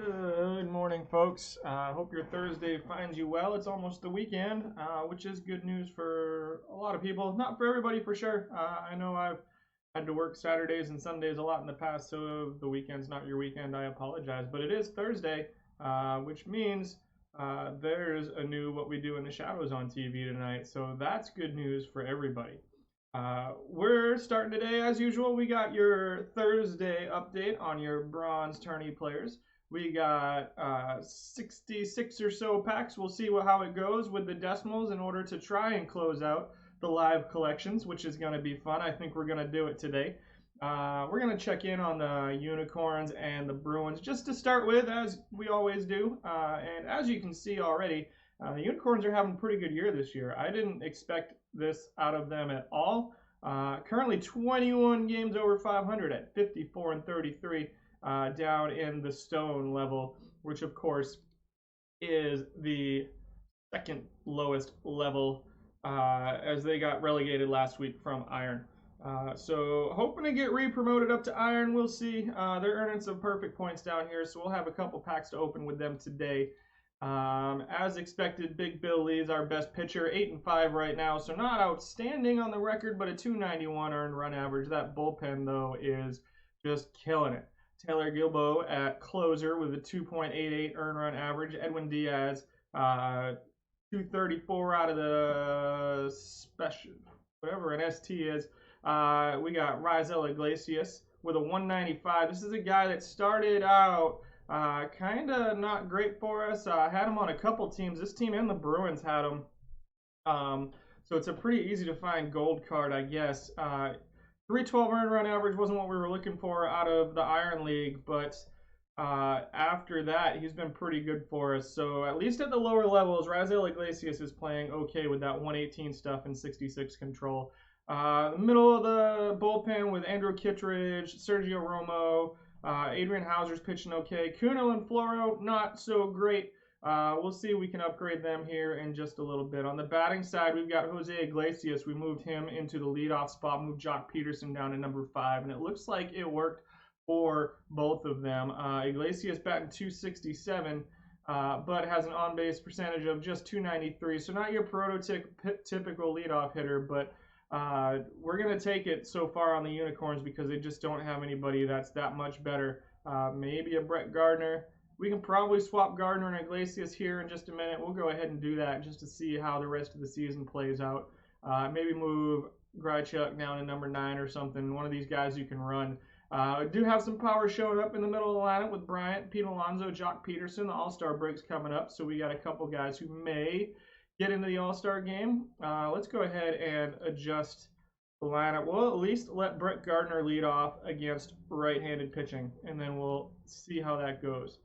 Good morning, folks. I hope your Thursday finds you well. It's almost the weekend, which is good news for a lot of people. Not for everybody, for sure. I know I've had to work Saturdays and Sundays a lot in the past, so if the weekend's not your weekend, I apologize. But it is Thursday, which means there's a new What We Do in the Shadows on TV tonight. So that's good news for everybody. We're starting today as usual. We got your Thursday update on your bronze tourney players. We got 66 or so packs. We'll see how it goes with the decimals in order to try and close out the live collections, which is going to be fun. I think we're going to do it today. We're going to check in on the Unicorns and the Bruins just to start with, as we always do. And as you can see already, the Unicorns are having a pretty good year this year. I didn't expect this out of them at all. Currently 21 games over 500 at 54 and 33 down in the Stone level, which of course is the second lowest level as they got relegated last week from Iron. So hoping to get re-promoted up to Iron. We'll see. They're earning some perfect points down here, so we'll have a couple packs to open with them today. As expected, Big Bill Lee's our best pitcher, 8-5 right now, so not outstanding on the record, but a 291 earned run average. That bullpen, though, is just killing it. Taylor Gilbo at closer with a 2.88 earned run average. Edwin Diaz, 234 out of the special, whatever an ST is. We got Raisel Iglesias with a 195. This is a guy that started out kind of not great for us. Had him on a couple teams. This team and the Bruins had him. So it's a pretty easy to find gold card, I guess. 312 earned run average wasn't what we were looking for out of the Iron League, but after that, he's been pretty good for us. So at least at the lower levels, Raisel Iglesias is playing okay with that 118 stuff and 66 control. The middle of the bullpen with Andrew Kittredge, Sergio Romo, Adrian Hauser's pitching okay. Kuno and Floro, not so great. We'll see if we can upgrade them here in just a little bit. On the batting side, we've got Jose Iglesias. We moved him into the leadoff spot, moved Jock Peterson down to number 5, and it looks like it worked for both of them. Iglesias batting 267, but has an on-base percentage of just 293, so not your prototypical leadoff hitter, but we're going to take it so far on the Unicorns because they just don't have anybody that's that much better. Maybe a Brett Gardner. We can probably swap Gardner and Iglesias here in just a minute. We'll go ahead and do that just to see how the rest of the season plays out. Maybe move Grichuk down to number 9 or something. One of these guys you can run. Do have some power showing up in the middle of the lineup with Bryant, Pete Alonso, Jock Peterson. The All-Star break's coming up, so we got a couple guys who may get into the All-Star game. Let's go ahead and adjust the lineup. We'll at least let Brett Gardner lead off against right-handed pitching, and then we'll see how that goes.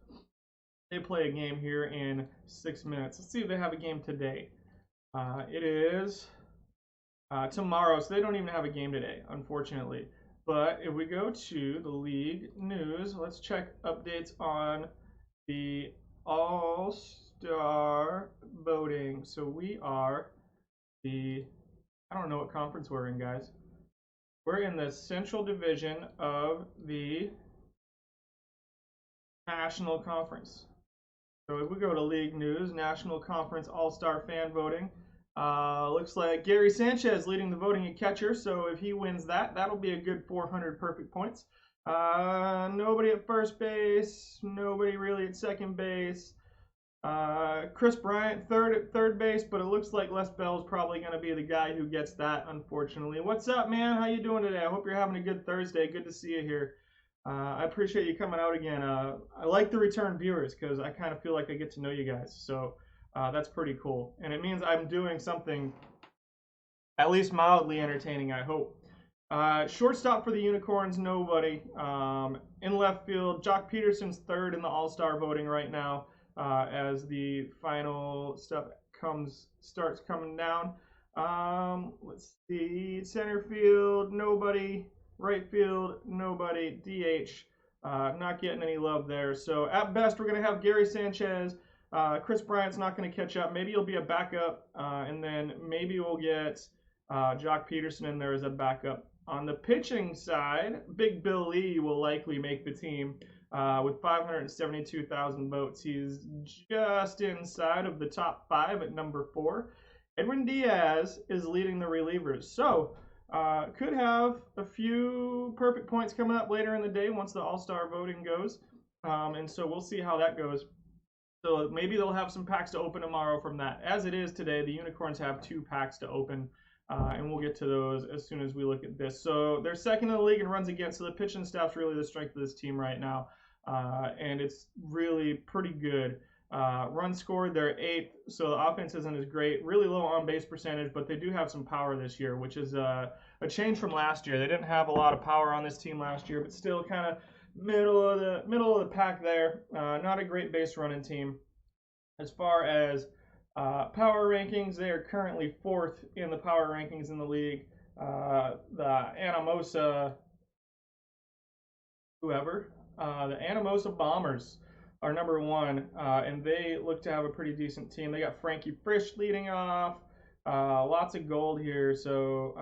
They play a game here in 6 minutes. Let's see if they have a game today. It is tomorrow, so they don't even have a game today, unfortunately. But if we go to the league news, let's check updates on the All-Star voting. So we are I don't know what conference we're in, guys. We're in the Central Division of the National Conference. So if we go to league news, National Conference All-Star fan voting, looks like Gary Sanchez leading the voting at catcher. So if he wins that, that'll be a good 400 perfect points. Nobody at first base, nobody really at second base. Chris Bryant third at third base, but it looks like Les Bell's probably going to be the guy who gets that, unfortunately. What's up, man? How you doing today? I hope you're having a good Thursday. Good to see you here. I appreciate you coming out again. I like the return viewers because I kind of feel like I get to know you guys. So that's pretty cool. And it means I'm doing something at least mildly entertaining, I hope. Shortstop for the Unicorns, nobody. In left field, Jock Peterson's third in the All-Star voting right now as the final stuff starts coming down. Let's see. Center field, nobody. Right field, nobody. DH, not getting any love there. So at best, we're going to have Gary Sanchez. Chris Bryant's not going to catch up. Maybe he'll be a backup, and then maybe we'll get Jock Peterson in there as a backup. On the pitching side, Big Bill Lee will likely make the team. with 572,000 votes. He's just inside of the top 5 at number 4. Edwin Diaz is leading the relievers. So, could have a few perfect points coming up later in the day once the All-Star voting goes. And so we'll see how that goes. So maybe they'll have some packs to open tomorrow from that. As it is today, the Unicorns have 2 packs to open, and we'll get to those as soon as we look at this. So they're second in the league in runs against, so the pitching staff's really the strength of this team right now, and it's really pretty good. Runs scored, they're 8th, so the offense isn't as great. Really low on-base percentage, but they do have some power this year, which is a change from last year. They didn't have a lot of power on this team last year, but still kind of middle of the pack there. Not a great base running team. As far as power rankings, they are currently 4th in the power rankings in the league. The Anamosa Bombers are number 1, and they look to have a pretty decent team. They got Frankie Frisch leading off. Lots of gold here. So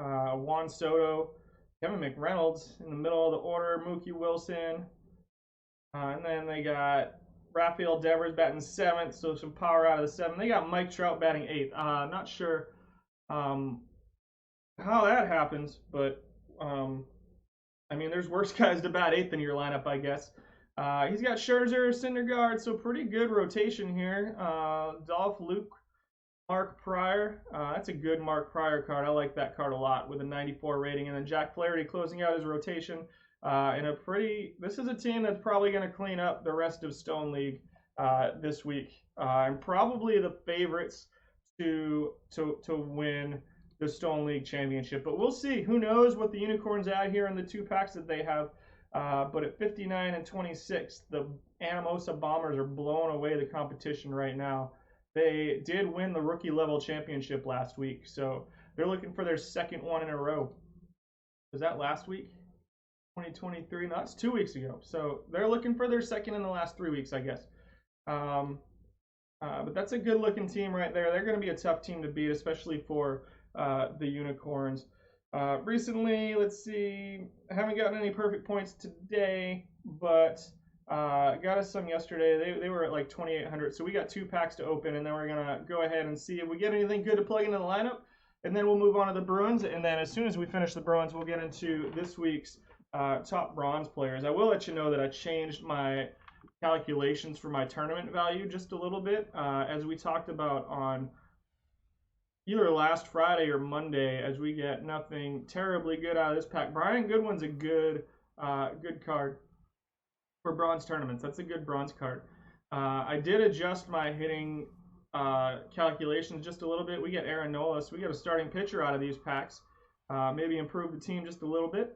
Juan Soto, Kevin McReynolds in the middle of the order, Mookie Wilson, and then they got Rafael Devers batting 7th, so some power out of the 7. They got Mike Trout batting 8th. Not sure how that happens, but I mean, there's worse guys to bat 8th in your lineup, I guess. He's got Scherzer, Syndergaard, so pretty good rotation here. Dolph, Luke, Mark Pryor. That's a good Mark Pryor card. I like that card a lot with a 94 rating. And then Jack Flaherty closing out his rotation. This is a team that's probably going to clean up the rest of Stone League this week. And probably the favorites to win the Stone League championship. But we'll see. Who knows what the Unicorns at here in the 2 packs that they have. But at 59 and 26, the Anamosa Bombers are blowing away the competition right now. They did win the rookie level championship last week, so they're looking for their 2nd one in a row. Was that last week? 2023? No, that's 2 weeks ago. So they're looking for their 2nd in the last 3 weeks, I guess. But that's a good looking team right there. They're going to be a tough team to beat, especially for the Unicorns. Recently, let's see, I haven't gotten any perfect points today, but got us some yesterday. They were at like 2,800, so we got 2 packs to open, and then we're going to go ahead and see if we get anything good to plug into the lineup, and then we'll move on to the Bruins, and then as soon as we finish the Bruins, we'll get into this week's top bronze players. I will let you know that I changed my calculations for my tournament value just a little bit, as we talked about on either last Friday or Monday, as we get nothing terribly good out of this pack. Brian Goodwin's a good card for bronze tournaments. That's a good bronze card. I did adjust my hitting calculations just a little bit. We get Aaron Nola, so we get a starting pitcher out of these packs. Maybe improve the team just a little bit.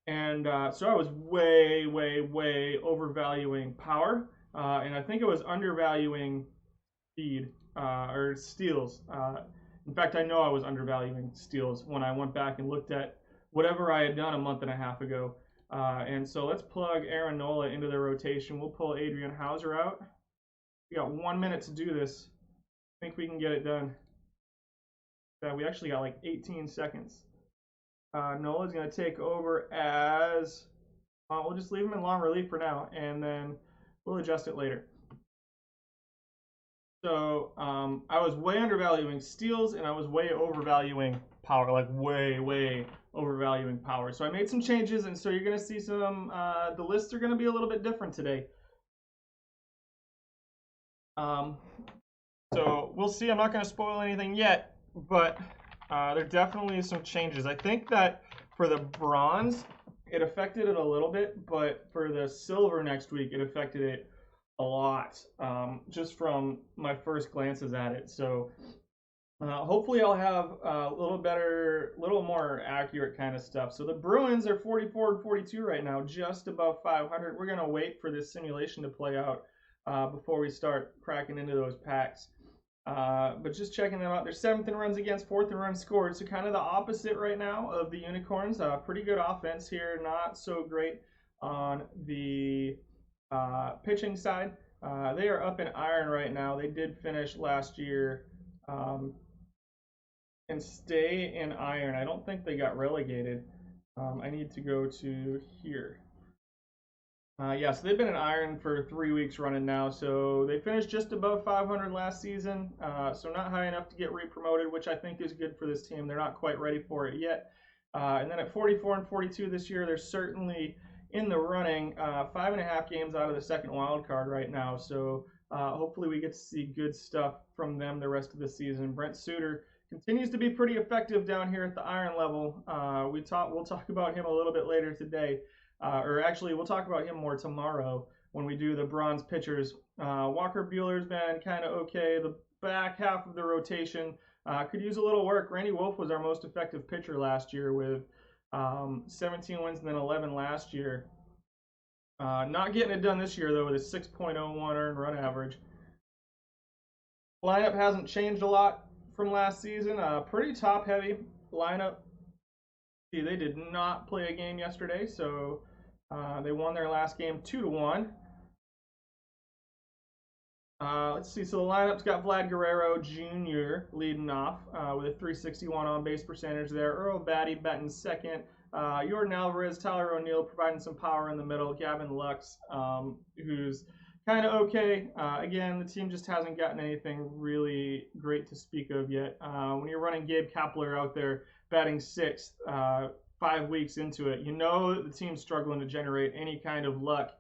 And so I was way overvaluing power, and I think it was undervaluing speed or steals. In fact, I know I was undervaluing steals when I went back and looked at whatever I had done a month and a half ago. And so let's plug Aaron Nola into the rotation. We'll pull Adrian Hauser out. We got 1 minute to do this. I think we can get it done. We actually got like 18 seconds. Nola's going to take over as, we'll just leave him in long relief for now, and then we'll adjust it later. So I was way undervaluing steals, and I was way overvaluing power, like way overvaluing power. So I made some changes, and so you're going to see some, the lists are going to be a little bit different today. So we'll see. I'm not going to spoil anything yet, but there definitely is some changes. I think that for the bronze, it affected it a little bit, but for the silver next week, it affected it a lot, just from my first glances at it. So hopefully I'll have a little more accurate kind of stuff. So the Bruins are 44 and 42 right now, just above 500. We're going to wait for this simulation to play out before we start cracking into those packs. But just checking them out, they're 7th in runs against, 4th in runs scored, so kind of the opposite right now of the Unicorns. Pretty good offense here, not so great on the pitching side. They are up in iron right now. They did finish last year and stay in iron. I don't think they got relegated. I need to go to here. Yeah, so they've been in iron for 3 weeks running now. So they finished just above 500 last season. So not high enough to get re-promoted, which I think is good for this team. They're not quite ready for it yet. And then at 44 and 42 this year, they're certainly in the running. 5.5 games out of the second wild card right now. So hopefully we get to see good stuff from them the rest of the season. Brent Suter continues to be pretty effective down here at the iron level. We'll talk about him a little bit later today. Or actually, we'll talk about him more tomorrow when we do the bronze pitchers. Walker Buehler's been kind of okay. The back half of the rotation could use a little work. Randy Wolf was our most effective pitcher last year with 17 wins and then 11 last year. Not getting it done this year, though, with a 6.01 earned run average. Lineup hasn't changed a lot from last season. Pretty top heavy lineup. See, they did not play a game yesterday, so they won their last game 2-1. Let's see. So the lineup's got Vlad Guerrero Jr. leading off with a 361 on base percentage there. Earl Batty batting second. Jordan Alvarez, Tyler O'Neill providing some power in the middle. Gavin Lux, who's kind of okay. Again, the team just hasn't gotten anything really great to speak of yet. When you're running Gabe Kapler out there batting sixth 5 weeks into it, you know the team's struggling to generate any kind of luck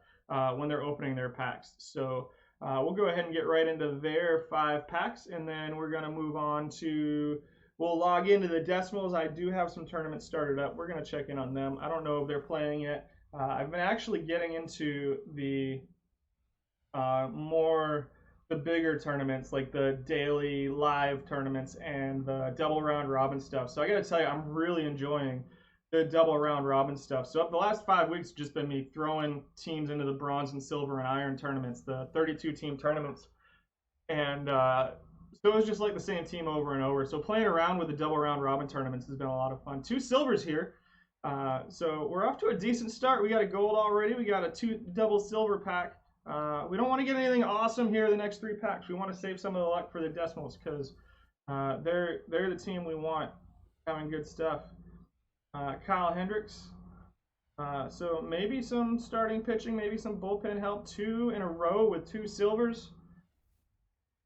when they're opening their packs. So we'll go ahead and get right into their 5 packs, and then we're going to move on to, we'll log into the decimals. I do have some tournaments started up. We're going to check in on them. I don't know if they're playing yet. I've been actually getting into the the bigger tournaments, like the daily live tournaments and the double round robin stuff. So I got to tell you, I'm really enjoying the double round robin stuff. So up the last 5 weeks, just been me throwing teams into the bronze and silver and iron tournaments, the 32 team tournaments. And so it was just like the same team over and over. So playing around with the double round robin tournaments has been a lot of fun. 2 silvers here. So we're off to a decent start. We got a gold already. We got a 2 double silver pack. We don't want to get anything awesome here the next 3 packs. We want to save some of the luck for the decimals because they're the team we want having good stuff. Kyle Hendricks. So maybe some starting pitching, maybe some bullpen help. 2 in a row with 2 silvers.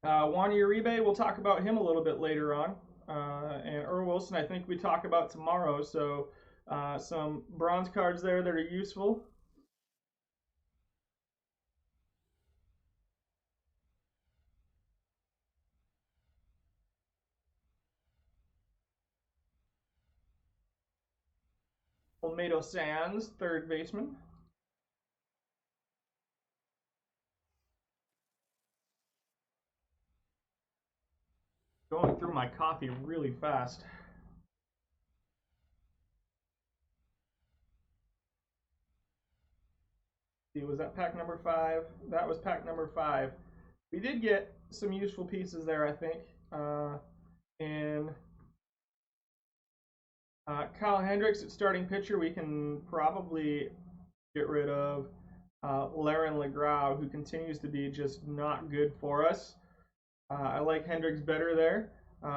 Juan Uribe, we'll talk about him a little bit later on. And Earl Wilson, I think we talk about tomorrow. So some bronze cards there that are useful. Olmedo Sands, third baseman. Going through my coffee really fast. See, was that pack number 5? That was pack number 5. We did get some useful pieces there, I think. And Kyle Hendricks at starting pitcher, we can probably get rid of Laren LeGrau, who continues to be just not good for us. I like Hendricks better there.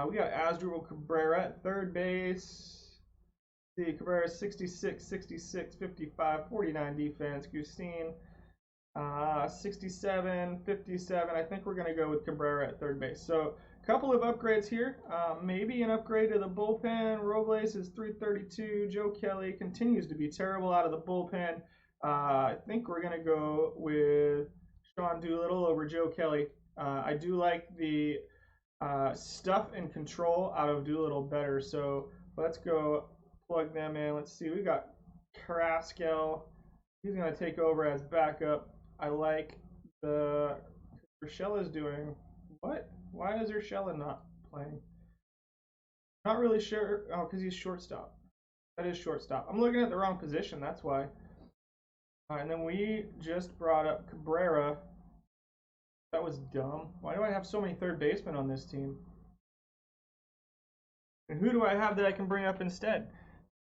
We got Asdrubal Cabrera at third base. See, Cabrera 66, 66, 55, 49 defense. Gustine 67, 57. I think we're going to go with Cabrera at third base. So a couple of upgrades here. Maybe an upgrade to the bullpen. Robles is 332. Joe Kelly continues to be terrible out of the bullpen. I think we're going to go with Sean Doolittle over Joe Kelly. I do like the stuff and control out of Doolittle better. So let's go plug them in. Let's see. We got Carrasco. He's going to take over as backup. I like the Urshela's doing what? Why is Urshela not playing? Not really sure. Oh, because he's shortstop. That is shortstop. I'm looking at the wrong position. That's why. And then we just brought up Cabrera. That was dumb. Why do I have so many third basemen on this team? And who do I have that I can bring up instead?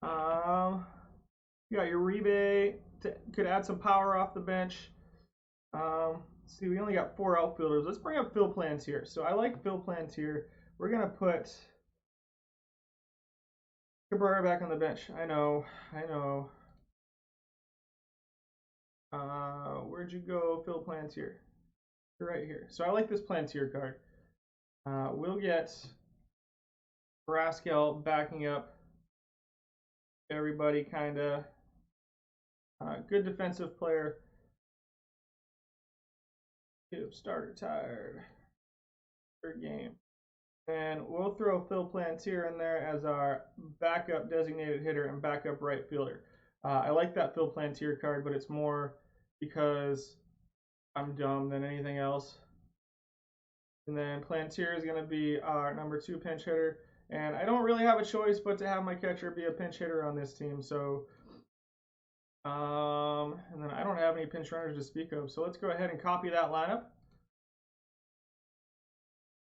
You got Uribe. Could add some power off the bench. See, we only got 4 outfielders. Let's bring up Phil Plantier. So I like Phil Plantier. We're going to put Cabrera back on the bench. I know. Where'd you go, Phil Plantier? Right here. So I like this Plantier card. We'll get Braskel backing up everybody, kind of. Good defensive player. Starter tired. Third game. And we'll throw Phil Plantier in there as our backup designated hitter and backup right fielder. I like that Phil Plantier card, but it's more because I'm dumb than anything else. And then Plantier is going to be our number 2 pinch hitter. And I don't really have a choice but to have my catcher be a pinch hitter on this team. So, and then I don't have any pinch runners to speak of. So let's go ahead and copy that lineup.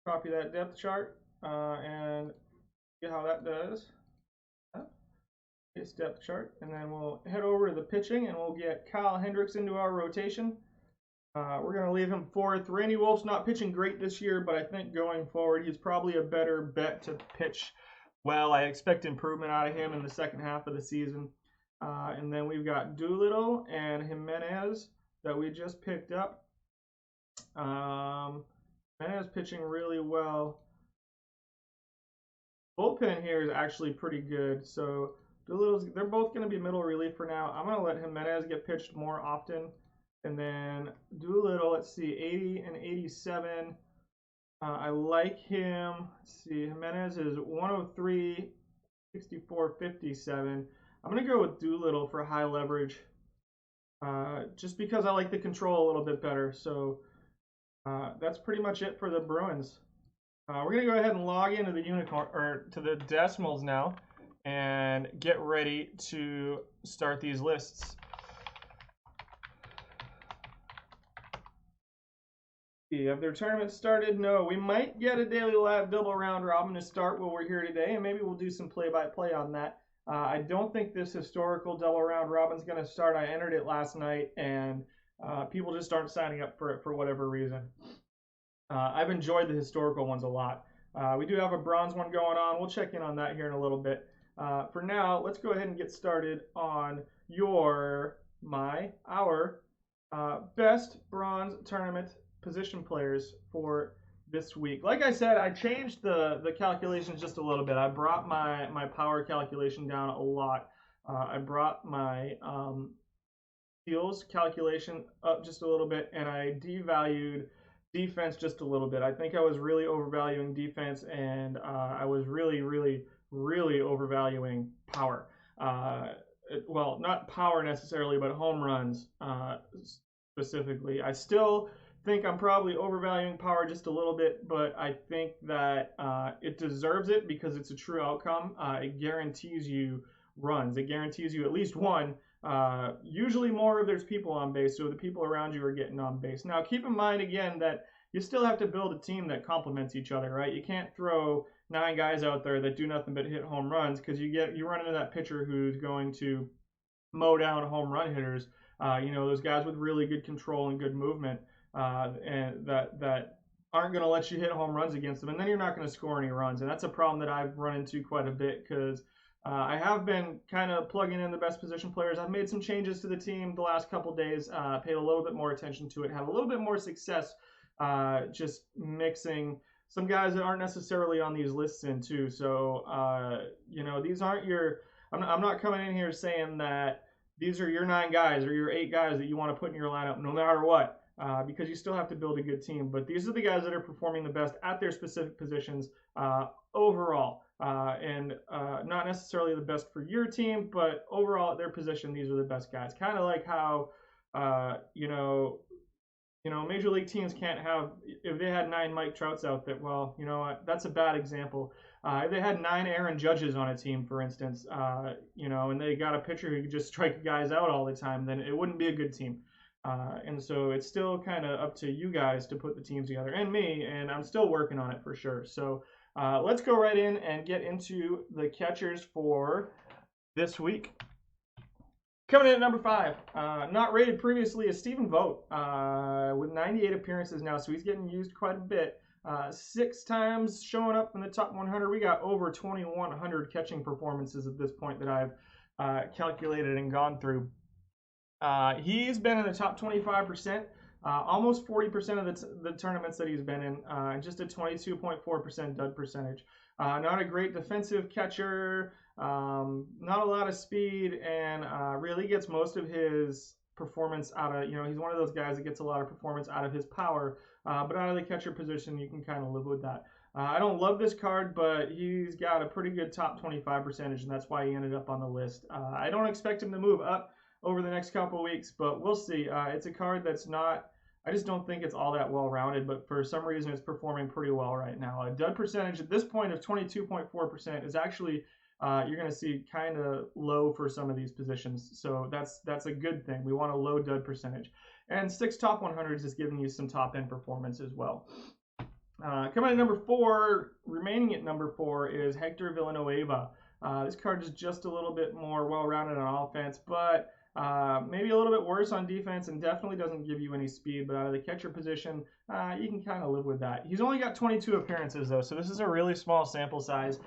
Copy that depth chart and see how that does. It's depth chart. And then we'll head over to the pitching and we'll get Kyle Hendricks into our rotation. We're going to leave him 4th. Randy Wolf's not pitching great this year, but I think going forward he's probably a better bet to pitch well. I expect improvement out of him in the second half of the season. And then we've got Doolittle and Jimenez that we just picked up. Jimenez pitching really well. Bullpen here is actually pretty good. So Doolittle's, they're both going to be middle relief for now. I'm going to let Jimenez get pitched more often. And then Doolittle, let's see, 80 and 87. I like him. Let's see, Jimenez is 103, 64, 57. I'm going to go with Doolittle for high leverage just because I like the control a little bit better. So that's pretty much it for the Bruins. We're going to go ahead and log into the Unicorn, or to the Decimals now, and get ready to start these lists. Have their tournament started? No. We might get a daily live double round robin to start while we're here today, and maybe we'll do some play-by-play on that. I don't think this historical double round robin is going to start. I entered it last night, and people just aren't signing up for it for whatever reason. I've enjoyed the historical ones a lot. We do have a bronze one going on. We'll check in on that here in a little bit. For now, let's go ahead and get started on our best bronze tournament position players for this week. Like I said, I changed the calculations just a little bit. I brought my power calculation down a lot. I brought my steals calculation up just a little bit, and I devalued defense just a little bit. I think I was really overvaluing defense, and I was really overvaluing power. Well, not power necessarily, but home runs specifically. I still think I'm probably overvaluing power just a little bit, but I think that it deserves it because it's a true outcome. It guarantees you runs. It guarantees you at least one. Usually more if there's people on base, so the people around you are getting on base. Now, keep in mind again that you still have to build a team that complements each other, right? You can't throw 9 guys out there that do nothing but hit home runs because you run into that pitcher who's going to mow down home run hitters. Those guys with really good control and good movement. And that aren't going to let you hit home runs against them, and then you're not going to score any runs. And that's a problem that I've run into quite a bit because I have been kind of plugging in the best position players. I've made some changes to the team the last couple days, paid a little bit more attention to it, had a little bit more success just mixing some guys that aren't necessarily on these lists in too. So, these aren't your, I'm not coming in here saying that these are your 9 guys or your 8 guys that you want to put in your lineup no matter what. Because you still have to build a good team. But these are the guys that are performing the best at their specific positions overall. And not necessarily the best for your team, but overall at their position, these are the best guys. Kind of like how, Major League teams can't have, if they had 9 Mike Trouts out there, well, you know what, that's a bad example. If they had 9 Aaron Judges on a team, for instance, and they got a pitcher who could just strike guys out all the time, then it wouldn't be a good team. And so it's still kind of up to you guys to put the teams together, and me, and I'm still working on it for sure. So let's go right in and get into the catchers for this week. Coming in at number 5, not rated previously, is Stephen Vogt with 98 appearances now, so he's getting used quite a bit. 6 times showing up in the top 100. We got over 2,100 catching performances at this point that I've calculated and gone through. He's been in the top 25%, almost 40% of the tournaments that he's been in, just a 22.4% dud percentage. Not a great defensive catcher, not a lot of speed, and really gets most of his performance out of, he's one of those guys that gets a lot of performance out of his power, but out of the catcher position, you can kind of live with that. I don't love this card, but he's got a pretty good top 25 percentage, and that's why he ended up on the list. I don't expect him to move up over the next couple weeks, but we'll see. It's a card that's not, I just don't think it's all that well rounded, but for some reason it's performing pretty well right now. A dud percentage at this point of 22.4% is actually, you're going to see kind of low for some of these positions. So that's a good thing. We want a low dud percentage. And 6 top 100s is giving you some top end performance as well. Coming at number 4, remaining at number 4 is Hector Villanueva. This card is just a little bit more well-rounded on offense, but maybe a little bit worse on defense, and definitely doesn't give you any speed. But out of the catcher position, you can kind of live with that. He's only got 22 appearances, though, so this is a really small sample size.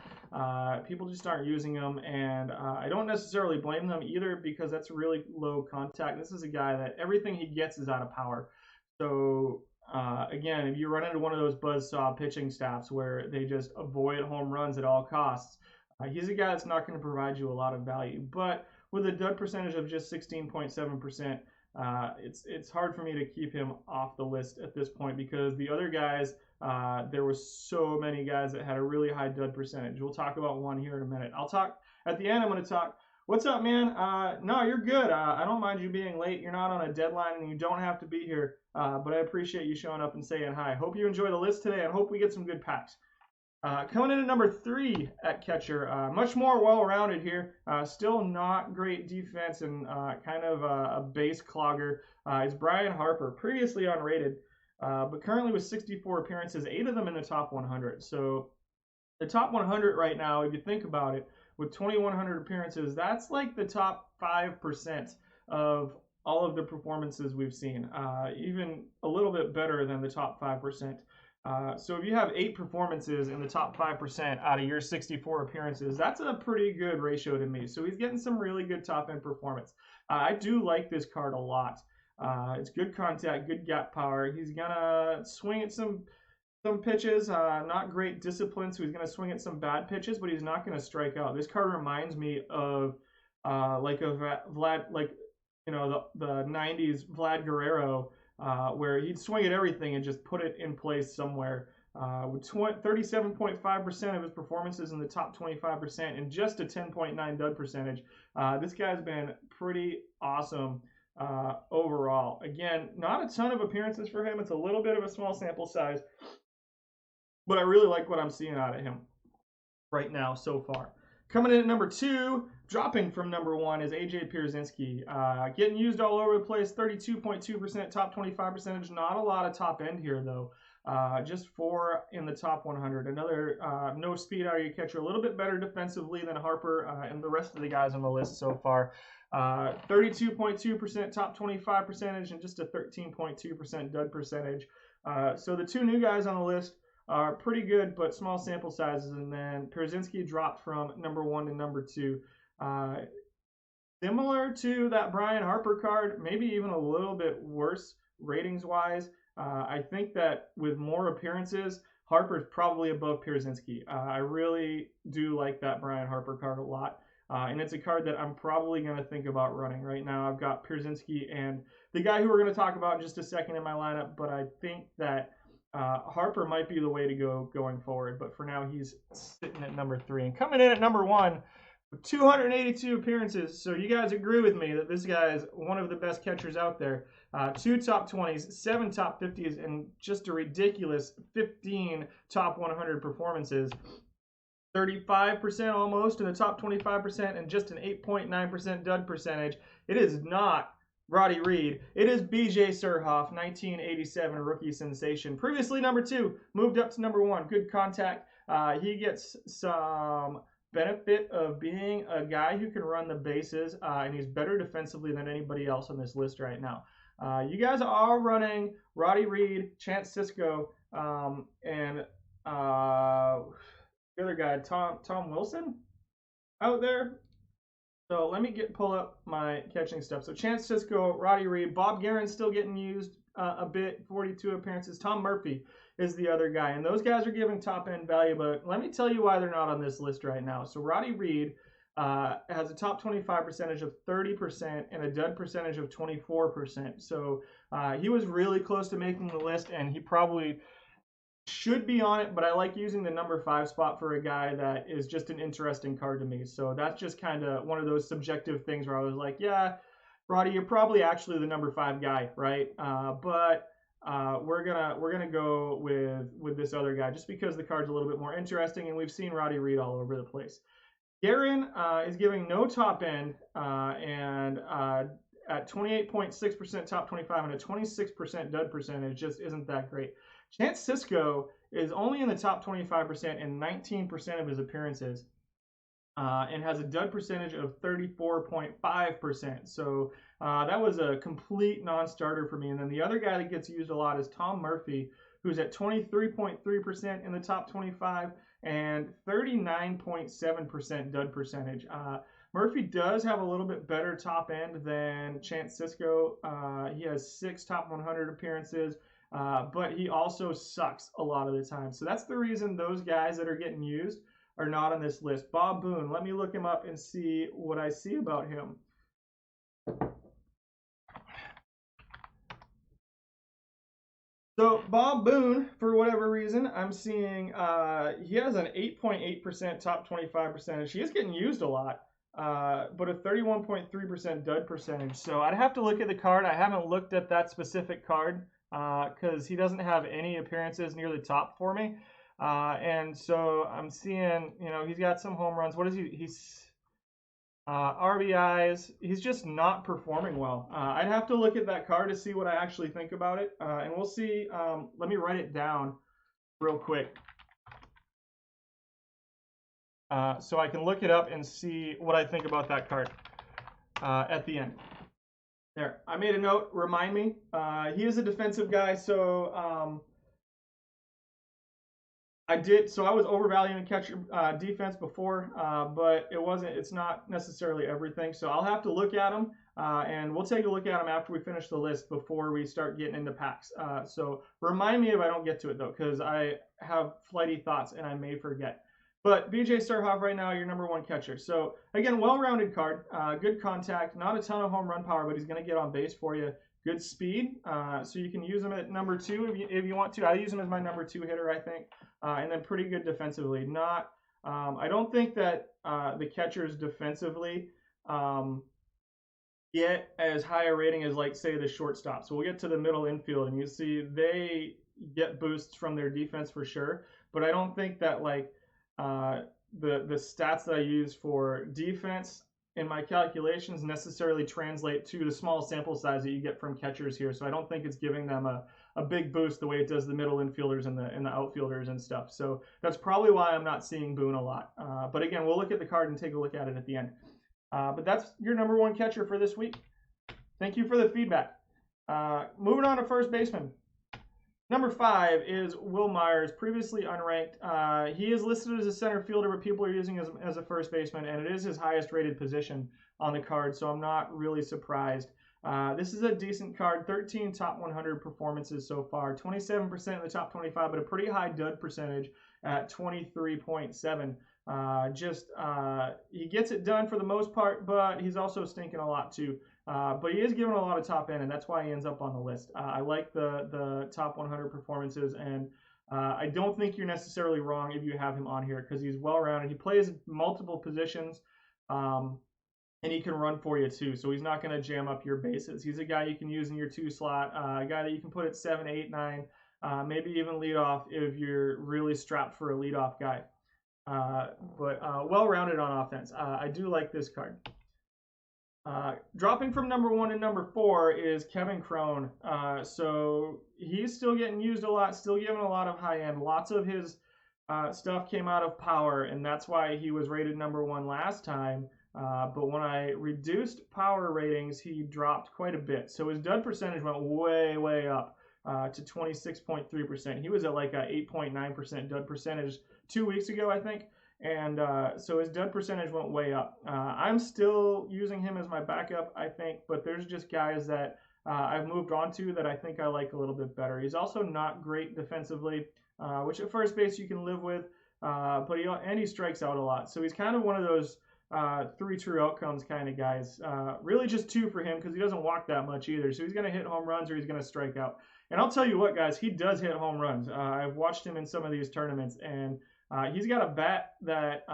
People just aren't using him, and I don't necessarily blame them either, because that's really low contact. This is a guy that everything he gets is out of power. So again, if you run into one of those buzzsaw pitching staffs where they just avoid home runs at all costs, he's a guy that's not going to provide you a lot of value. But with a dud percentage of just 16.7%, it's hard for me to keep him off the list at this point, because the other guys, there were so many guys that had a really high dud percentage. We'll talk about one here in a minute. I'll talk at the end. I'm going to talk. What's up, man? No, you're good. I don't mind you being late. You're not on a deadline, and you don't have to be here. But I appreciate you showing up and saying hi. Hope you enjoy the list today, and hope we get some good packs. Coming in at number 3 at catcher, much more well-rounded here. Still not great defense and kind of a base clogger. Is Brian Harper, previously unrated, but currently with 64 appearances, 8 of them in the top 100. So the top 100 right now, if you think about it, with 2,100 appearances, that's like the top 5% of all of the performances we've seen, even a little bit better than the top 5%. So if you have 8 performances in the top 5% out of your 64 appearances, that's a pretty good ratio to me. So he's getting some really good top-end performance. I do like this card a lot. It's good contact, good gap power. He's going to swing at some pitches, not great discipline, so he's going to swing at some bad pitches, but he's not going to strike out. This card reminds me of like a Vlad, like, the 90s Vlad Guerrero, where he'd swing at everything and just put it in place somewhere. With 37.5% of his performances in the top 25% and just a 10.9 dud percentage. This guy's been pretty awesome overall. Again, not a ton of appearances for him. It's a little bit of a small sample size, but I really like what I'm seeing out of him right now so far. Coming in at number 2, dropping from number 1, is AJ Pierzynski. Getting used all over the place, 32.2% top 25 percentage. Not a lot of top end here, though. Just 4 in the top 100. Another no speed out of your catcher. A little bit better defensively than Harper and the rest of the guys on the list so far. 32.2% top 25 percentage and just a 13.2% dud percentage. So the 2 new guys on the list are pretty good, but small sample sizes. And then Pierzynski dropped from number 1 to number 2. Similar to that Brian Harper card, maybe even a little bit worse ratings-wise. I think that with more appearances, Harper's probably above Pierzynski. I really do like that Brian Harper card a lot. And it's a card that I'm probably going to think about running. Right now I've got Pierzynski and the guy who we're going to talk about in just a second in my lineup, but I think that Harper might be the way to go going forward, but for now he's sitting at number 3. And coming in at number 1 with 282 appearances, so you guys agree with me that this guy is one of the best catchers out there. 2 top 20s, 7 top 50s, and just a ridiculous 15 top 100 performances. 35% almost in the top 25% and just an 8.9% dud percentage. It is not Roddy Reed. It is BJ Surhoff, 1987 rookie sensation. Previously number 2, moved up to number 1. Good contact. He gets some benefit of being a guy who can run the bases, and he's better defensively than anybody else on this list right now. You guys are running Roddy Reed, Chance Sisco, and the other guy, Tom Wilson, out there. So let me pull up my catching stuff. So Chance Sisco, Roddy Reed, Bob Guerin's still getting used a bit, 42 appearances. Tom Murphy is the other guy, and those guys are giving top end value. But let me tell you why they're not on this list right now. So Roddy Reed has a top 25 percentage of 30% and a dud percentage of 24%. So he was really close to making the list, and he probably should be on it, but I like using the number 5 spot for a guy that is just an interesting card to me. So that's just kind of one of those subjective things where I was like, yeah, Roddy, you're probably actually the number 5 guy, right? But we're gonna go with this other guy just because the card's a little bit more interesting, and we've seen Roddy Reed all over the place. Guerin is giving no top end and at 28.6% top 25 and a 26% dud percentage just isn't that great. Chance Sisco is only in the top 25% in 19% of his appearances and has a dud percentage of 34.5%. So that was a complete non-starter for me. And then the other guy that gets used a lot is Tom Murphy, who's at 23.3% in the top 25 and 39.7% dud percentage. Murphy does have a little bit better top end than Chance Sisco. He has 6 top 100 appearances. But he also sucks a lot of the time. So that's the reason those guys that are getting used are not on this list. Bob Boone, let me look him up and see what I see about him. So Bob Boone, for whatever reason, I'm seeing he has an 8.8% top 25 percentage. He is getting used a lot, but a 31.3% dud percentage. So I'd have to look at the card. I haven't looked at that specific card because he doesn't have any appearances near the top for me. And so I'm seeing, he's got some home runs. What is he? He's RBIs. He's just not performing well. I'd have to look at that card to see what I actually think about it. And we'll see. Let me write it down real quick. So I can look it up and see what I think about that card at the end. There, I made a note. Remind me. He is a defensive guy, so I was overvaluing catcher defense before, but it's not necessarily everything. So I'll have to look at him, and we'll take a look at him after we finish the list before we start getting into packs. So remind me if I don't get to it though, because I have flighty thoughts and I may forget. But BJ Starhoff right now, your number 1 catcher. So again, well-rounded card, good contact, not a ton of home run power, but he's going to get on base for you. Good speed, so you can use him at number 2 if you want to. I use him as my number 2 hitter, I think, and then pretty good defensively. I don't think that the catchers defensively get as high a rating as, like, say, the shortstop. So we'll get to the middle infield, and you see they get boosts from their defense for sure. But I don't think that, like, the stats that I use for defense in my calculations necessarily translate to the small sample size that you get from catchers here. So I don't think it's giving them a big boost the way it does the middle infielders and the outfielders and stuff. So that's probably why I'm not seeing Boone a lot. But again, we'll look at the card and take a look at it at the end. But that's your number 1 catcher for this week. Thank you for the feedback. Moving on to first baseman. Number 5 is Wil Myers, previously unranked. He is listed as a center fielder, but people are using him as a first baseman, and it is his highest rated position on the card, so I'm not really surprised. This is a decent card, 13 top 100 performances so far, 27% in the top 25, but a pretty high dud percentage at 23.7. He gets it done for the most part, but he's also stinking a lot too. But he is given a lot of top end, and that's why he ends up on the list. I like the top 100 performances, and I don't think you're necessarily wrong if you have him on here because he's well-rounded. He plays multiple positions, and he can run for you too, so he's not going to jam up your bases. He's a guy you can use in your 2 slot, a guy that you can put at 7, 8, 9, maybe even lead off if you're really strapped for a leadoff guy. But well-rounded on offense. I do like this card. Dropping from number 1 to number 4 is Kevin Cron. So he's still getting used a lot, still given a lot of high end. Lots of his stuff came out of power, and that's why he was rated number 1 last time. But when I reduced power ratings, he dropped quite a bit. So his dud percentage went way, way up to 26.3%. He was at like a 8.9% dud percentage 2 weeks ago, I think. and so his dud percentage went way up. I'm still using him as my backup, I think, but there's just guys that I've moved on to that I think I like a little bit better. He's also not great defensively, which at first base you can live with, but he strikes out a lot. So he's kind of one of those 3 true outcomes kind of guys. Really just 2 for him because he doesn't walk that much either. So he's going to hit home runs or he's going to strike out. And I'll tell you what, guys, he does hit home runs. I've watched him in some of these tournaments, and he's got a bat that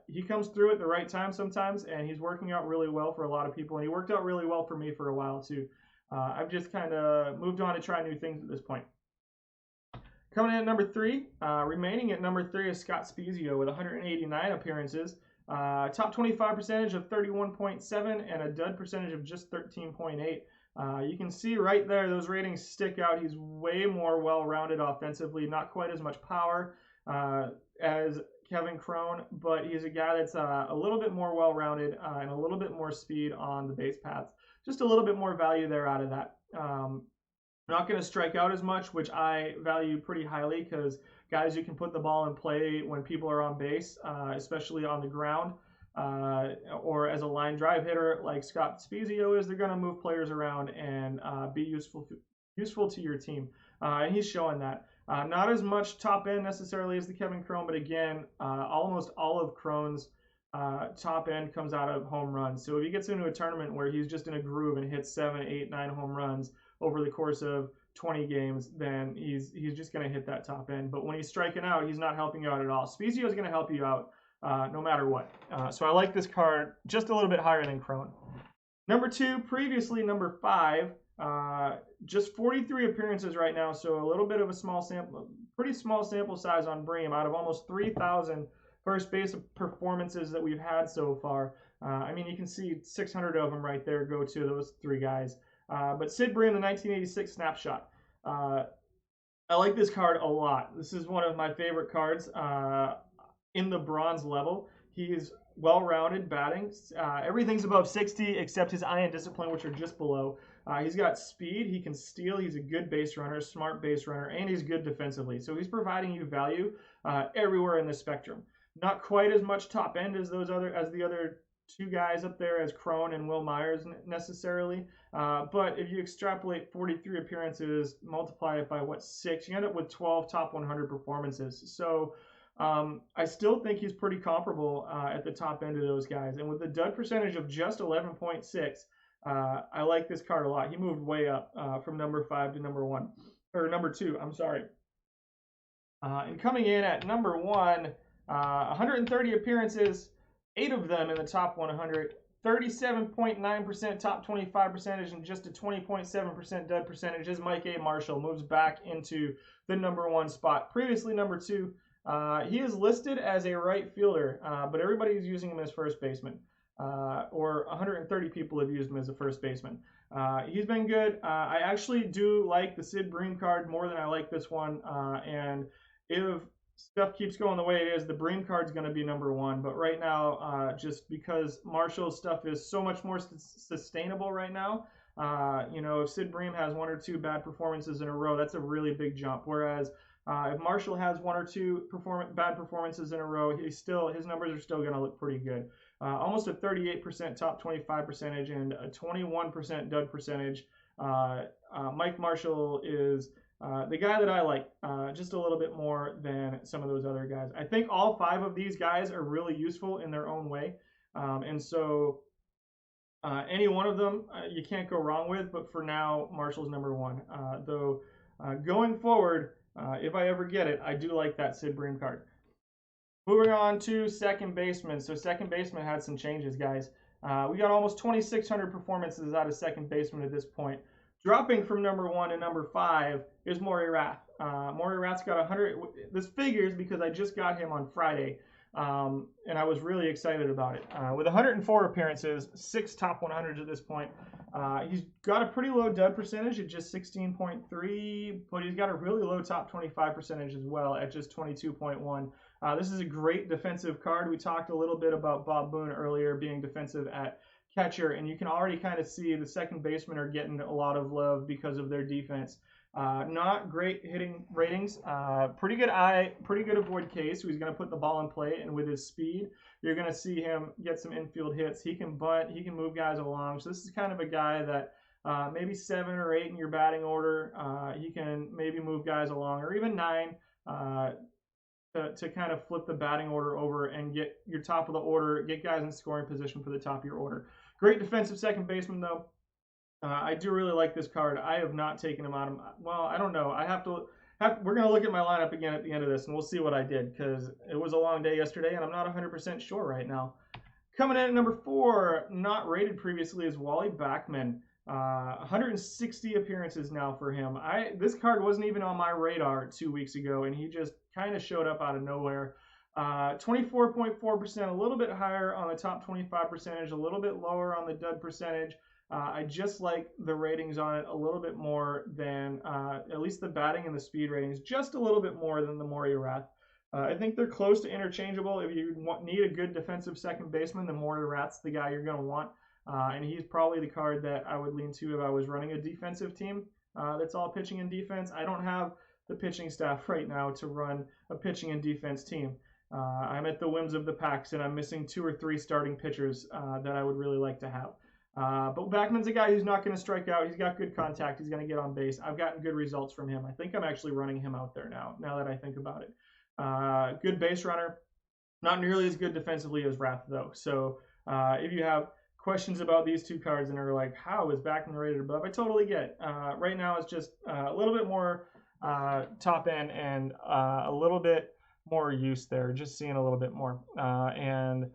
he comes through at the right time sometimes, and he's working out really well for a lot of people. And he worked out really well for me for a while too. I've just kind of moved on to try new things at this point. Coming in at number 3, remaining at number 3 is Scott Spiezio with 189 appearances. Top 25 percentage of 31.7 and a dud percentage of just 13.8. You can see right there those ratings stick out. He's way more well-rounded offensively, not quite as much power as Kevin Cron, but he's a guy that's a little bit more well-rounded and a little bit more speed on the base paths. Just a little bit more value there out of that. Not going to strike out as much, which I value pretty highly because guys who can put the ball in play when people are on base, especially on the ground, or as a line drive hitter like Scott Spiezio is, they're going to move players around and be useful to your team. And he's showing that. Not as much top end necessarily as the Kevin Cron, but again, almost all of Cron's top end comes out of home runs. So if he gets into a tournament where he's just in a groove and hits 7, 8, 9 home runs over the course of 20 games, then he's just going to hit that top end. But when he's striking out, he's not helping you out at all. Spiezio is going to help you out no matter what. So I like this card just a little bit higher than Cron. Number 2, previously number 5, just 43 appearances right now, so a little bit of a small sample, pretty small sample size on Bream out of almost 3,000 first base performances that we've had so far. I mean, you can see 600 of them right there go to those 3 guys. But Sid Bream, the 1986 snapshot. I like this card a lot. This is one of my favorite cards in the bronze level. He's well-rounded batting. Everything's above 60 except his eye and discipline, which are just below. He's got speed. He can steal. He's a good base runner, smart base runner, and he's good defensively. So he's providing you value everywhere in the spectrum. Not quite as much top end as the other 2 guys up there as Cron and Wil Myers necessarily. But if you extrapolate 43 appearances, multiply it by 6, you end up with 12 top 100 performances. So I still think he's pretty comparable at the top end of those guys. And with the dud percentage of just 11.6, I like this card a lot. He moved way up from number 5 to number 1, or number 2, I'm sorry. And coming in at number 1, 130 appearances, 8 of them in the top 100, 37.9% top 25 percentage, and just a 20.7% dud percentage is Mike A. Marshall. Moves back into the number 1 spot. Previously number 2. He is listed as a right fielder, but everybody's using him as first baseman. Or 130 people have used him as a first baseman. He's been good. I actually do like the Sid Bream card more than I like this one. And if stuff keeps going the way it is, the Bream card's going to be number 1. But right now, just because Marshall's stuff is so much more sustainable right now, if Sid Bream has 1 or 2 bad performances in a row, that's a really big jump. Whereas if Marshall has 1 or 2 bad performances in a row, his numbers are still going to look pretty good. Almost a 38% top 25 percentage and a 21% dud percentage. Mike Marshall is the guy that I like just a little bit more than some of those other guys. I think all 5 of these guys are really useful in their own way. And so any one of them you can't go wrong with, but for now, Marshall's number 1. Though going forward, if I ever get it, I do like that Sid Bream card. Moving on to second baseman. So second baseman had some changes, guys. We got almost 2,600 performances out of second baseman at this point. Dropping from number 1 to number 5 is Maury Rath. Maury Rath's got 100. This figures because I just got him on Friday, and I was really excited about it. With 104 appearances, 6 top 100s at this point. He's got a pretty low dud percentage at just 16.3, but he's got a really low top 25 percentage as well at just 22.1. This is a great defensive card. We talked a little bit about Bob Boone earlier being defensive at catcher, and you can already kind of see the second basemen are getting a lot of love because of their defense. Not great hitting ratings. Pretty good eye, pretty good avoid case. So he's going to put the ball in play, and with his speed, you're going to see him get some infield hits. He can bunt, he can move guys along. So this is kind of a guy that maybe 7 or 8 in your batting order. He can maybe move guys along, or even 9. To kind of flip the batting order over and get your top of the order, get guys in scoring position for the top of your order. Great defensive second baseman, though. I do really like this card. I have not taken him out of, well, I don't know. We're going to look at my lineup again at the end of this, and we'll see what I did, because it was a long day yesterday, and I'm not 100% sure right now. Coming in at number 4, not rated previously, is Wally Backman. 160 appearances now for him. This card wasn't even on my radar 2 weeks ago, and he just kind of showed up out of nowhere. 24.4%, a little bit higher on the top 25 percentage, a little bit lower on the dud percentage. I just like the ratings on it a little bit more than, at least the batting and the speed ratings, just a little bit more than the Maury Rath. I think they're close to interchangeable. If you need a good defensive second baseman, the Maury Rath's the guy you're going to want. And he's probably the card that I would lean to if I was running a defensive team that's all pitching and defense. I don't have the pitching staff right now to run a pitching and defense team. I'm at the whims of the Packs, and I'm missing 2 or 3 starting pitchers that I would really like to have. But Backman's a guy who's not going to strike out. He's got good contact. He's going to get on base. I've gotten good results from him. I think I'm actually running him out there now that I think about it. Good base runner. Not nearly as good defensively as Rath, though. So if you have questions about these 2 cards and are like, how is Backman rated above? I totally get it. Right now it's just a little bit more top end and a little bit more use there, just seeing a little bit more. And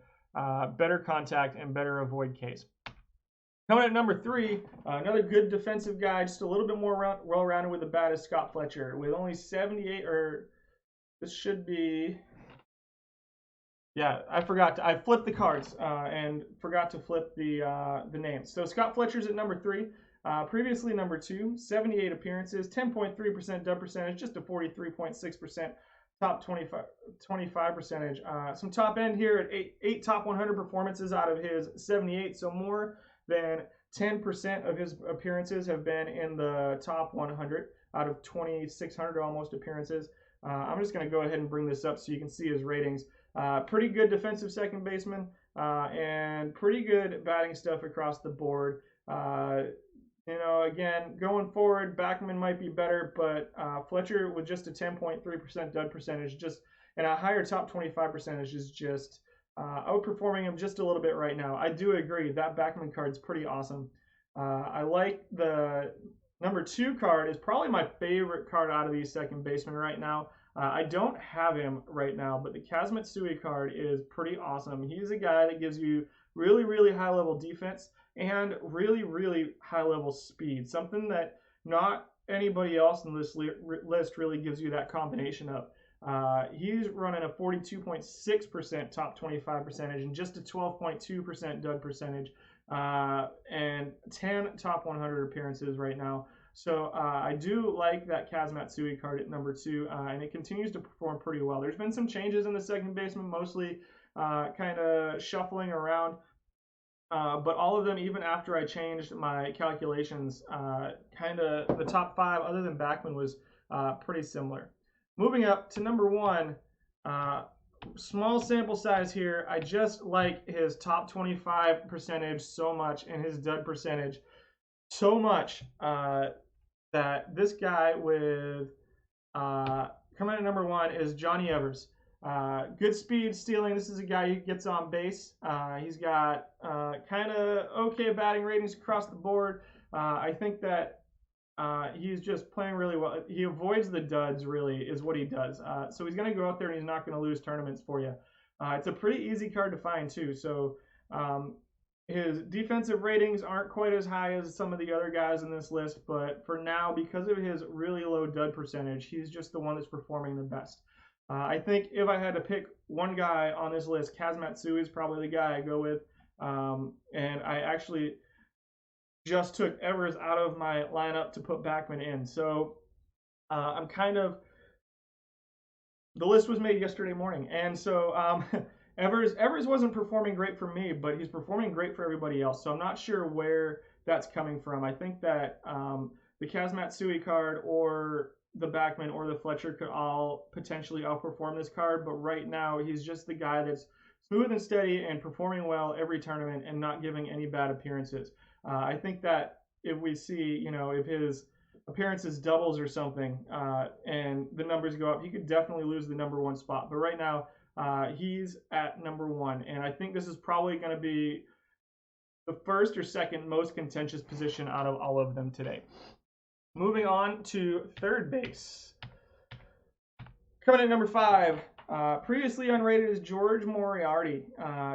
better contact and better avoid case. Coming at number 3, another good defensive guy, just a little bit more well-rounded with the bat, is Scott Fletcher. With only 78, or this should be, yeah, I flipped the cards and forgot to flip the names. So Scott Fletcher's at number 3. Previously number 2, 78 appearances, 10.3% dub percentage, just a 43.6% top 25 percentage. Some top end here at 8 top 100 performances out of his 78, so more than 10% of his appearances have been in the top 100 out of 2,600 almost appearances. I'm just going to go ahead and bring this up so you can see his ratings. Pretty good defensive second baseman and pretty good batting stuff across the board. Again, going forward, Backman might be better, but Fletcher with just a 10.3% dud percentage, just and a higher top 25 percentage is just outperforming him just a little bit right now. I do agree that Backman card's pretty awesome. I like the number 2 card is probably my favorite card out of these second basemen right now. I don't have him right now, but the Kaz Matsui card is pretty awesome. He's a guy that gives you really, really high-level defense and really, really high-level speed, something that not anybody else in this list really gives you that combination of. He's running a 42.6% top 25 percentage and just a 12.2% dud percentage and 10 top 100 appearances right now. So I do like that Kaz Matsui card at number 2, and it continues to perform pretty well. There's been some changes in the second baseman, mostly kind of shuffling around. But all of them, even after I changed my calculations, kind of the top 5, other than Backman, was pretty similar. Moving up to number 1, small sample size here. I just like his top 25 percentage so much and his dud percentage so much that this guy with coming in at number 1 is Johnny Evers. Good speed, stealing. This is a guy who gets on base. He's got kind of okay batting ratings across the board. I think that he's just playing really well. He avoids the duds, really, is what he does. So he's going to go out there and he's not going to lose tournaments for you. It's a pretty easy card to find, too. So his defensive ratings aren't quite as high as some of the other guys in this list, but for now, because of his really low dud percentage, he's just the one that's performing the best. I think if I had to pick one guy on this list, Kaz Matsui is probably the guy I go with. And I actually just took Evers out of my lineup to put Backman in. So I'm kind of, the list was made yesterday morning. And so Evers wasn't performing great for me, but he's performing great for everybody else. So I'm not sure where that's coming from. I think that the Kaz Matsui card or the Backman or the Fletcher could all potentially outperform this card, but right now he's just the guy that's smooth and steady and performing well every tournament and not giving any bad appearances. I think that if we see, if his appearances doubles or something, and the numbers go up, he could definitely lose the number one spot. But right now, he's at number one, and I think this is probably going to be the first or second most contentious position out of all of them today. Moving on to third base. Coming in number 5, previously unrated is George Moriarty.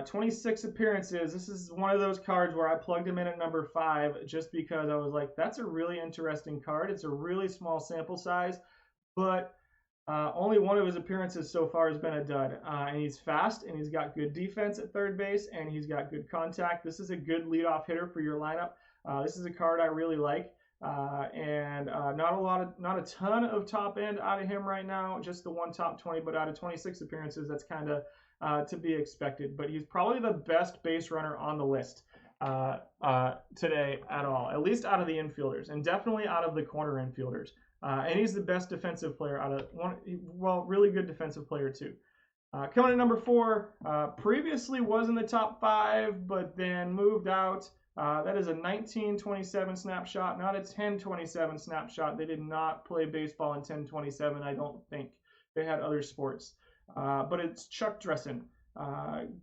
26 appearances. This is one of those cards where I plugged him in at number 5 just because I was like, that's a really interesting card. It's a really small sample size, but only one of his appearances so far has been a dud. And he's fast, and he's got good defense at third base, and he's got good contact. This is a good leadoff hitter for your lineup. This is a card I really like. And not a ton of top end out of him right now, just the one top 20, but out of 26 appearances, that's kind of to be expected. But he's probably the best base runner on the list today at all, at least out of the infielders, and definitely out of the corner infielders. And he's the best defensive player out of really good defensive player too. Coming at number 4, previously was in the top 5, but then moved out. That is a 1927 snapshot, not a 1027 snapshot. They did not play baseball in 1027, I don't think. They had other sports. But it's Chuck Dressen.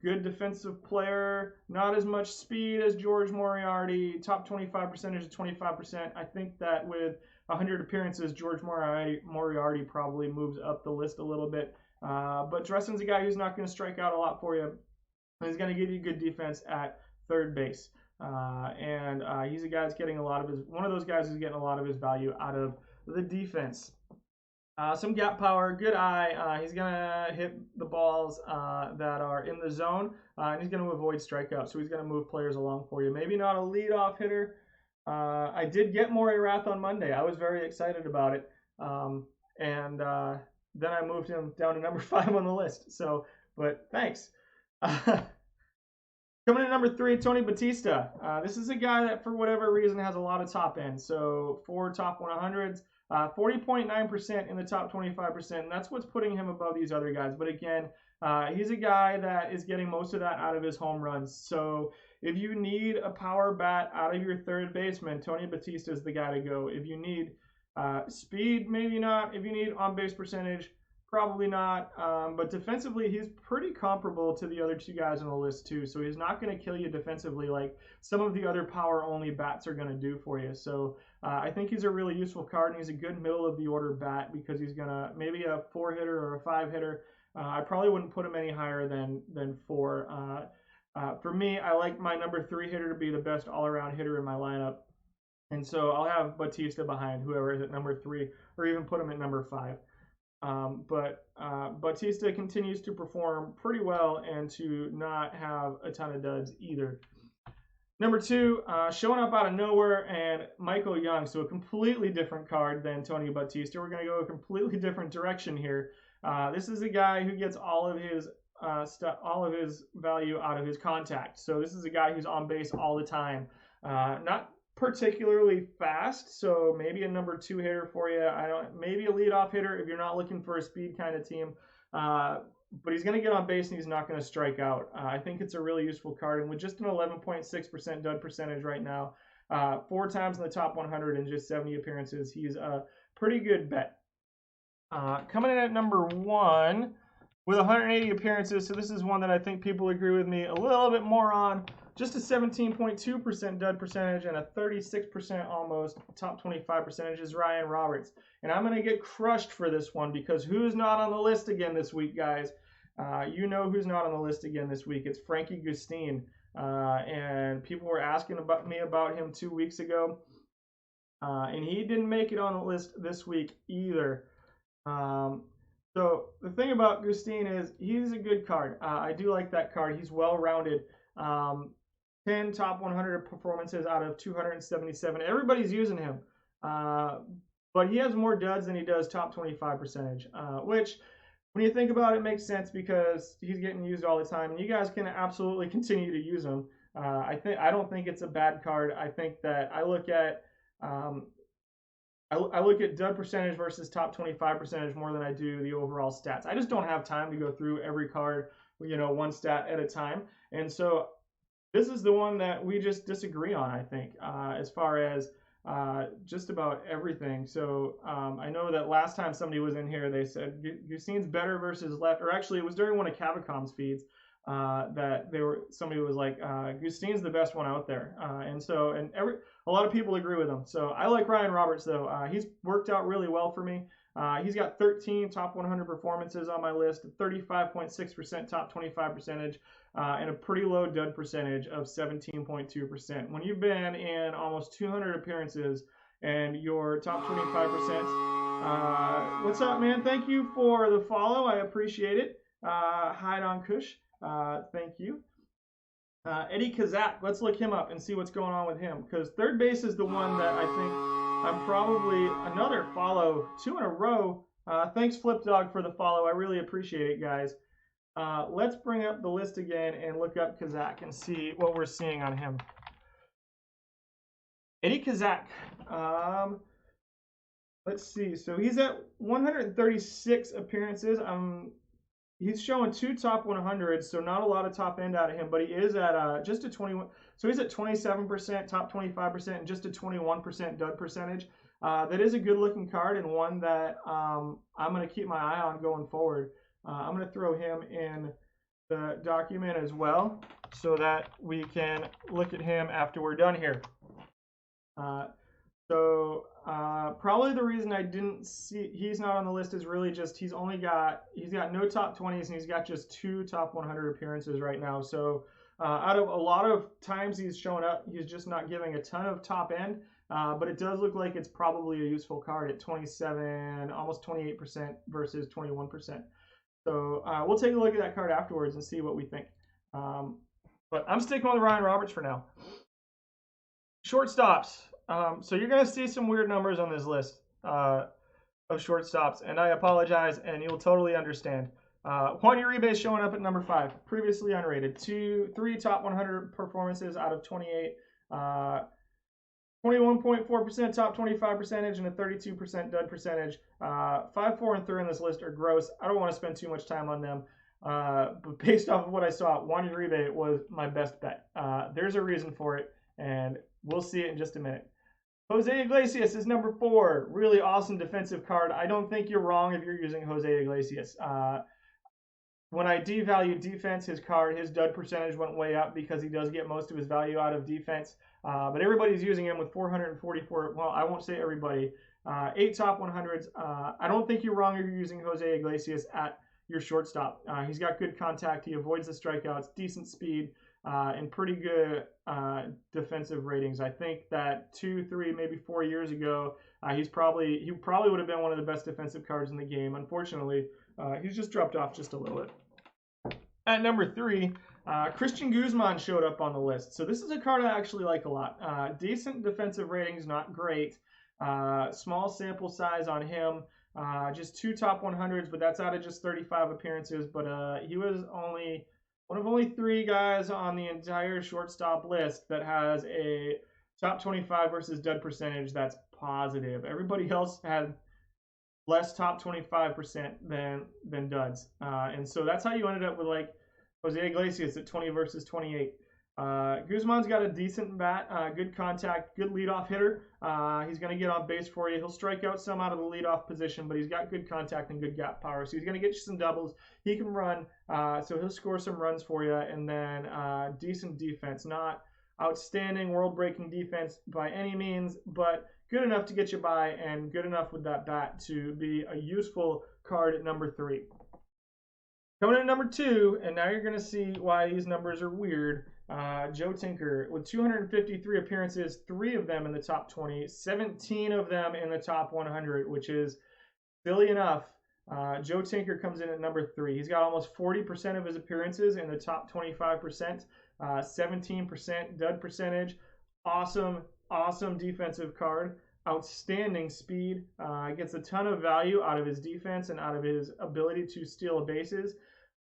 Good defensive player, not as much speed as George Moriarty, top 25 percentage of 25%. I think that with 100 appearances, George Moriarty probably moves up the list a little bit. But Dressen's a guy who's not going to strike out a lot for you. He's going to give you good defense at third base. And he's a guy that's getting one of those guys who's getting a lot of his value out of the defense. Some gap power, good eye. He's going to hit the balls that are in the zone, and he's going to avoid strikeouts. So he's going to move players along for you. Maybe not a leadoff hitter. I did get Maury Rath on Monday. I was very excited about it. And then I moved him down to number 5 on the list. So, but thanks. Coming in number 3, Tony Batista. This is a guy that, for whatever reason, has a lot of top end. So 4 top 100s, 40.9% in the top 25%. And that's what's putting him above these other guys. But again, he's a guy that is getting most of that out of his home runs. So if you need a power bat out of your third baseman, Tony Batista is the guy to go. If you need speed, maybe not. If you need on-base percentage, probably not. But defensively, he's pretty comparable to the other 2 guys on the list too. So he's not going to kill you defensively like some of the other power-only bats are going to do for you. So I think he's a really useful card, and he's a good middle-of-the-order bat because he's going to maybe a 4-hitter or a 5-hitter. I probably wouldn't put him any higher than 4. For me, I like my number 3 hitter to be the best all-around hitter in my lineup. And so I'll have Batista behind whoever is at number 3, or even put him at number 5. But Batista continues to perform pretty well and to not have a ton of duds either. Number 2, showing up out of nowhere, and Michael Young. So a completely different card than Tony Batista. We're going to go a completely different direction here. This is a guy who gets all of his value out of his contact. So this is a guy who's on base all the time. Not particularly fast, so maybe a number 2 hitter for you. Maybe a leadoff hitter if you're not looking for a speed kind of team. But he's going to get on base and he's not going to strike out. I think it's a really useful card, and with just an 11.6% dud percentage right now, 4 times in the top 100 and just 70 appearances, he's a pretty good bet. Coming in at number 1 with 180 appearances, so this is one that I think people agree with me a little bit more on. Just a 17.2% dud percentage and a 36% almost top 25 percentage is Ryan Roberts. And I'm going to get crushed for this one because who's not on the list again this week, guys? You know who's not on the list again this week. It's Frankie Gustin. And people were asking me about him 2 weeks ago. And he didn't make it on the list this week either. So the thing about Gustin is he's a good card. I do like that card. He's well-rounded. 10 top 100 performances out of 277. Everybody's using him. But he has more duds than he does top 25 percentage, which when you think about it makes sense because he's getting used all the time, and you guys can absolutely continue to use him. I don't think it's a bad card. I think that I look at I look at dud percentage versus top 25 percentage more than I do the overall stats. I just don't have time to go through every card, one stat at a time. And so this is the one that we just disagree on, I think, as far as just about everything. So I know that last time somebody was in here, they said Gustine's better versus left, or actually it was during one of Cavicom's feeds that somebody was like, Gustine's the best one out there. A lot of people agree with him. So I like Ryan Roberts though. He's worked out really well for me. He's got 13 top 100 performances on my list, 35.6% top 25 percentage, and a pretty low dud percentage of 17.2%. When you've been in almost 200 appearances and your top 25%, what's up, man? Thank you for the follow. I appreciate it. Hide on Kush, thank you. Eddie Kazak, let's look him up and see what's going on with him, because third base is the one that I think I'm probably another follow, 2 in a row. Thanks, Flip Dog, for the follow. I really appreciate it, guys. Let's bring up the list again and look up Kazak and see what we're seeing on him. Eddie Kazak. Let's see. So he's at 136 appearances. He's showing 2 top 100s, so not a lot of top end out of him, but he is at just a 21. So he's at 27% top 25% and just a 21% dud percentage. That is a good looking card and one that I'm going to keep my eye on going forward. I'm going to throw him in the document as well so that we can look at him after we're done here. Probably the reason I didn't see he's not on the list is really just he's got no top 20s and he's got just 2 top 100 appearances right now. So out of a lot of times he's showing up, he's just not giving a ton of top end. But it does look like it's probably a useful card at 27, almost 28% versus 21%. So we'll take a look at that card afterwards and see what we think. But I'm sticking with Ryan Roberts for now. Shortstops. So you're going to see some weird numbers on this list of shortstops, and I apologize, and you'll totally understand. Juan Uribe is showing up at number 5, previously unrated. 3 top 100 performances out of 28. 21.4% top 25 percentage and a 32% dud percentage. 5, 4, and 3 on this list are gross. I don't want to spend too much time on them. But based off of what I saw, Juan Uribe was my best bet. There's a reason for it, and we'll see it in just a minute. Jose Iglesias is number 4. Really awesome defensive card. I don't think you're wrong if you're using Jose Iglesias. When I devalued defense, his dud percentage went way up because he does get most of his value out of defense. But everybody's using him with 444. Well, I won't say everybody. 8 top 100s. I don't think you're wrong if you're using Jose Iglesias at your shortstop. He's got good contact. He avoids the strikeouts, decent speed, and pretty good defensive ratings. I think that 2, 3, maybe 4 years ago, he probably would have been one of the best defensive cards in the game. Unfortunately, he's just dropped off just a little bit. At number 3, Christian Guzman showed up on the list. So this is a card I actually like a lot. Decent defensive ratings, not great. Small sample size on him. Just 2 top 100s, but that's out of just 35 appearances. But he was one of only 3 guys on the entire shortstop list that has a top 25 versus dud percentage that's positive. Everybody else had less top 25% than duds. And so that's how you ended up with like Jose Iglesias at 20 versus 28. Guzman's got a decent bat, good contact, good leadoff hitter. He's going to get on base for you. He'll strike out some out of the leadoff position, but he's got good contact and good gap power. So he's going to get you some doubles. He can run, so he'll score some runs for you. And then decent defense. Not outstanding world-breaking defense by any means, but good enough to get you by and good enough with that bat to be a useful card at number 3. Coming in at number 2, and now you're going to see why these numbers are weird. Joe Tinker with 253 appearances, 3 of them in the top 20, 17 of them in the top 100, which is silly enough. Joe Tinker comes in at number 3. He's got almost 40% of his appearances in the top 25%, 17% dud percentage. Awesome defensive card. Outstanding speed. Gets a ton of value out of his defense and out of his ability to steal bases.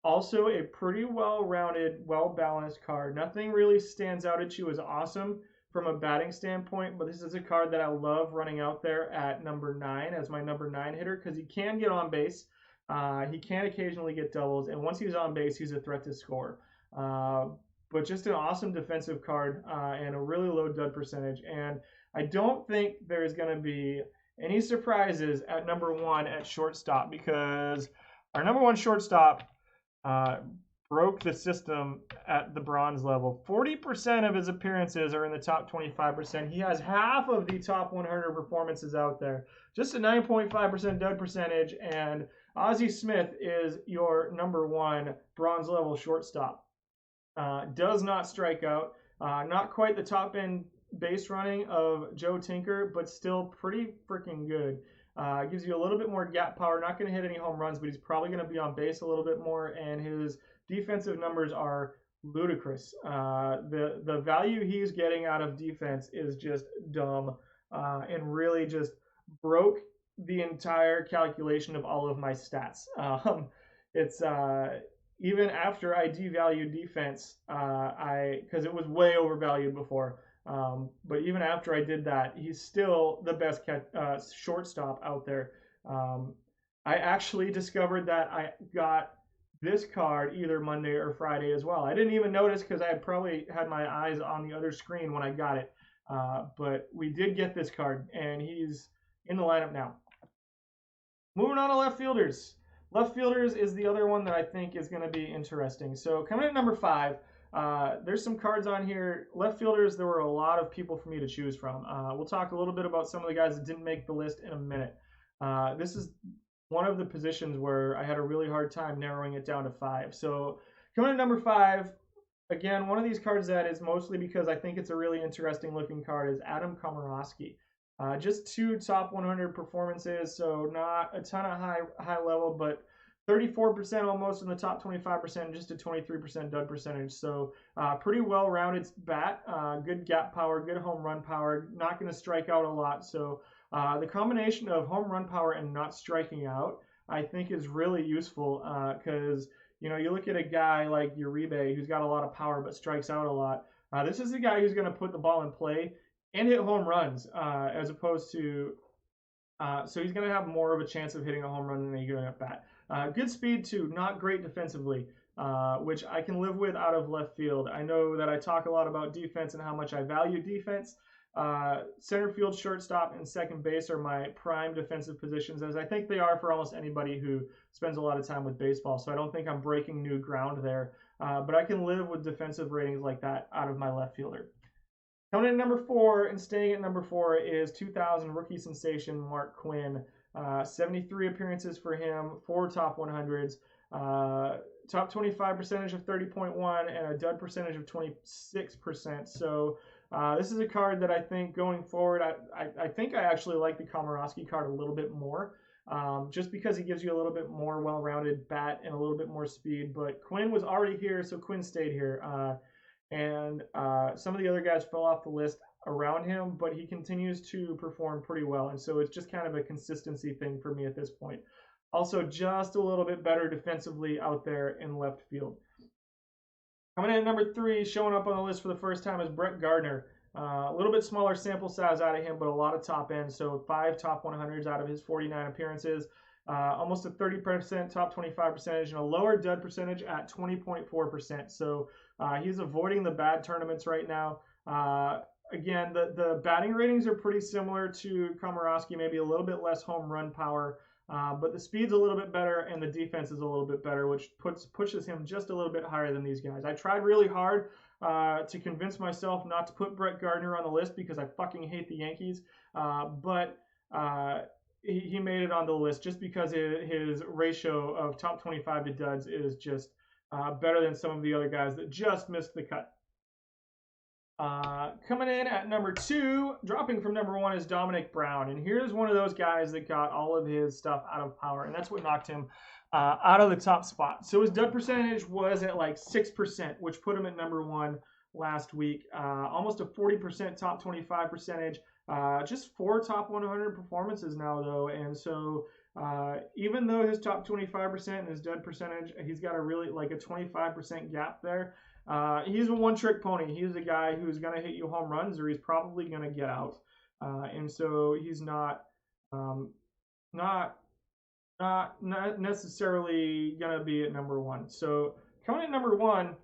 Also a pretty well-rounded, well-balanced card. Nothing really stands out at you as awesome from a batting standpoint, but this is a card that I love running out there at number 9 as my number 9 hitter because he can get on base. He can occasionally get doubles, and once he's on base, he's a threat to score. But just an awesome defensive card and a really low dud percentage. And I don't think there's going to be any surprises at number 1 at shortstop because our number 1 shortstop broke the system at the bronze level. 40% of his appearances are in the top 25%. He has half of the top 100 performances out there. Just a 9.5% dud percentage, and Ozzie Smith is your number 1 bronze level shortstop. Does not strike out. Not quite the top end base running of Joe Tinker, but still pretty freaking good. Gives you a little bit more gap power. Not going to hit any home runs, but he's probably going to be on base a little bit more, and his defensive numbers are ludicrous. The value he's getting out of defense is just dumb, and really just broke the entire calculation of all of my stats. It's even after I devalued defense, because it was way overvalued before. But even after I did that, he's still the best shortstop out there. I actually discovered that I got this card either Monday or Friday as well. I didn't even notice because I had probably had my eyes on the other screen when I got it. But we did get this card, and he's in the lineup now. Moving on to left fielders. Left fielders is the other one that I think is going to be interesting. So coming at number 5, there's some cards on here. Left fielders, there were a lot of people for me to choose from. We'll talk a little bit about some of the guys that didn't make the list in a minute. This is one of the positions where I had a really hard time narrowing it down to 5. So coming at number 5, again, one of these cards that is mostly because I think it's a really interesting looking card is Adam Komorowski. Just 2 top 100 performances, so not a ton of high level, but 34% almost in the top 25%, just a 23% dud percentage. So pretty well-rounded bat, good gap power, good home run power, not going to strike out a lot. So the combination of home run power and not striking out, I think is really useful because, you look at a guy like Uribe who's got a lot of power but strikes out a lot. This is a guy who's going to put the ball in play and hit home runs as opposed to, so he's going to have more of a chance of hitting a home run than a good at bat. Good speed too, not great defensively, which I can live with out of left field. I know that I talk a lot about defense and how much I value defense. Center field, shortstop, and second base are my prime defensive positions, as I think they are for almost anybody who spends a lot of time with baseball. So I don't think I'm breaking new ground there, but I can live with defensive ratings like that out of my left fielder. Coming in at number 4 and staying at number 4 is 2000 rookie sensation Mark Quinn. 73 appearances for him, 4 top 100s, top 25 percentage of 30.1, and a dud percentage of 26%. So this is a card that I think going forward, I think I actually like the Komorowski card a little bit more, just because he gives you a little bit more well-rounded bat and a little bit more speed. But Quinn was already here, so Quinn stayed here. And some of the other guys fell off the list around him, but he continues to perform pretty well. And so it's just kind of a consistency thing for me at this point. Also, just a little bit better defensively out there in left field. Coming in at number 3, showing up on the list for the first time is Brett Gardner. A little bit smaller sample size out of him, but a lot of top end. So 5 top 100s out of his 49 appearances. Almost a 30% top 25 percentage and a lower dud percentage at 20.4%. So he's avoiding the bad tournaments right now. Again, the batting ratings are pretty similar to Komorowski, maybe a little bit less home run power, but the speed's a little bit better and the defense is a little bit better, which pushes him just a little bit higher than these guys. I tried really hard to convince myself not to put Brett Gardner on the list because I fucking hate the Yankees, but he made it on the list just because his ratio of top 25 to duds is just better than some of the other guys that just missed the cut. Coming in at number 2, dropping from number 1 is Dominic Brown. And here's one of those guys that got all of his stuff out of power, and that's what knocked him out of the top spot. So his dud percentage was at like 6%, which put him at number 1 last week. Almost a 40% top 25 percentage. Just 4 top 100 performances now, though. And so even though his top 25% and his dud percentage, he's got a really like a 25% gap there. He's a one-trick pony. He's a guy who's going to hit you home runs, or he's probably going to get out. And so he's not not not necessarily going to be at number one. So coming at number one,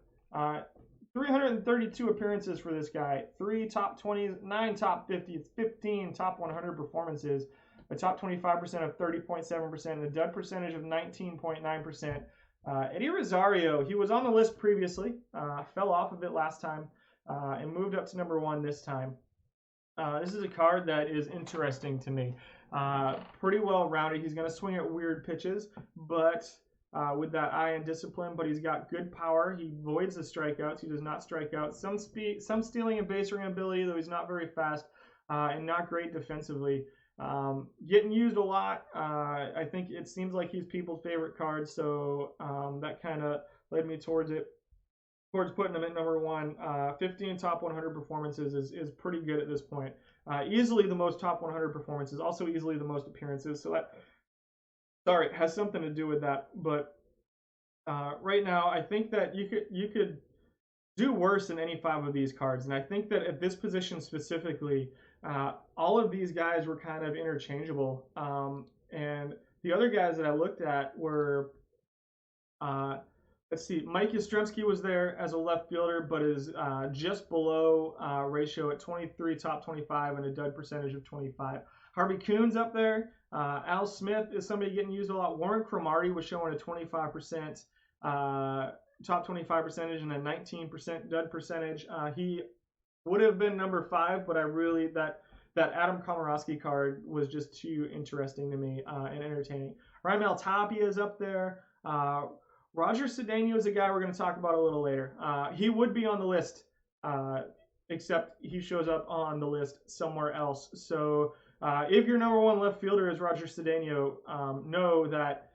332 appearances for this guy, 3 top 20s, 9 top 50s, 15 top 100 performances, a top 25% of 30.7%, and a dud percentage of 19.9%. Eddie Rosario, he was on the list previously, fell off of it last time, and moved up to number one this time. This is a card that is interesting to me. Pretty well rounded. He's going to swing at weird pitches, but with that eye and discipline. But he's got good power. He avoids the strikeouts. He does not strike out. Some speed, some stealing and base running ability, though he's not very fast and not great defensively. Getting used a lot. I think it seems like he's people's favorite card, so that kind of led me towards putting him at number one. 15 top 100 performances is pretty good at this point. Easily the most top 100 performances, also easily the most appearances. So that, has something to do with that. But right now, I think that you could do worse than any 5 of these cards, and I think that at this position specifically, all of these guys were kind of interchangeable. And the other guys that I looked at were. Let's see, Mike Yastrzemski was there as a left fielder, but is just below ratio at 23 top 25 and a dud percentage of 25. Harvey Kuhn's up there. Al Smith is somebody getting used a lot. Warren Cromartie was showing a 25% top 25 percentage and a 19% dud percentage. He would have been number 5, but I really, that Adam Komorowski card was just too interesting to me and entertaining. Raimel Tapia is up there. Roger Cedeno is a guy we're going to talk about a little later. He would be on the list, except he shows up on the list somewhere else. So if your number one left fielder is Roger Cedeno, know that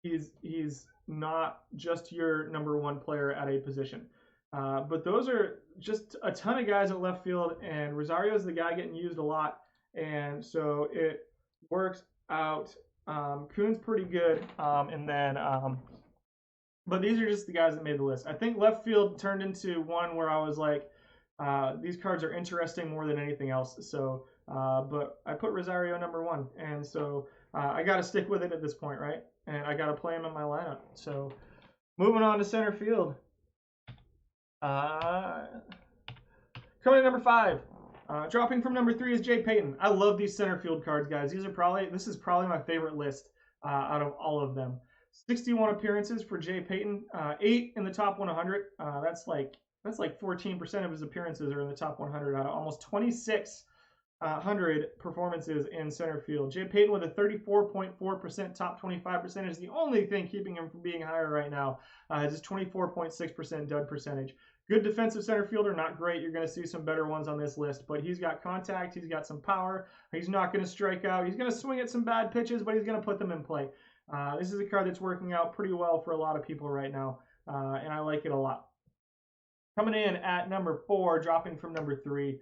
he's not just your number one player at a position. But those are just a ton of guys at left field, and Rosario is the guy getting used a lot, and so it works out. Kuhn's pretty good, and then, but these are just the guys that made the list. I think left field turned into one where I was like, these cards are interesting more than anything else. So, but I put Rosario number one, and so I got to stick with it at this point, right? And I got to play him in my lineup. So, moving on to center field. Coming at number 5. Dropping from number 3 is Jay Payton. I love these center field cards, guys. This is probably my favorite list out of all of them. 61 appearances for Jay Payton, 8 in the top 100. That's like 14% of his appearances are in the top 100 out of almost 2,600 performances in center field. Jay Payton with a 34.4% top 25 percentage is the only thing keeping him from being higher right now. His 24.6% dud percentage. Good defensive center fielder, not great. You're going to see some better ones on this list, but he's got contact. He's got some power. He's not going to strike out. He's going to swing at some bad pitches, but he's going to put them in play. This is a card that's working out pretty well for a lot of people right now, and I like it a lot. Coming in at number 4, dropping from number 3,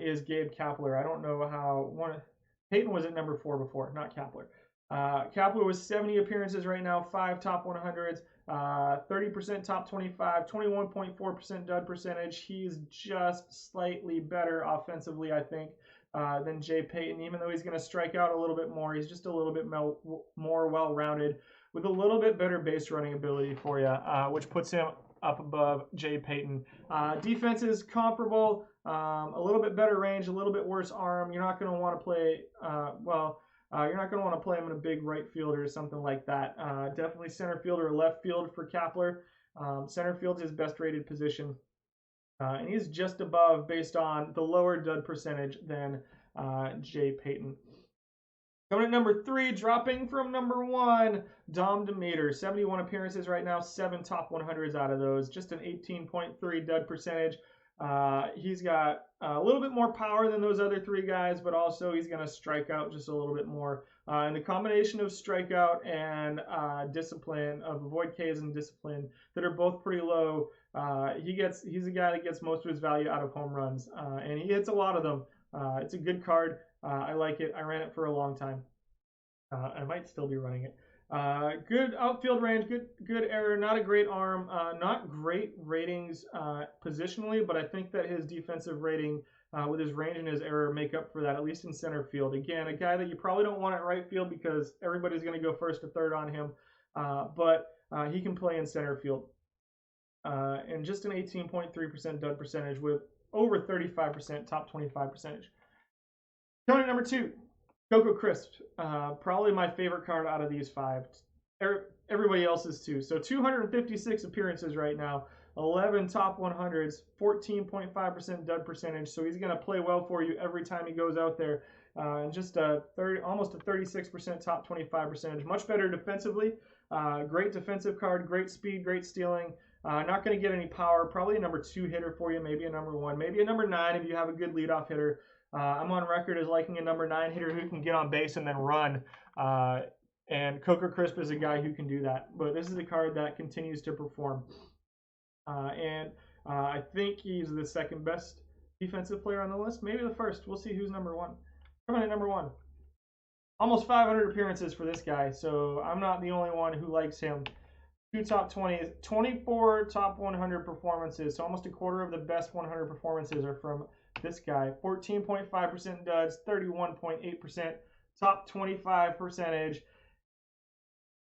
is Gabe Kapler. I don't know how Payton was at number 4 before, not Kapler. Kapler was 70 appearances right now, 5 top 100s, 30% top 25, 21.4% dud percentage. He's just slightly better offensively, I think, than Jay Payton. Even though he's going to strike out a little bit more, he's just a little bit more well-rounded with a little bit better base running ability for you, which puts him up above Jay Payton. Defense is comparable, a little bit better range, a little bit worse arm. You're not going to want to play, you're not going to want to play him in a big right field or something like that. Definitely center field or left field for Kapler. Center field's his best rated position. And he's just above based on the lower dud percentage than Jay Payton. Coming at number 3, dropping from number 1, Dom Demeter. 71 appearances right now, 7 top 100s out of those. Just an 18.3 dud percentage. He's got a little bit more power than those other 3 guys, but also he's going to strike out just a little bit more. And the combination of strikeout and discipline, of avoid Ks and discipline, that are both pretty low, he's a guy that gets most of his value out of home runs, and he hits a lot of them. It's a good card. I like it. I ran it for a long time. I might still be running it. Good outfield range, good error, not a great arm, not great ratings positionally, but I think that his defensive rating with his range and his error make up for that, at least in center field. Again, a guy that you probably don't want at right field because everybody's going to go first or third on him, but he can play in center field. And just an 18.3% dud percentage with over 35% top 25 percentage. Coming at number 2, Coco Crisp, probably my favorite card out of these 5. Everybody else's too. So 256 appearances right now, 11 top 100s, 14.5% dud percentage. So he's going to play well for you every time he goes out there. And just almost a 36% top 25 percentage. Much better defensively. Great defensive card, great speed, great stealing. Not going to get any power. Probably a number 2 hitter for you, maybe a number 1, maybe a number 9 if you have a good leadoff hitter. I'm on record as liking a number 9 hitter who can get on base and then run. And Coco Crisp is a guy who can do that. But this is a card that continues to perform. I think he's the second best defensive player on the list. Maybe the first. We'll see who's number 1. Coming at number 1. Almost 500 appearances for this guy, so I'm not the only one who likes him. 2 top 20s, 24 top 100 performances, so almost a quarter of the best 100 performances are from this guy. 14.5% duds, 31.8% top 25 percentage.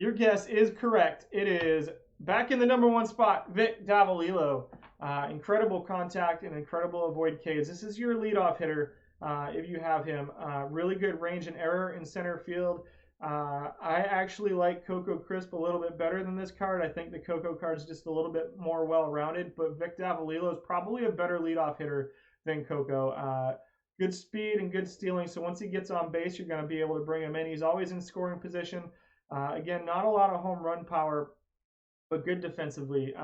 Your guess is correct. It is back in the number 1 spot, Vic Davalillo. Incredible contact and incredible avoid Ks. This is your leadoff hitter if you have him. Really good range and error in center field. I actually like Coco Crisp a little bit better than this card. I think the Coco card's just a little bit more well-rounded, but Vic Davalillo is probably a better leadoff hitter than Coco. Good speed and good stealing, so once he gets on base, you're going to be able to bring him in. He's always in scoring position. Again, not a lot of home run power, but good defensively,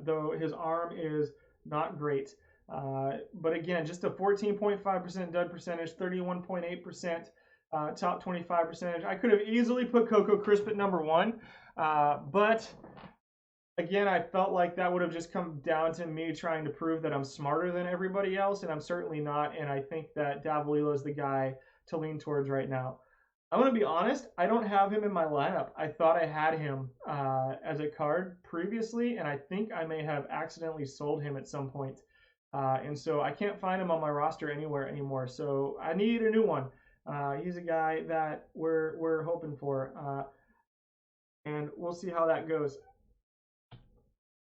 though his arm is not great. But again, just a 14.5% dud percentage, 31.8% top 25 percentage. I could have easily put Coco Crisp at number 1, but again, I felt like that would have just come down to me trying to prove that I'm smarter than everybody else, and I'm certainly not, and I think that Davalillo is the guy to lean towards right now. I'm going to be honest, I don't have him in my lineup. I thought I had him as a card previously, and I think I may have accidentally sold him at some point. And so I can't find him on my roster anywhere anymore, so I need a new one. He's a guy that we're hoping for, and we'll see how that goes.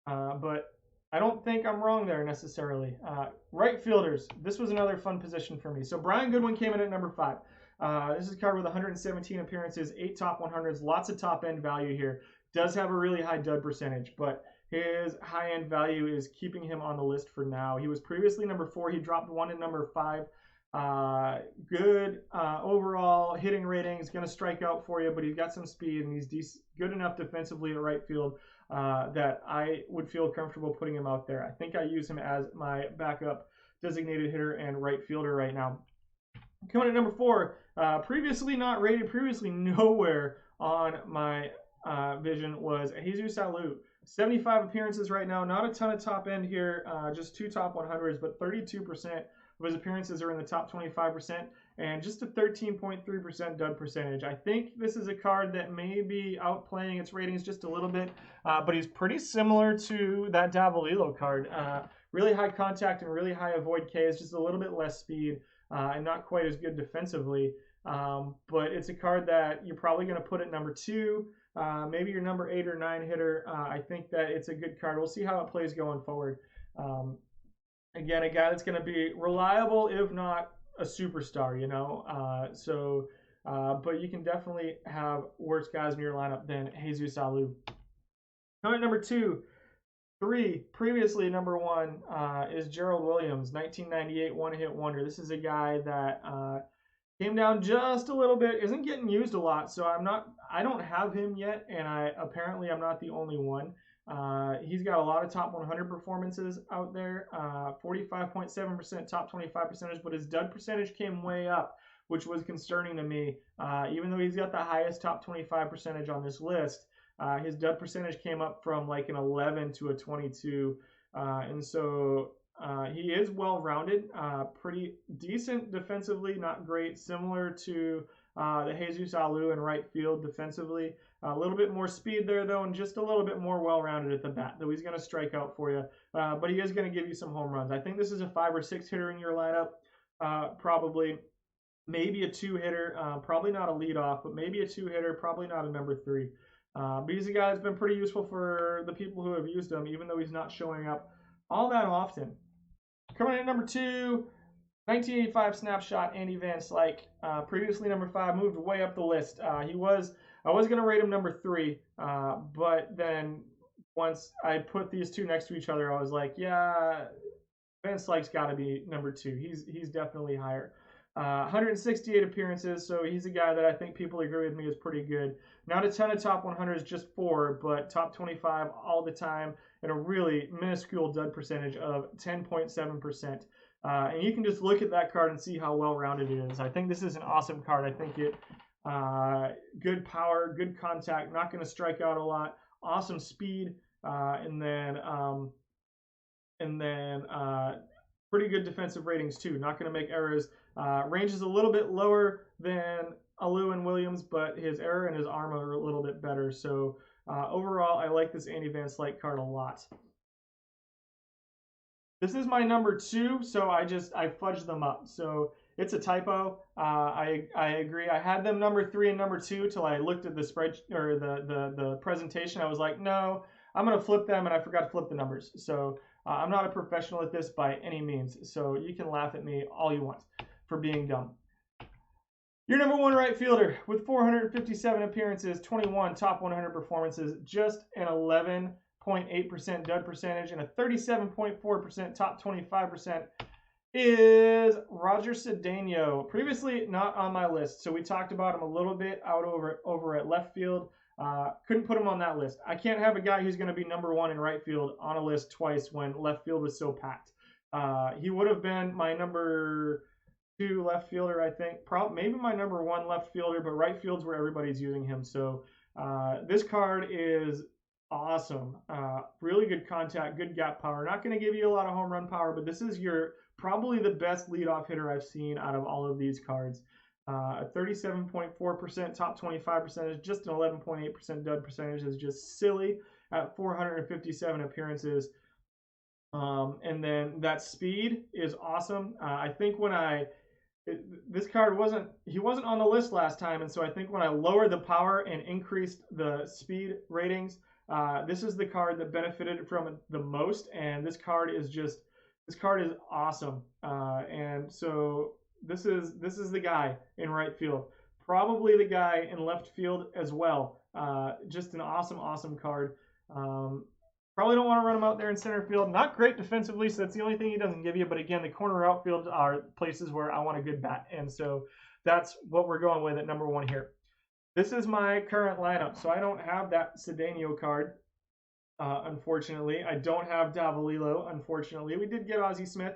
But I don't think I'm wrong there necessarily. Right fielders. This was another fun position for me. So Brian Goodwin came in at number 5. This is a card with 117 appearances, 8 top 100s, lots of top end value here. Does have a really high dud percentage, but his high end value is keeping him on the list for now. He was previously number 4. He dropped 1 to number 5. Good overall hitting rating. He's going to strike out for you, but he's got some speed and he's good enough defensively at right field that I would feel comfortable putting him out there. I think I use him as my backup designated hitter and right fielder right now. Coming at number 4, previously not rated, previously nowhere on my vision was Jesus Alou. 75 appearances right now, not a ton of top end here, just 2 top 100s, but 32% of his appearances are in the top 25%, and just a 13.3% dud percentage. I think this is a card that may be outplaying its ratings just a little bit, but he's pretty similar to that Davalillo card. Really high contact and really high avoid Ks, just a little bit less speed, and not quite as good defensively. But it's a card that you're probably going to put at number 2, maybe your number 8 or 9 hitter. I think that it's a good card. We'll see how it plays going forward. Again, a guy that's going to be reliable, if not a superstar, you know. But you can definitely have worse guys in your lineup than Jesus Alou. Coming at number 2, 3, previously number 1 is Gerald Williams, 1998 one-hit wonder. This is a guy that came down just a little bit, isn't getting used a lot, so I don't have him yet, and apparently I'm not the only one. He's got a lot of top 100 performances out there, 45.7% top 25 percentage, but his dud percentage came way up, which was concerning to me. Even though he's got the highest top 25 percentage on this list, his dud percentage came up from like an 11 to a 22. And so he is well-rounded, pretty decent defensively, not great, similar to the Jesus Alu in right field defensively. A little bit more speed there, though, and just a little bit more well-rounded at the bat, though he's going to strike out for you. But he is going to give you some home runs. I think this is a 5 or 6 hitter in your lineup, probably. Maybe a 2-hitter, probably not a leadoff, but maybe a 2-hitter, probably not a number 3. But he's a guy that's been pretty useful for the people who have used him, even though he's not showing up all that often. Coming in at number 2, 1985 snapshot, Andy Van Slyke. Previously number 5, moved way up the list. I was going to rate him number 3, but then once I put these two next to each other, I was like, yeah, Van Slyke's got to be number 2. He's definitely higher. 168 appearances, so he's a guy that I think people agree with me is pretty good. Not a ton of top 100s, just 4, but top 25 all the time, and a really minuscule dud percentage of 10.7%. And you can just look at that card and see how well-rounded it is. I think this is an awesome card. I think it good power, good contact, not going to strike out a lot, awesome speed, and then pretty good defensive ratings too. Not going to make errors. Range is a little bit lower than Alu and Williams, but his error and his arm are a little bit better. So overall, I like this Andy Van Slyke card a lot. This is my number 2, so I fudged them up. So it's a typo. I agree. I had them number 3 and number 2 till I looked at the spread or the presentation. I was like, no, I'm gonna flip them, and I forgot to flip the numbers. So I'm not a professional at this by any means. So you can laugh at me all you want for being dumb. Your number 1 right fielder with 457 appearances, 21 top 100 performances, just an 11.8% dud percentage, and a 37.4% top 25% is Roger Cedeno. Previously not on my list, so we talked about him a little bit out over at left field. Couldn't put him on that list. I can't have a guy who's going to be number 1 in right field on a list twice when left field was so packed. He would have been my number 2 left fielder, I think. Maybe my number 1 left fielder, but right field's where everybody's using him. So this card is awesome. Really good contact, good gap power. Not going to give you a lot of home run power, but this is probably the best leadoff hitter I've seen out of all of these cards. A 37.4% top 25 percentage, just an 11.8% dud percentage is just silly at 457 appearances. And then that speed is awesome. I think this card wasn't on the list last time, and so I think when I lowered the power and increased the speed ratings, this is the card that benefited from it the most. And this card is awesome. And so this is the guy in right field, probably the guy in left field as well. Just an awesome card. Probably don't want to run him out there in center field. Not great defensively, so that's the only thing he doesn't give you. But again, the corner outfield are places where I want a good bat, and so that's what we're going with at number 1 here. This is my current lineup, so I don't have that Cedeno card, unfortunately. I don't have Davalillo, unfortunately. We did get Ozzie Smith.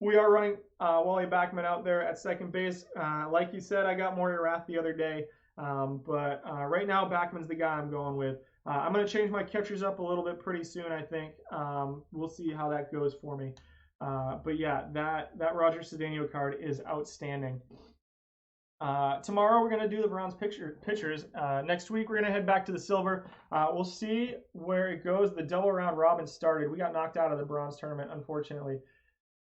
We are running Wally Backman out there at second base. Like you said, I got Maury Rath the other day, but right now Backman's the guy I'm going with. I'm going to change my catchers up a little bit pretty soon, I think. We'll see how that goes for me. But yeah, that Roger Cedeno card is outstanding. Tomorrow we're going to do the bronze pitchers. Next week we're going to head back to the silver. We'll see where it goes. The double round robin started. We got knocked out of the bronze tournament, unfortunately.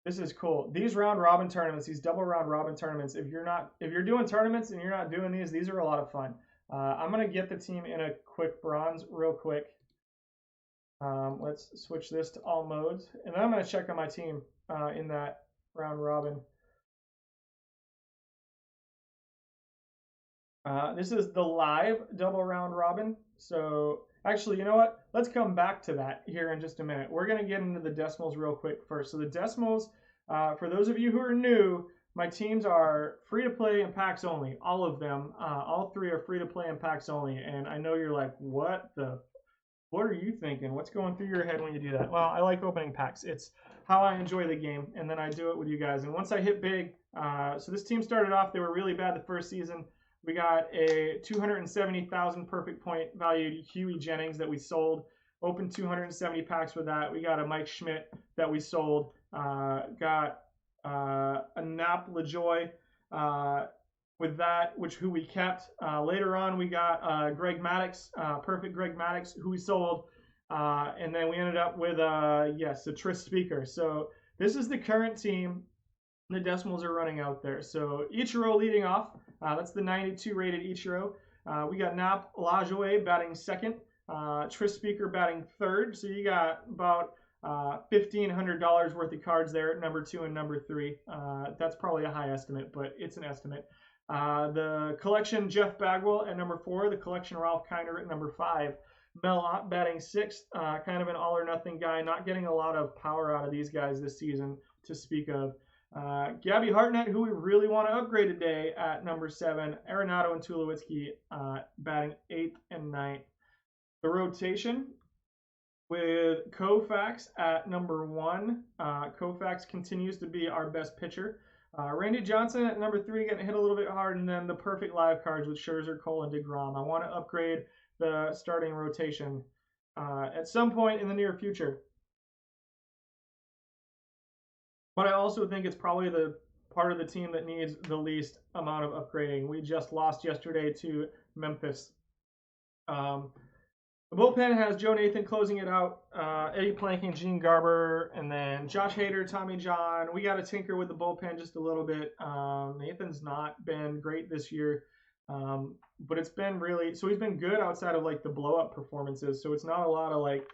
This is cool. These round robin tournaments, these double round robin tournaments, if you're doing tournaments and you're not doing these are a lot of fun. I'm going to get the team in a quick bronze real quick. Let's switch this to all modes. And then I'm going to check on my team in that round robin. This is the live double round robin. So actually, you know what? Let's come back to that here in just a minute. We're going to get into the decimals real quick first. So the decimals, for those of you who are new, my teams are free to play and packs only. All of them, all 3 are free to play and packs only. And I know you're like, what are you thinking? What's going through your head when you do that? Well, I like opening packs. It's how I enjoy the game, and then I do it with you guys. And once I hit big, so this team started off, they were really bad the first season. We got a 270,000 perfect point valued Huey Jennings that we sold. Opened 270 packs with that. We got a Mike Schmidt that we sold. Got a Nap LaJoy with that, who we kept. Later on, we got Greg Maddux, perfect Greg Maddux, who we sold. And then we ended up with, yes, a Tris Speaker. So this is the current team. The decimals are running out there. So Ichiro leading off. That's the 92 rated Ichiro. We got Nap Lajoie batting second. Tris Speaker batting third. So you got about $1,500 worth of cards there at number 2 and number 3. That's probably a high estimate, but it's an estimate. The collection Jeff Bagwell at number 4. The collection Ralph Kiner at number 5. Mel Ott batting 6th. Kind of an all or nothing guy. Not getting a lot of power out of these guys this season to speak of. Gabby Hartnett, who we really want to upgrade today at number 7. Arenado and Tulowitzki batting 8th and 9th. The rotation with Koufax at number 1. Koufax continues to be our best pitcher. Randy Johnson at number 3 getting hit a little bit hard, and then the perfect live cards with Scherzer, Cole, and DeGrom. I want to upgrade the starting rotation at some point in the near future. But I also think it's probably the part of the team that needs the least amount of upgrading. We just lost yesterday to Memphis. The bullpen has Joe Nathan closing it out, Eddie Planking, Gene Garber, and then Josh Hader, Tommy John. We got to tinker with the bullpen just a little bit. Nathan's not been great this year, but it's been really, so he's been good outside of like the blow up performances. So it's not a lot of like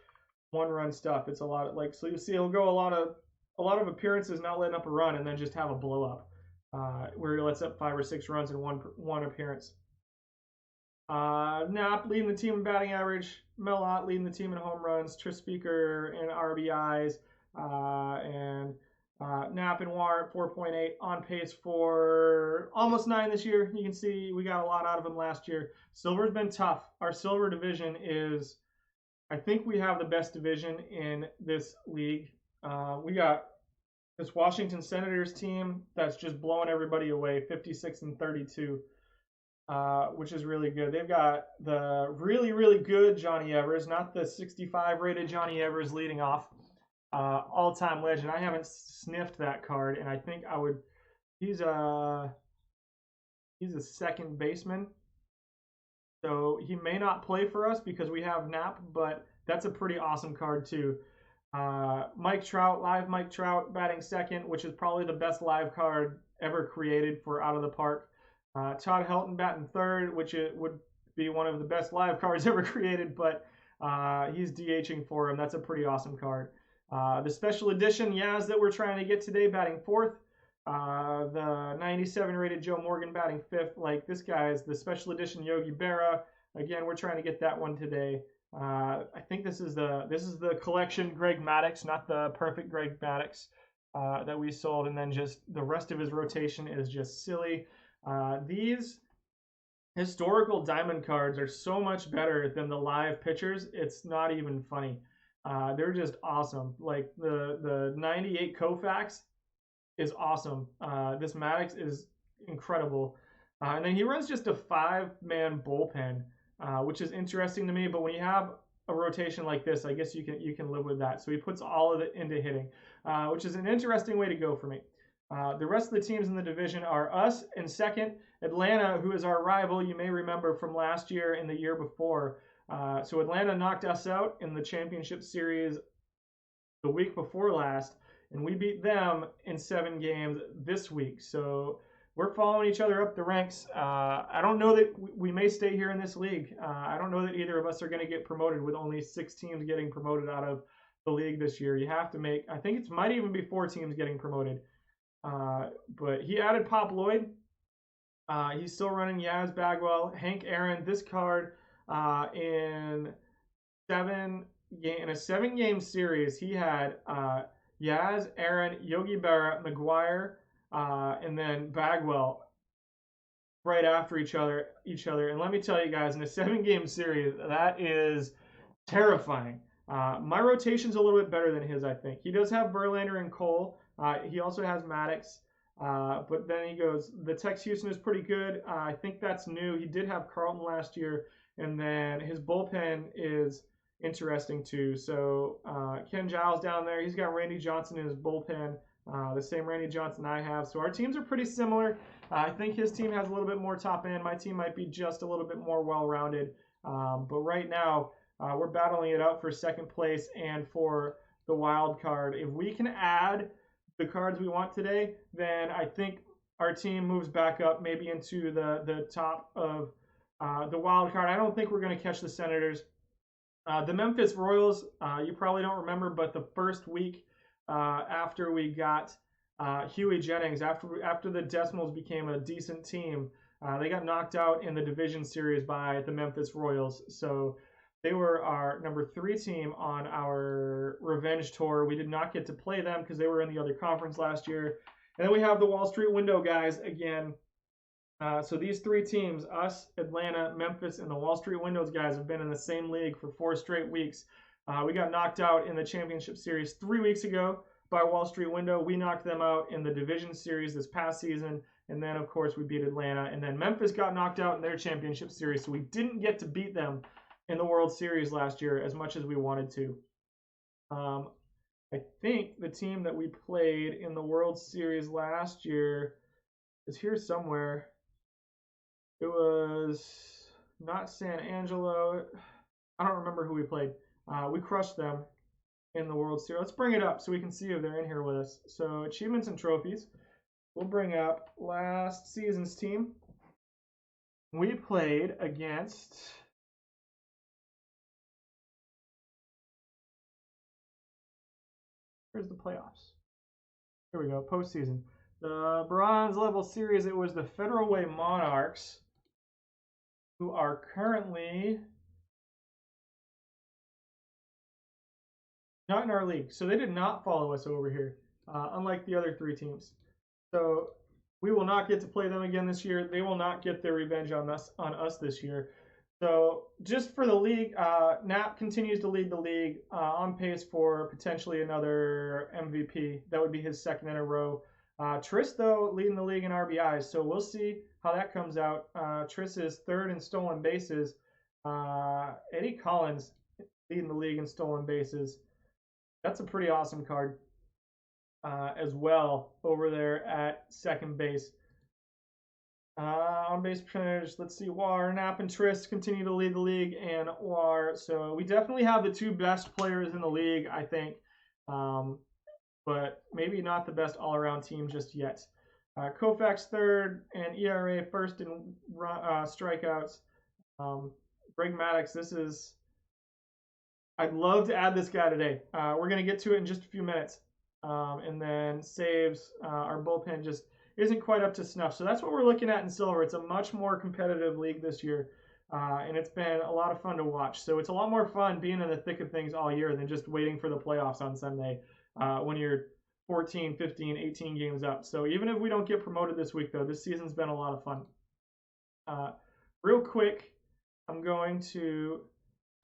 one run stuff. It's a lot of like, so you see he'll go a lot of appearances not letting up a run and then just have a blow up where he lets up 5 or 6 runs in one appearance. Knapp leading the team in batting average. Mel Ott leading the team in home runs. Tris Speaker in RBIs. And Knapp and War at 4.8, on pace for almost 9 this year. You can see we got a lot out of him last year. Silver's been tough. Our silver division is, I think we have the best division in this league. We got this Washington Senators team that's just blowing everybody away, 56 and 32. Which is really good. They've got the really, really good Johnny Evers, not the 65 rated Johnny Evers leading off. All-time legend. I haven't sniffed that card, and I think I would. He's a second baseman, so he may not play for us because we have Knapp, but that's a pretty awesome card too. Mike Trout, live Mike Trout batting second, which is probably the best live card ever created for Out of the Park. Todd Helton batting third, which it would be one of the best live cards ever created, but he's DHing for him. That's a pretty awesome card. The special edition Yaz that we're trying to get today batting fourth. The 97 rated Joe Morgan batting fifth. Like, this guy is the special edition Yogi Berra. Again, we're trying to get that one today. I think this is the collection Greg Maddux, not the perfect Greg Maddux that we sold, and then just the rest of his rotation is just silly. These historical diamond cards are so much better than the live pictures. It's not even funny. They're just awesome. Like the 98 Koufax is awesome. This Maddux is incredible. And then he runs just a 5-man bullpen, which is interesting to me. But when you have a rotation like this, I guess you can live with that. So he puts all of it into hitting, which is an interesting way to go for me. The rest of the teams in the division are us in second. Atlanta, who is our rival, you may remember from last year and the year before. So Atlanta knocked us out in the championship series the week before last, and we beat them in 7 games this week. So we're following each other up the ranks. I don't know that we may stay here in this league. I don't know that either of us are going to get promoted with only 6 teams getting promoted out of the league this year. You have to make, I think it might even be 4 teams getting promoted. But he added Pop Lloyd. He's still running Yaz Bagwell, Hank Aaron. This card in a 7-game series, he had Yaz, Aaron, Yogi Berra, McGuire, and then Bagwell right after each other. And let me tell you guys, in a 7-game series, that is terrifying. My rotation's a little bit better than his, I think. He does have Verlander and Cole. He also has Maddux. But then he goes, the Tex Houston is pretty good. I think that's new. He did have Carlton last year. And then his bullpen is interesting too. So Ken Giles down there, he's got Randy Johnson in his bullpen, the same Randy Johnson I have. So our teams are pretty similar. I think his team has a little bit more top end. My team might be just a little bit more well-rounded. But right now, we're battling it out for second place and for the wild card. If we can add the cards we want today, then I think our team moves back up maybe into the top of the wild card. I don't think we're going to catch the Senators. The Memphis Royals, you probably don't remember, but the first week after we got Huey Jennings, after the Decimals became a decent team, they got knocked out in the division series by the Memphis Royals. So they were our number 3 team on our revenge tour. We did not get to play them because they were in the other conference last year. And then we have the Wall Street Window guys again. So these 3 teams, us, Atlanta, Memphis, and the Wall Street Windows guys have been in the same league for 4 straight weeks. We got knocked out in the championship series 3 weeks ago by Wall Street Window. We knocked them out in the division series this past season. And then, of course, we beat Atlanta. And then Memphis got knocked out in their championship series. So we didn't get to beat them in the World Series last year as much as we wanted to. I think the team that we played in the World Series last year is here somewhere. It was not San Angelo. I don't remember who we played. We crushed them in the World Series. Let's bring it up so we can see if they're in here with us. So achievements and trophies. We'll bring up last season's team. We played against... Here's the playoffs. Here we go, postseason. The bronze level series, it was the Federal Way Monarchs, who are currently not in our league. So they did not follow us over here, unlike the other 3 teams. So we will not get to play them again this year. They will not get their revenge on us this year. So just for the league, Knapp continues to lead the league, on pace for potentially another MVP. That would be his 2nd in a row. Tris, though, leading the league in RBIs, so we'll see how that comes out. Tris is 3rd in stolen bases. Eddie Collins leading the league in stolen bases. That's a pretty awesome card as well over there at second base. On base percentage, let's see, War, Knapp, and Tris continue to lead the league, and War. So we definitely have the 2 best players in the league, I think, but maybe not the best all-around team just yet. Koufax 3rd, and ERA 1st in strikeouts. Greg Maddux, this is... I'd love to add this guy today. We're going to get to it in just a few minutes. And then saves, our bullpen just isn't quite up to snuff. So that's what we're looking at in silver. It's a much more competitive league this year, and it's been a lot of fun to watch. So it's a lot more fun being in the thick of things all year than just waiting for the playoffs on Sunday when you're 14, 15, 18 games up. So even if we don't get promoted this week, though, this season's been a lot of fun. Real quick, I'm going to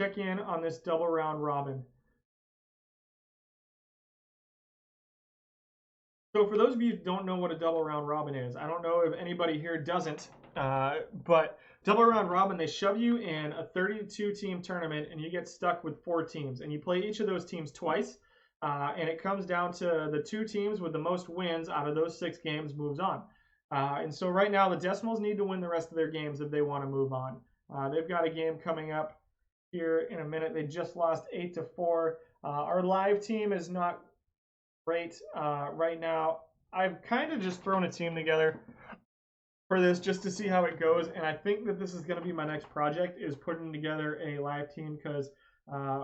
check in on this double round robin. So for those of you who don't know what a double round robin is, I don't know if anybody here doesn't, but double round robin, they shove you in a 32-team tournament and you get stuck with 4 teams. And you play each of those teams twice, and it comes down to the 2 teams with the most wins out of those 6 games moves on. And so right now the Decimals need to win the rest of their games if they want to move on. They've got a game coming up here in a minute. They just lost 8-4. Our live team is not great right now. I've kind of just thrown a team together for this just to see how it goes, and I think that this is going to be my next project, is putting together a live team, because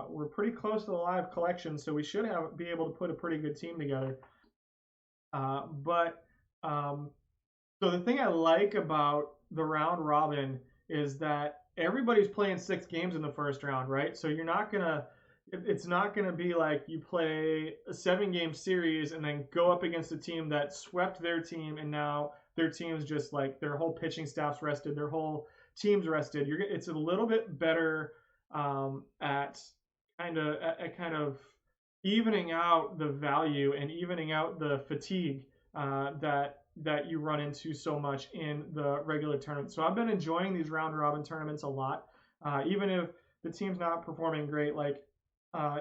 we're pretty close to the live collection, so we should be able to put a pretty good team together. So the thing I like about the round robin is that everybody's playing 6 games in the first round, right? So you're not gonna, it's not gonna be like you play a 7-game series and then go up against a team that swept their team and now their team's just like their whole pitching staff's rested, their whole team's rested. It's a little bit better at kind of evening out the value and evening out the fatigue that you run into so much in the regular tournament. So I've been enjoying these round robin tournaments a lot, even if the team's not performing great. Like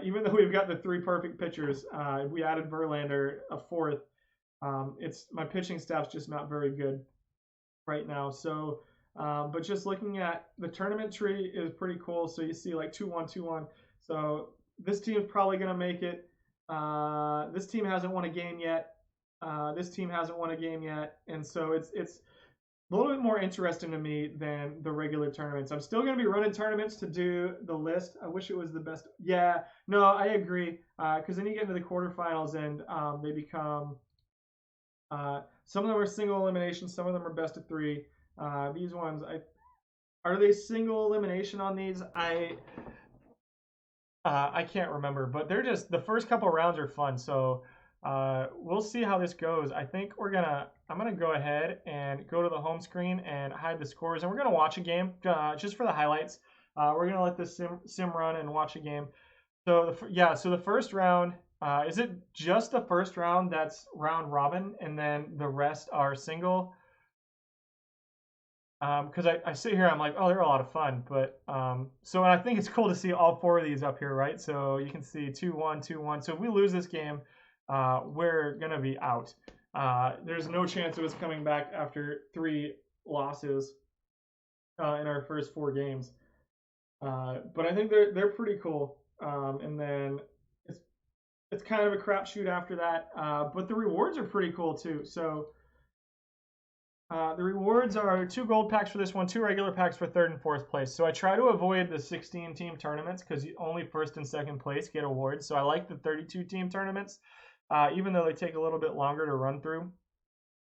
even though we've got the 3 perfect pitchers, if we added Verlander a 4th, it's my pitching staff's just not very good. right now. So, but just looking at the tournament tree is pretty cool. So you see like 2-1, 2-1. So this team's probably going to make it. This team hasn't won a game yet. This team hasn't won a game yet, and so it's a little bit more interesting to me than the regular tournaments. I'm still going to be running tournaments to do the list. I wish it was the best. Yeah, no, I agree. Because then you get into the quarterfinals and they become. Some of them are single elimination. Some of them are best of 3. These ones, are they single elimination on these? I can't remember, but they're just the first couple rounds are fun. So we'll see how this goes. I think I'm gonna go ahead and go to the home screen and hide the scores, and we're gonna watch a game just for the highlights. We're gonna let this sim run and watch a game. So so the first round, is it just the first round that's round robin, and then the rest are single? Because I sit here, I'm like, oh, they're a lot of fun. But so I think it's cool to see all 4 of these up here, right? So you can see 2-1, 2-1. So if we lose this game, we're gonna be out. There's no chance of us coming back after 3 losses in our first 4 games. But I think they're pretty cool. And then it's kind of a crapshoot after that. But the rewards are pretty cool too. So the rewards are 2 gold packs for this one, 2 regular packs for 3rd and 4th place. So I try to avoid the 16 team tournaments because only 1st and 2nd place get awards. So I like the 32 team tournaments, even though they take a little bit longer to run through.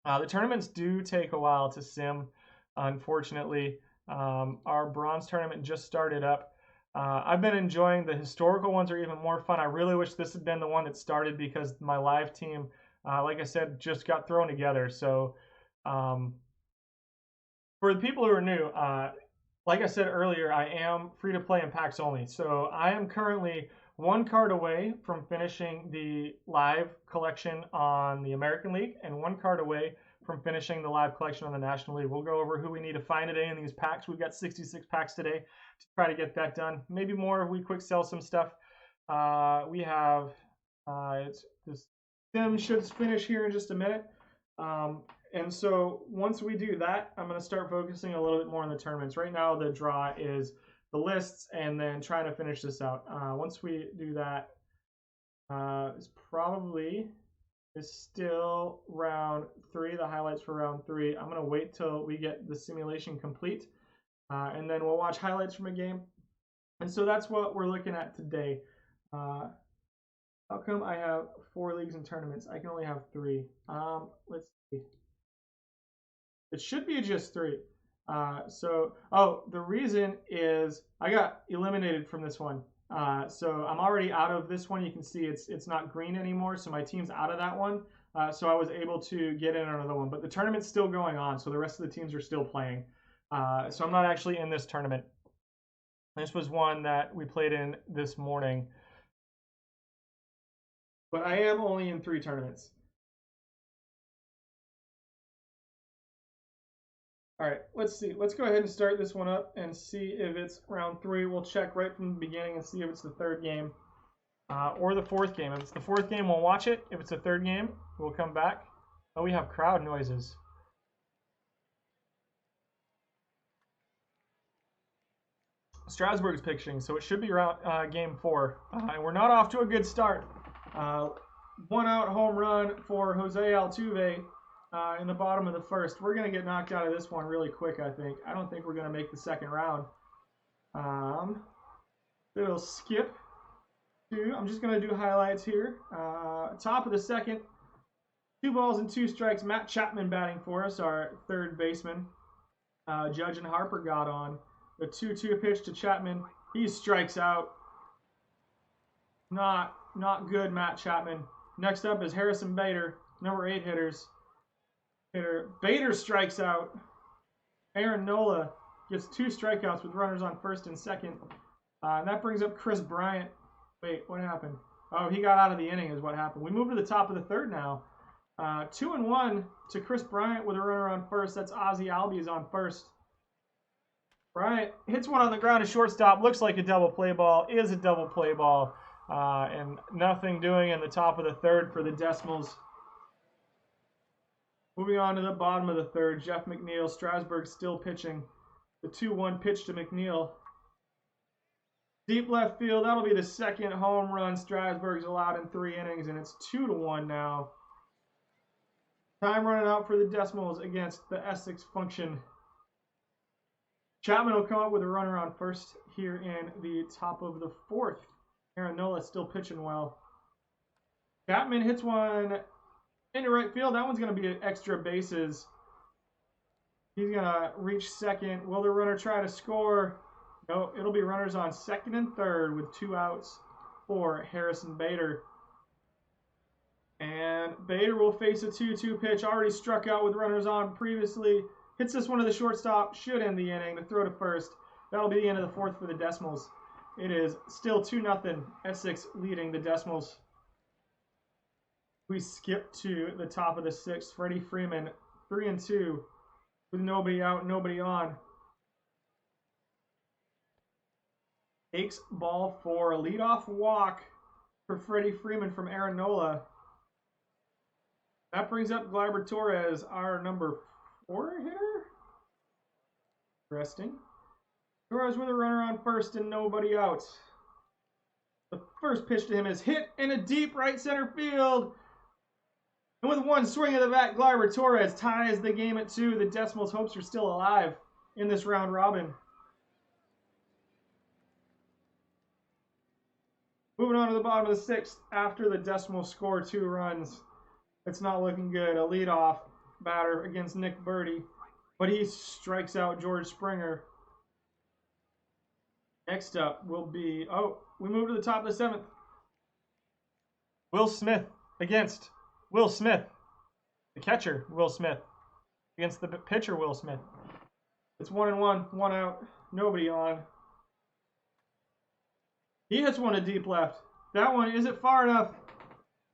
The tournaments do take a while to sim, unfortunately. Our bronze tournament just started up. I've been enjoying the historical ones are even more fun. I really wish this had been the one that started because my live team, like I said, just got thrown together. So for the people who are new, like I said earlier, I am free to play in packs only. So I am currently 1 card away from finishing the live collection on the American League and 1 card away from finishing the live collection on the National League. We'll go over who we need to find today in these packs. We've got 66 packs today to try to get that done. Maybe more if we quick sell some stuff. We have this sim should finish here in just a minute. And so once we do that, I'm going to start focusing a little bit more on the tournaments. Right now, the draw is the lists and then trying to finish this out. Once we do that, it's still round 3, the highlights for round 3. I'm going to wait till we get the simulation complete, and then we'll watch highlights from a game. And so that's what we're looking at today. How come I have 4 leagues and tournaments? I can only have 3. Let's see. It should be just 3. The reason is I got eliminated from this one. So I'm already out of this one. You can see it's not green anymore, so my team's out of that one. So I was able to get in another one, but the tournament's still going on, so the rest of the teams are still playing. So I'm not actually in this tournament. This was one that we played in this morning. But I am only in 3 tournaments. All right, let's see. Let's go ahead and start this one up and see if it's round 3. We'll check right from the beginning and see if it's the 3rd game or the 4th game. If it's the 4th game, we'll watch it. If it's the 3rd game, we'll come back. Oh, we have crowd noises. Strasbourg's pitching, so it should be game 4. And we're not off to a good start. 1 out home run for Jose Altuve. In the bottom of the 1st. We're going to get knocked out of this one really quick, I think. I don't think we're going to make the 2nd round. It'll skip to, I'm just going to do highlights here. Top of the 2nd, 2 balls and 2 strikes. Matt Chapman batting for us, our 3rd baseman. Judge and Harper got on. The 2-2 pitch to Chapman. He strikes out. Not good, Matt Chapman. Next up is Harrison Bader, number 8 hitters. Bader strikes out. Aaron Nola gets 2 strikeouts with runners on 1st and 2nd. And that brings up Chris Bryant. Wait, what happened? Oh, he got out of the inning is what happened. We move to the top of the 3rd now. 2-1 to Chris Bryant with a runner on 1st. That's Ozzie Albies on 1st. Bryant hits one on the ground to shortstop. Looks like a double play ball. Is a double play ball. And nothing doing in the top of the 3rd for the Decimals. Moving on to the bottom of the third, Jeff McNeil. Strasburg still pitching. The 2-1 pitch to McNeil. Deep left field. That'll be the second home run Strasburg's allowed in 3 innings, and it's 2-1 now. Time running out for the Decimals against the Essex Function. Chapman will come up with a runner on first here in the top of the 4th. Aaron Nola still pitching well. Chapman hits one into right field. That one's going to be extra bases. He's going to reach second. Will the runner try to score? No, it'll be runners on second and third with 2 outs for Harrison Bader. And Bader will face a 2-2 pitch. Already struck out with runners on previously. Hits this one to the shortstop. Should end the inning. The throw to first. That'll be the end of the 4th for the Decimals. It is still 2-0. Essex leading the Decimals. We skip to the top of the 6th. Freddie Freeman, 3-2 with nobody out, nobody on. Takes ball 4. A leadoff walk for Freddie Freeman from Aaron Nola. That brings up Gleyber Torres, our number 4 hitter. Resting. Torres with a runner on first and nobody out. The first pitch to him is hit in a deep right center field. And with one swing of the bat, Gleyber Torres ties the game at 2. The Decimals' hopes are still alive in this round robin. Moving on to the bottom of the 6th, after the Decimals score 2 runs. It's not looking good. A leadoff batter against Nick Birdie, but he strikes out George Springer. Next up will be, we move to the top of the 7th. Will Smith against Will Smith. The catcher, Will Smith, against the pitcher, Will Smith. It's 1-1, 1 out, nobody on. He hits one to deep left. That one, is it far enough?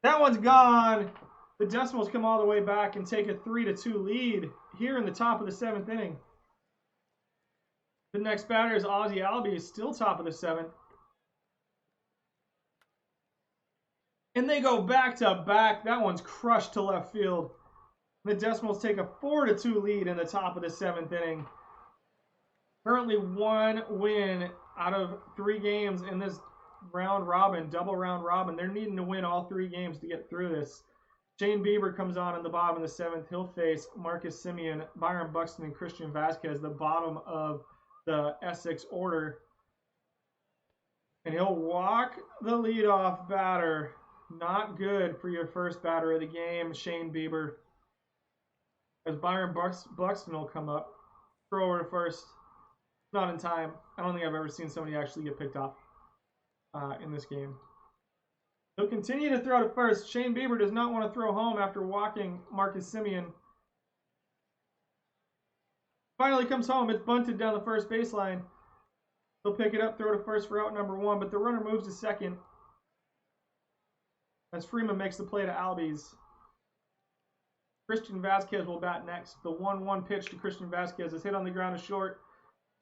That one's gone. The Decimals come all the way back and take a 3-2 lead here in the top of the 7th inning. The next batter is Ozzie Albies, still top of the 7th. And they go back to back. That one's crushed to left field. The Decimals take a 4-2 lead in the top of the 7th inning. Currently 1 win out of 3 games in this round robin, double round robin. They're needing to win all 3 games to get through this. Shane Bieber comes on in the bottom of the 7th. He'll face Marcus Semien, Byron Buxton, and Christian Vasquez, the bottom of the Essex order. And he'll walk the leadoff batter. Not good for your first batter of the game, Shane Bieber. As Byron Buxton will come up. Throw over to first. Not in time. I don't think I've ever seen somebody actually get picked off in this game. He'll continue to throw to first. Shane Bieber does not want to throw home after walking Marcus Semien. Finally comes home. It's bunted down the first baseline. He'll pick it up, throw to first for out number 1, but the runner moves to second as Freeman makes the play to Albies. Christian Vasquez will bat next. The 1-1 pitch to Christian Vasquez is hit on the ground to short.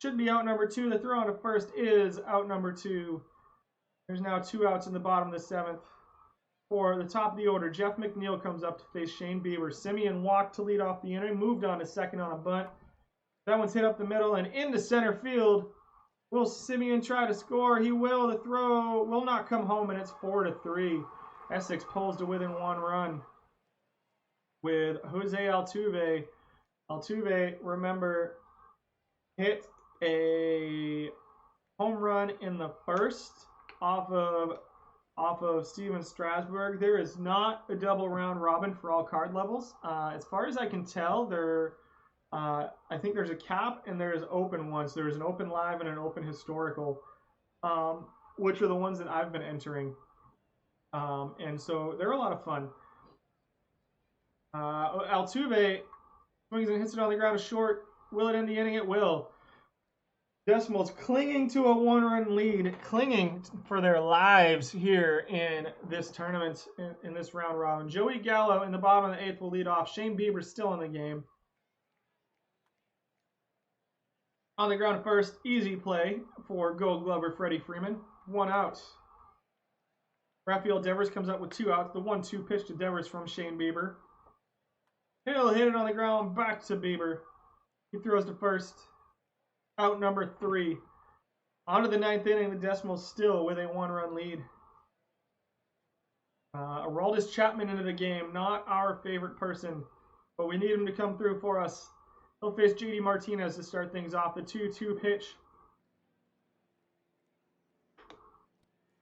Should be out number 2. The throw on to first is out number 2. There's now 2 outs in the bottom of the 7th. For the top of the order, Jeff McNeil comes up to face Shane Bieber. Semien walked to lead off the inning, moved on to second on a bunt. That one's hit up the middle and into center field. Will Semien try to score? He will. The throw will not come home, and it's 4-3. Essex pulls to within 1 run with Jose Altuve. Altuve, remember, hit a home run in the 1st off of Steven Strasburg. There is not a double round robin for all card levels. As far as I can tell, I think there's a cap and there's open ones. There's an open live and an open historical, which are the ones that I've been entering. And so they're a lot of fun. Altuve swings and hits it on the ground to short. Will it end the inning? It will. Decimals clinging to a 1-run lead, clinging for their lives here in this tournament, in this round robin. Joey Gallo in the bottom of the 8th will lead off. Shane Bieber still in the game. On the ground first, easy play for Gold Glover Freddie Freeman. 1 out. Rafael Devers comes up with 2 outs. The 1-2 pitch to Devers from Shane Bieber. He'll hit it on the ground, back to Bieber. He throws to first. Out number 3. On to the 9th inning, the Decimals still with a 1-run lead. Aroldis Chapman into the game, not our favorite person, but we need him to come through for us. He'll face JD Martinez to start things off. The 2-2 pitch.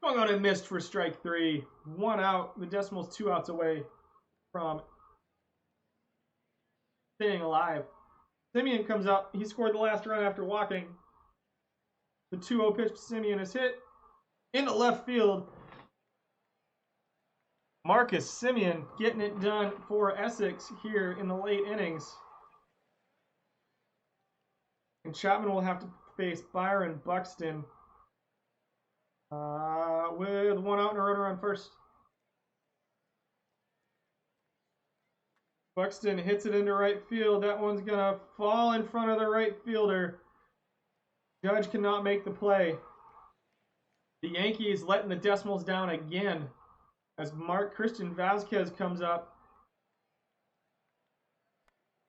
Swung on and missed for strike 3. 1 out. The Decimals 2 outs away from staying alive. Semien comes up. He scored the last run after walking. The 2-0 pitch to Semien is hit into left field. Marcus Semien getting it done for Essex here in the late innings. And Chapman will have to face Byron Buxton with 1 out and a runner on first. Buxton hits it into right field. That one's going to fall in front of the right fielder. Judge cannot make the play. The Yankees letting the Decimals down again as Christian Vázquez comes up.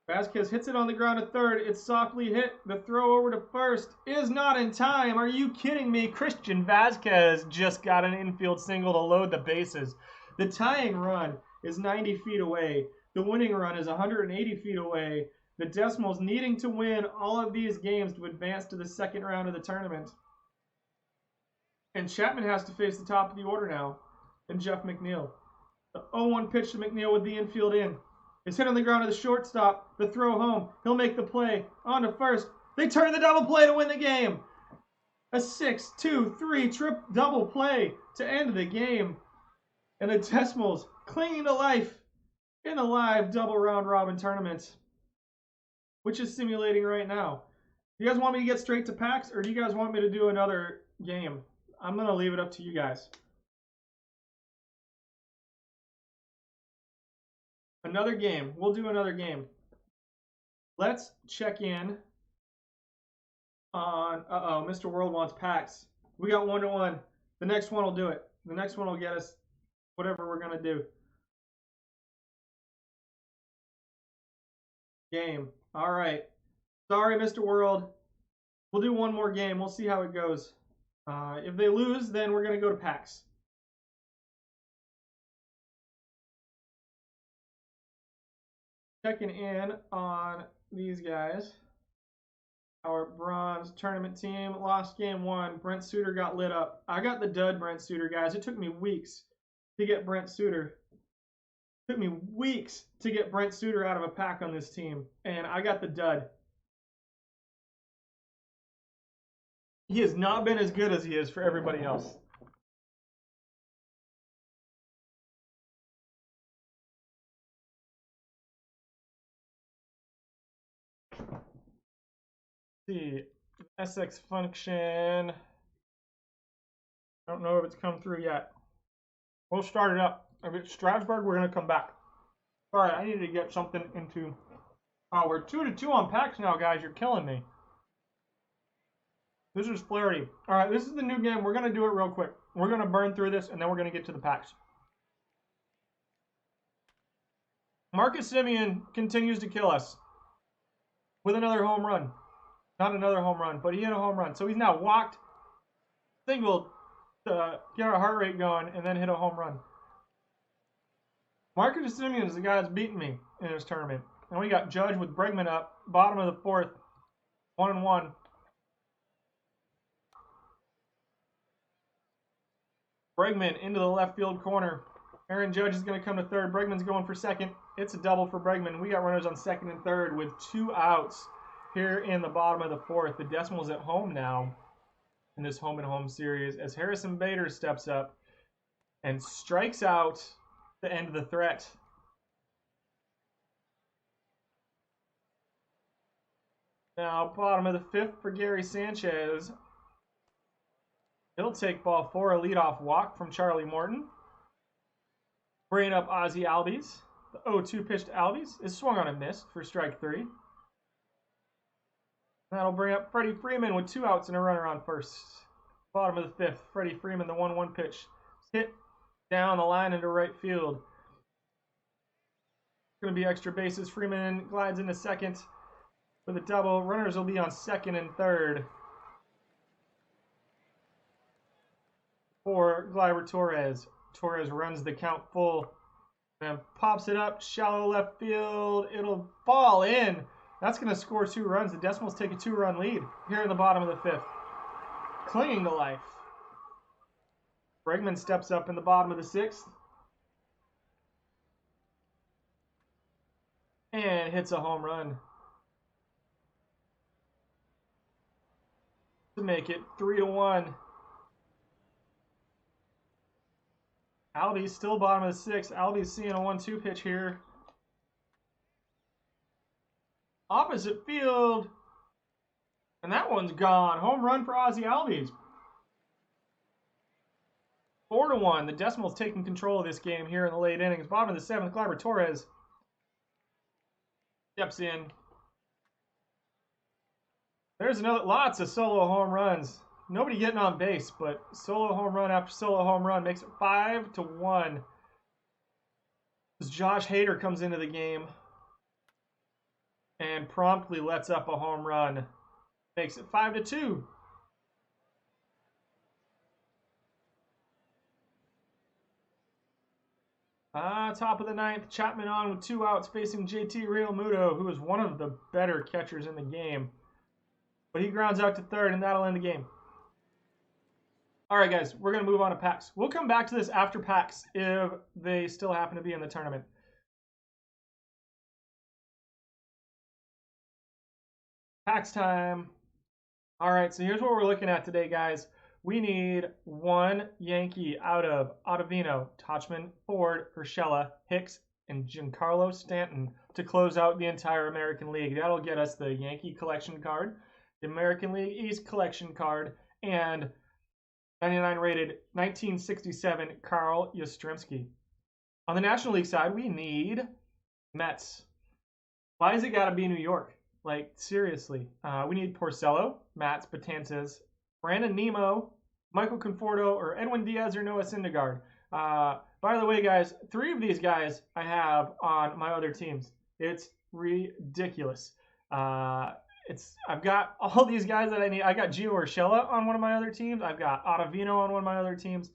Vázquez hits it on the ground at third. It's softly hit. The throw over to first is not in time. Are you kidding me? Christian Vázquez just got an infield single to load the bases. The tying run is 90 feet away. The winning run is 180 feet away. The Decimals needing to win all of these games to advance to the second round of the tournament. And Chapman has to face the top of the order now. And Jeff McNeil. The 0-1 pitch to McNeil with the infield in. It's hit on the ground to the shortstop. The throw home. He'll make the play. On to first. They turn the double play to win the game. A 6-2-3 double play to end the game. And the Decimals clinging to life in the live double round robin tournament, which is simulating right now. Do you guys want me to get straight to packs, or do you guys want me to do another game? I'm going to leave it up to you guys. Another game. We'll do another game. Let's check in on... Mr. World wants packs. We got 1-1. The next one will do it. The next one will get us whatever we're going to do. Game. All right. Sorry, Mr. World. We'll do one more game. We'll see how it goes. If they lose, then we're going to go to packs. Checking in on these guys. Our bronze tournament team lost game 1. Brent Suter got lit up. I got the dud, Brent Suter, guys. It took me weeks to get Brent Suter. It took me weeks to get Brent Suter out of a pack on this team, and I got the dud. He has not been as good as he is for everybody else. See, SX function. I don't know if it's come through yet. We'll start it up. If it's Strasburg, we're going to come back. All right, I need to get something into... Oh, we're 2-2 on packs now, guys. You're killing me. This is Flaherty. All right, this is the new game. We're going to do it real quick. We're going to burn through this, and then we're going to get to the packs. Marcus Semien continues to kill us with another home run. Not another home run, but he hit a home run. So he's now walked, singled to get our heart rate going, and then hit a home run. Marcus Semien is the guy that's beaten me in this tournament. And we got Judge with Bregman up, bottom of the 4th, 1-1. Bregman into the left field corner. Aaron Judge is going to come to third. Bregman's going for second. It's a double for Bregman. We got runners on second and third with 2 outs here in the bottom of the 4th. The Decimals at home now in this home-and-home series as Harrison Bader steps up and strikes out to end the threat. Now, bottom of the 5th for Gary Sanchez. He'll take ball 4, a leadoff walk from Charlie Morton. Bringing up Ozzie Albies. The 0-2 pitch to Albies is swung on and missed for strike 3. That'll bring up Freddie Freeman with 2 outs and a runner on first. Bottom of the 5th, Freddie Freeman, the 1-1 pitch. Hit down the line into right field. Going to be extra bases. Freeman glides into second with a double. Runners will be on second and third for Gleyber Torres. Torres runs the count full and pops it up, shallow left field. It'll fall in. That's going to score 2 runs. The Decimals take a 2-run lead here in the bottom of the 5th. Clinging to life. Bregman steps up in the bottom of the 6th. And hits a home run to make it 3-1. Albies still bottom of the 6th. Albies seeing a 1-2 pitch here. Opposite field. And that one's gone. Home run for Ozzie Albies. 4-1. The Decimals taking control of this game here in the late innings. Bottom of the 7th, Gleyber Torres steps in. There's another, lots of solo home runs. Nobody getting on base, but solo home run after solo home run makes it 5-1. As Josh Hader comes into the game and promptly lets up a home run, makes it 5-2. Top of the 9th, Chapman on with 2 outs facing JT Realmuto, who is one of the better catchers in the game. But he grounds out to third, and that'll end the game. All right, guys, we're going to move on to packs. We'll come back to this after packs if they still happen to be in the tournament. Packs time. All right, so here's what we're looking at today, guys. We need 1 Yankee out of Ottavino, Tauchman, Ford, Urshela, Hicks, and Giancarlo Stanton to close out the entire American League. That'll get us the Yankee collection card, the American League East collection card, and 99 rated 1967 Carl Yastrzemski. On the National League side, we need Mets. Why has it got to be New York? Like, seriously. We need Porcello, Mats, Betances, Brandon Nimmo, Michael Conforto, or Edwin Diaz or Noah Syndergaard. By the way, guys, 3 of these guys I have on my other teams. It's ridiculous. I've got all these guys that I need. I got Gio Urshela on one of my other teams. I've got Ottavino on one of my other teams.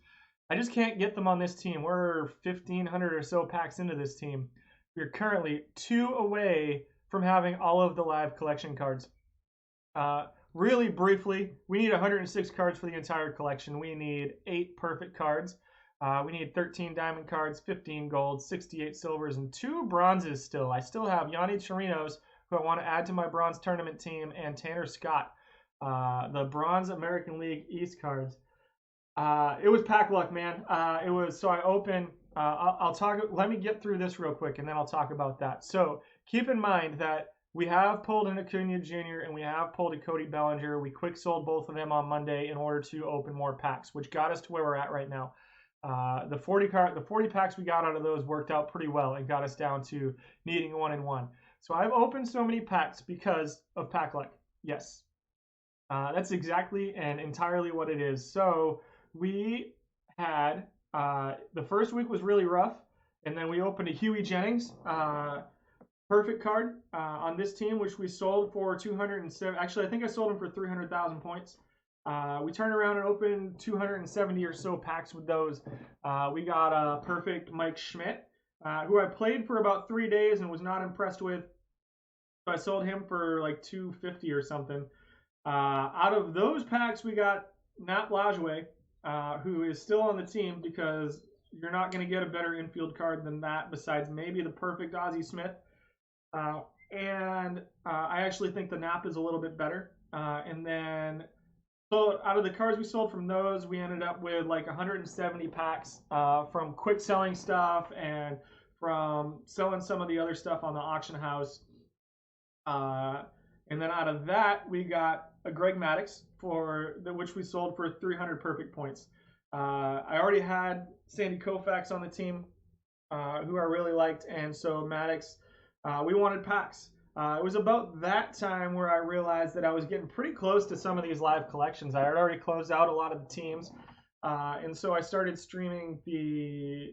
I just can't get them on this team. We're 1,500 or so packs into this team. We're currently 2 away from having all of the live collection cards. Really briefly, we need 106 cards for the entire collection. We need 8 perfect cards. We need 13 diamond cards, 15 golds, 68 silvers, and 2 bronzes still. I still have Yanni Chirinos, who I want to add to my bronze tournament team, and Tanner Scott, the bronze American League East cards. It was pack luck, man. It was, so I opened, I'll talk, let me get through this real quick, and then I'll talk about that. So keep in mind that we have pulled an Acuna Jr. and we have pulled a Cody Bellinger. We quick sold both of them on Monday in order to open more packs, which got us to where we're at right now. The 40 packs we got out of those worked out pretty well and got us down to needing 1-1. So I've opened so many packs because of pack luck. Yes, that's exactly and entirely what it is. So we had the first week was really rough, and then we opened a Huey Jennings perfect card on this team, which we sold for 207. Actually, I think I sold him for 300,000 points. We turned around and opened 270 or so packs with those. We got a perfect Mike Schmidt, who I played for about 3 days and was not impressed with. So I sold him for like 250 or something. Out of those packs, we got Nat Lajoie, who is still on the team because you're not going to get a better infield card than that besides maybe the perfect Ozzie Smith. And I actually think the Nap is a little bit better. And then, so out of the cards we sold from those, we ended up with like 170 packs from quick selling stuff and from selling some of the other stuff on the auction house. And then out of that, we got a Greg Maddux which we sold for 300 perfect points. I already had Sandy Koufax on the team, who I really liked, and so Maddux, we wanted packs. It was about that time where I realized that I was getting pretty close to some of these live collections. I had already closed out a lot of the teams, and so I started streaming the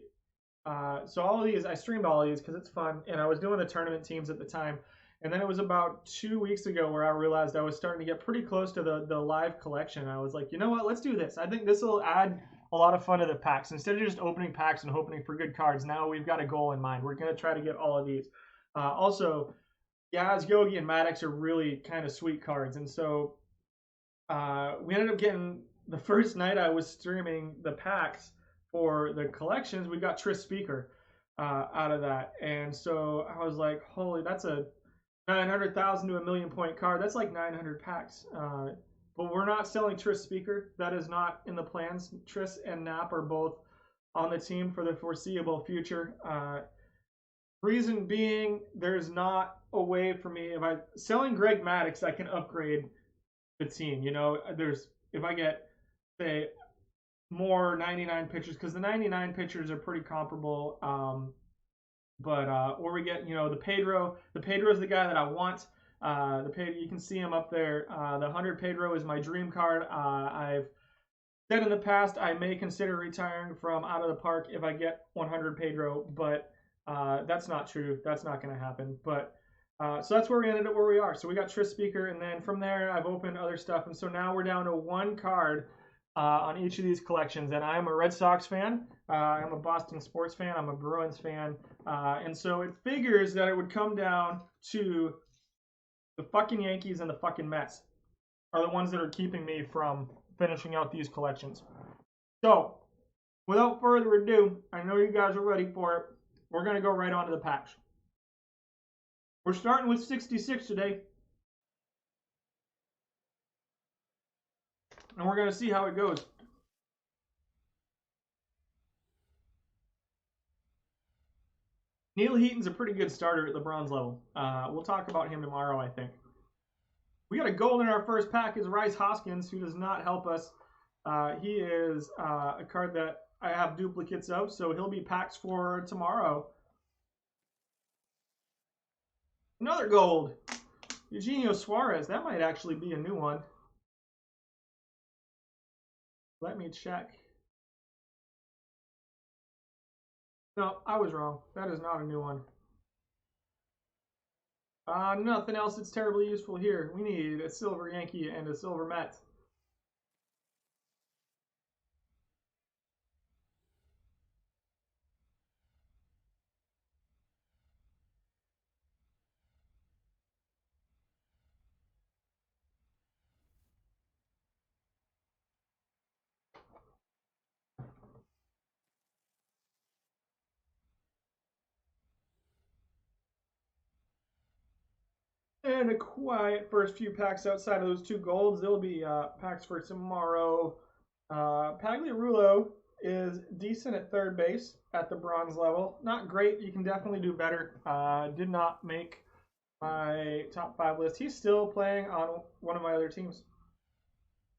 So all of these, I streamed all of these because it's fun, and I was doing the tournament teams at the time. And then it was about 2 weeks ago where I realized I was starting to get pretty close to the live collection. I was like, you know what? Let's do this. I think this will add a lot of fun to the packs. Instead of just opening packs and hoping for good cards, now we've got a goal in mind. We're going to try to get all of these. Also, Yaz, Yogi, and Maddox are really kind of sweet cards. And so we ended up getting, the first night I was streaming the packs for the collections, we got Tris Speaker out of that. And so I was like, holy, that's a 900,000 to a million point card. That's like 900 packs. But we're not selling Tris Speaker. That is not in the plans. Tris and Nap are both on the team for the foreseeable future. Reason being, there's not a way for me, if I selling Greg Maddux, I can upgrade the team. You know, there's, if I get, say, more 99 pitchers, because the 99 pitchers are pretty comparable. Or we get, you know, the Pedro. The Pedro is the guy that I want. The Pedro, you can see him up there. The 100 Pedro is my dream card. I've said in the past I may consider retiring from Out of the Park if I get 100 Pedro, but that's not true. That's not going to happen. But so that's where we ended up where we are. So we got Tris Speaker, and then from there I've opened other stuff, and so now we're down to one card on each of these collections. And I'm a Red Sox fan. I'm a Boston sports fan. I'm a Bruins fan. And so it figures that it would come down to the fucking Yankees and the fucking Mets are the ones that are keeping me from finishing out these collections. So, without further ado, I know you guys are ready for it. We're going to go right on to the packs. We're starting with 66 today. And we're going to see how it goes. Neil Heaton's a pretty good starter at the bronze level. We'll talk about him tomorrow, I think. We got a gold in our first pack is Rhys Hoskins, who does not help us. He is a card that I have duplicates of, so he'll be packs for tomorrow. Another gold. Eugenio Suarez. That might actually be a new one. Let me check. No, I was wrong. That is not a new one. Nothing else that's terribly useful here. We need a silver Yankee and a silver Met. And a quiet first few packs outside of those two golds. They'll be packs for tomorrow. Pagliarulo is decent at third base at the bronze level. Not great. You can definitely do better. Did not make my top 5 list. He's still playing on one of my other teams.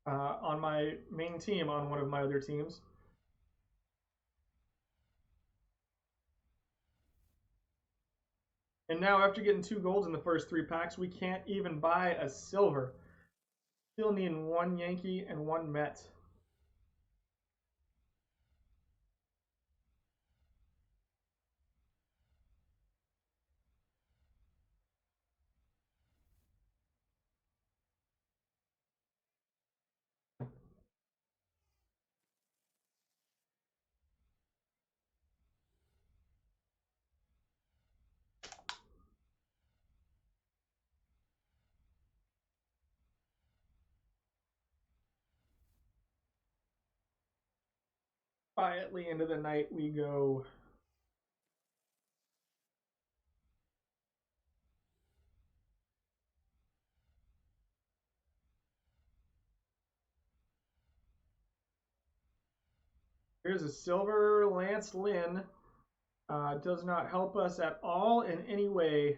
On my main team on one of my other teams. And now after getting 2 golds in the first 3 packs, we can't even buy a silver. Still need 1 Yankee and 1 Met. Quietly into the night we go. Here's a silver Lance Lynn. Does not help us at all in any way.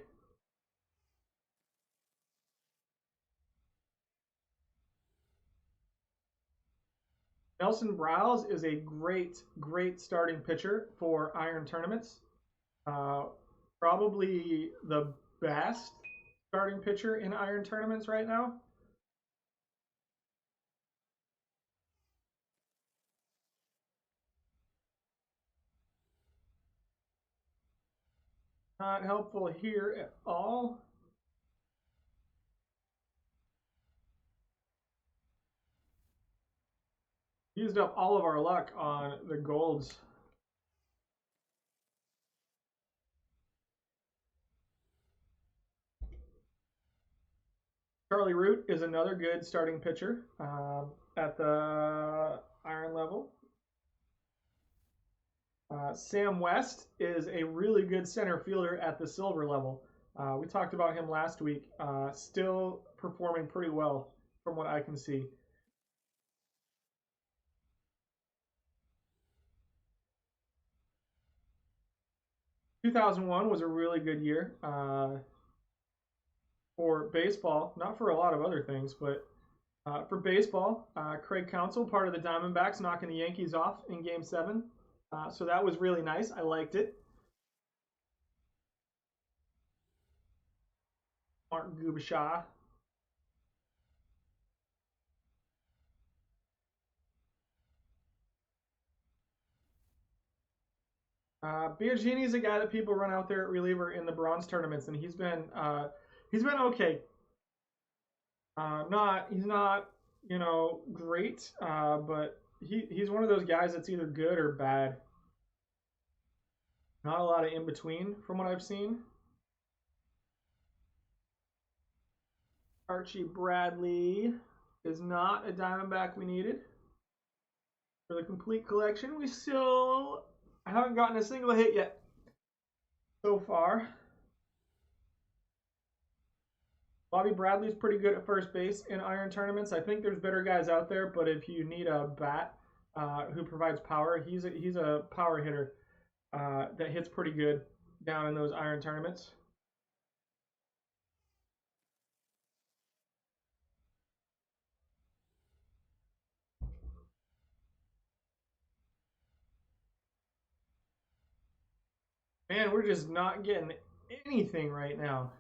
Nelson Browse is a great, great starting pitcher for Iron tournaments. Probably the best starting pitcher in Iron tournaments right now. Not helpful here at all. Used up all of our luck on the golds. Charlie Root is another good starting pitcher at the iron level. Sam West is a really good center fielder at the silver level. We talked about him last week. Still performing pretty well from what I can see. 2001 was a really good year for baseball, not for a lot of other things, but for baseball. Craig Counsell, part of the Diamondbacks, knocking the Yankees off in Game 7. So that was really nice. I liked it. Mark Gubicza. Biagini is a guy that people run out there at reliever in the bronze tournaments, and he's been okay. He's not great, but he's one of those guys that's either good or bad. Not a lot of in between from what I've seen. Archie Bradley is not a Diamondback we needed for the complete collection. We still haven't gotten a single hit yet so far. Bobby Bradley's pretty good at first base in iron tournaments. I think there's better guys out there, but if you need a bat who provides power, he's a power hitter that hits pretty good down in those iron tournaments. Man, we're just not getting anything right now.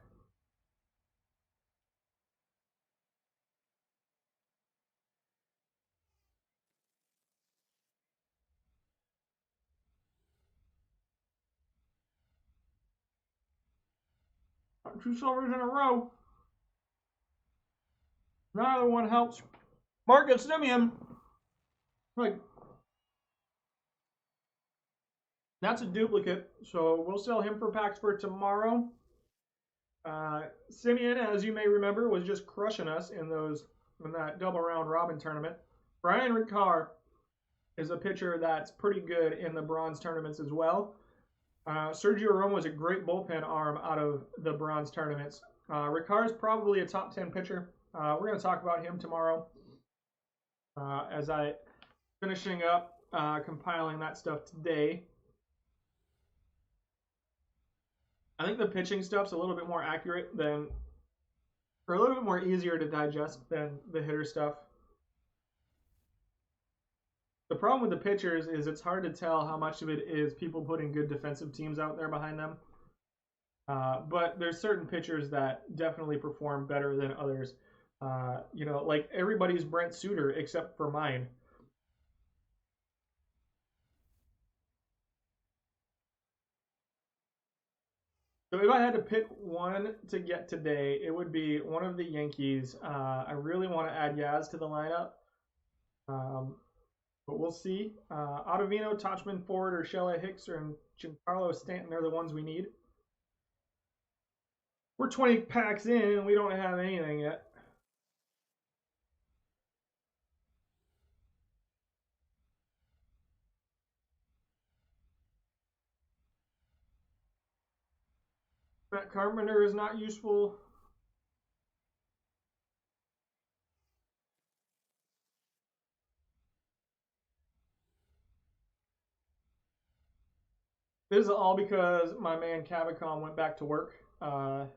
Two silvers in a row. Neither one helps. Marcus Semien. Like, that's a duplicate, so we'll sell him for packs for tomorrow. Semien, as you may remember, was just crushing us in that double round robin tournament. Brian Ricard is a pitcher that's pretty good in the bronze tournaments as well. Sergio Romo was a great bullpen arm out of the bronze tournaments. Ricard's probably a top 10 pitcher. We're going to talk about him tomorrow as I finishing up compiling that stuff today. I think the pitching stuff's a little bit more accurate or a little bit more easier to digest than the hitter stuff. The problem with the pitchers is it's hard to tell how much of it is people putting good defensive teams out there behind them. But there's certain pitchers that definitely perform better than others. Like everybody's Brent Suter except for mine. So if I had to pick one to get today, it would be one of the Yankees. I really want to add Yaz to the lineup. But we'll see. Ottavino, Tauchman, Ford, Urshela, Hicks, and Giancarlo Stanton are the ones we need. We're 20 packs in and we don't have anything yet. Matt Carpenter is not useful. This is all because my man Cavicom went back to work, and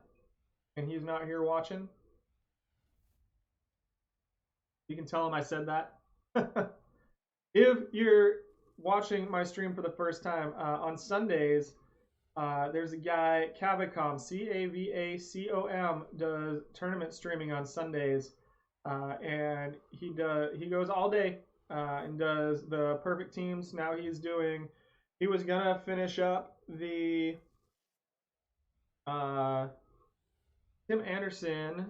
he's not here watching. You can tell him I said that. If you're watching my stream for the first time, on Sundays, there's a guy, Cavicom, Cavacom, does tournament streaming on Sundays, and he goes all day and does the perfect teams. Now he was gonna finish up the Tim Anderson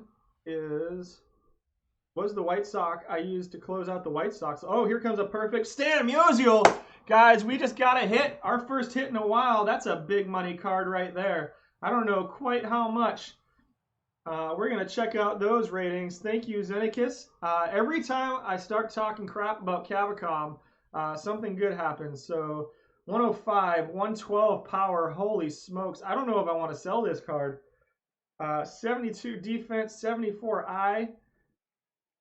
was the White Sox I used to close out the White Sox. Oh, here comes a perfect Stan Musial. Guys, we just got a hit. Our first hit in a while. That's a big money card right there. I don't know quite how much. We're going to check out those ratings. Thank you, Zenecis. Every time I start talking crap about Cavicom, something good happens. So 105, 112 power. Holy smokes. I don't know if I want to sell this card. 72 defense, 74 eye.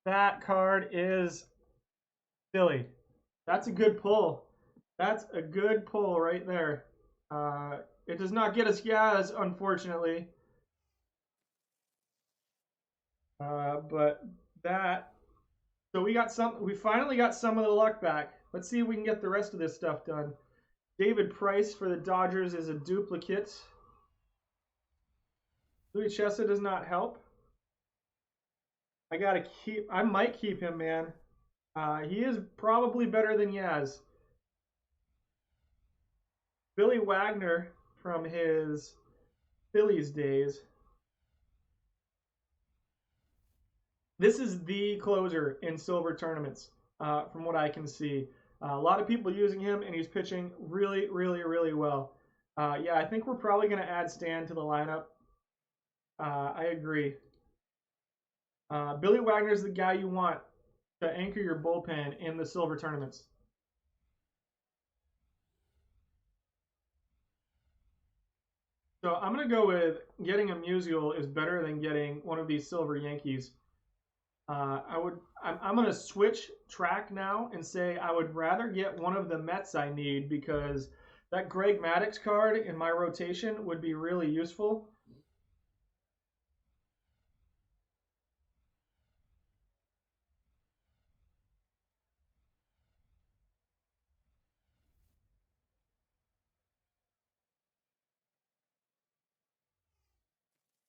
That card is silly. That's a good pull. That's a good pull right there. It does not get us Yaz, unfortunately. But that. So we finally got some of the luck back. Let's see if we can get the rest of this stuff done. David Price for the Dodgers is a duplicate. Louis Chessa does not help. I might keep him, man. He is probably better than Yaz. Billy Wagner from his Phillies days. This is the closer in silver tournaments, from what I can see. A lot of people using him, and he's pitching really, really, really well. Yeah, I think we're probably going to add Stan to the lineup. I agree. Billy Wagner is the guy you want to anchor your bullpen in the silver tournaments. So I'm going to go with getting a Musial is better than getting one of these silver Yankees. I'm going to switch track now and say I would rather get one of the Mets I need, because that Greg Maddux card in my rotation would be really useful.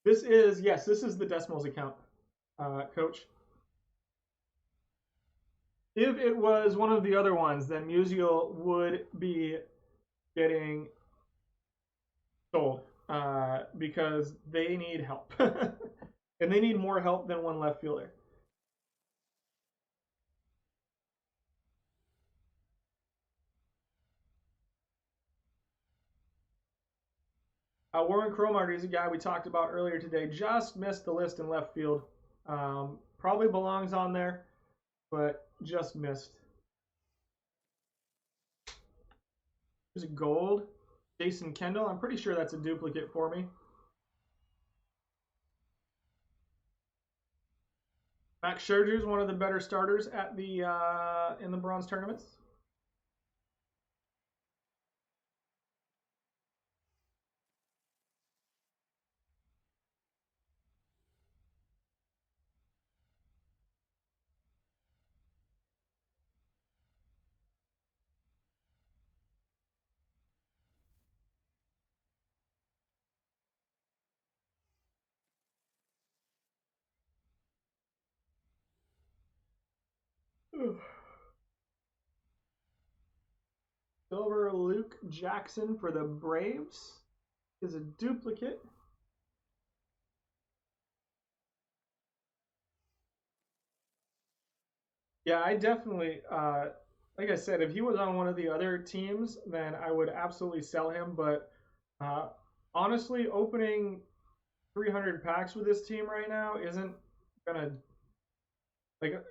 This is the Decimals account, Coach. If it was one of the other ones, then Musial would be getting sold, because they need help. And they need more help than one left fielder. Warren Cromartie is a guy we talked about earlier today. Just missed the list in left field. Probably belongs on there, but just missed. There's a gold. Jason Kendall. I'm pretty sure that's a duplicate for me. Max Scherzer is one of the better starters at the in the bronze tournaments. Silver Luke Jackson for the Braves is a duplicate. Yeah, I definitely, like I said, if he was on one of the other teams, then I would absolutely sell him. But honestly, opening 300 packs with this team right now isn't gonna, like.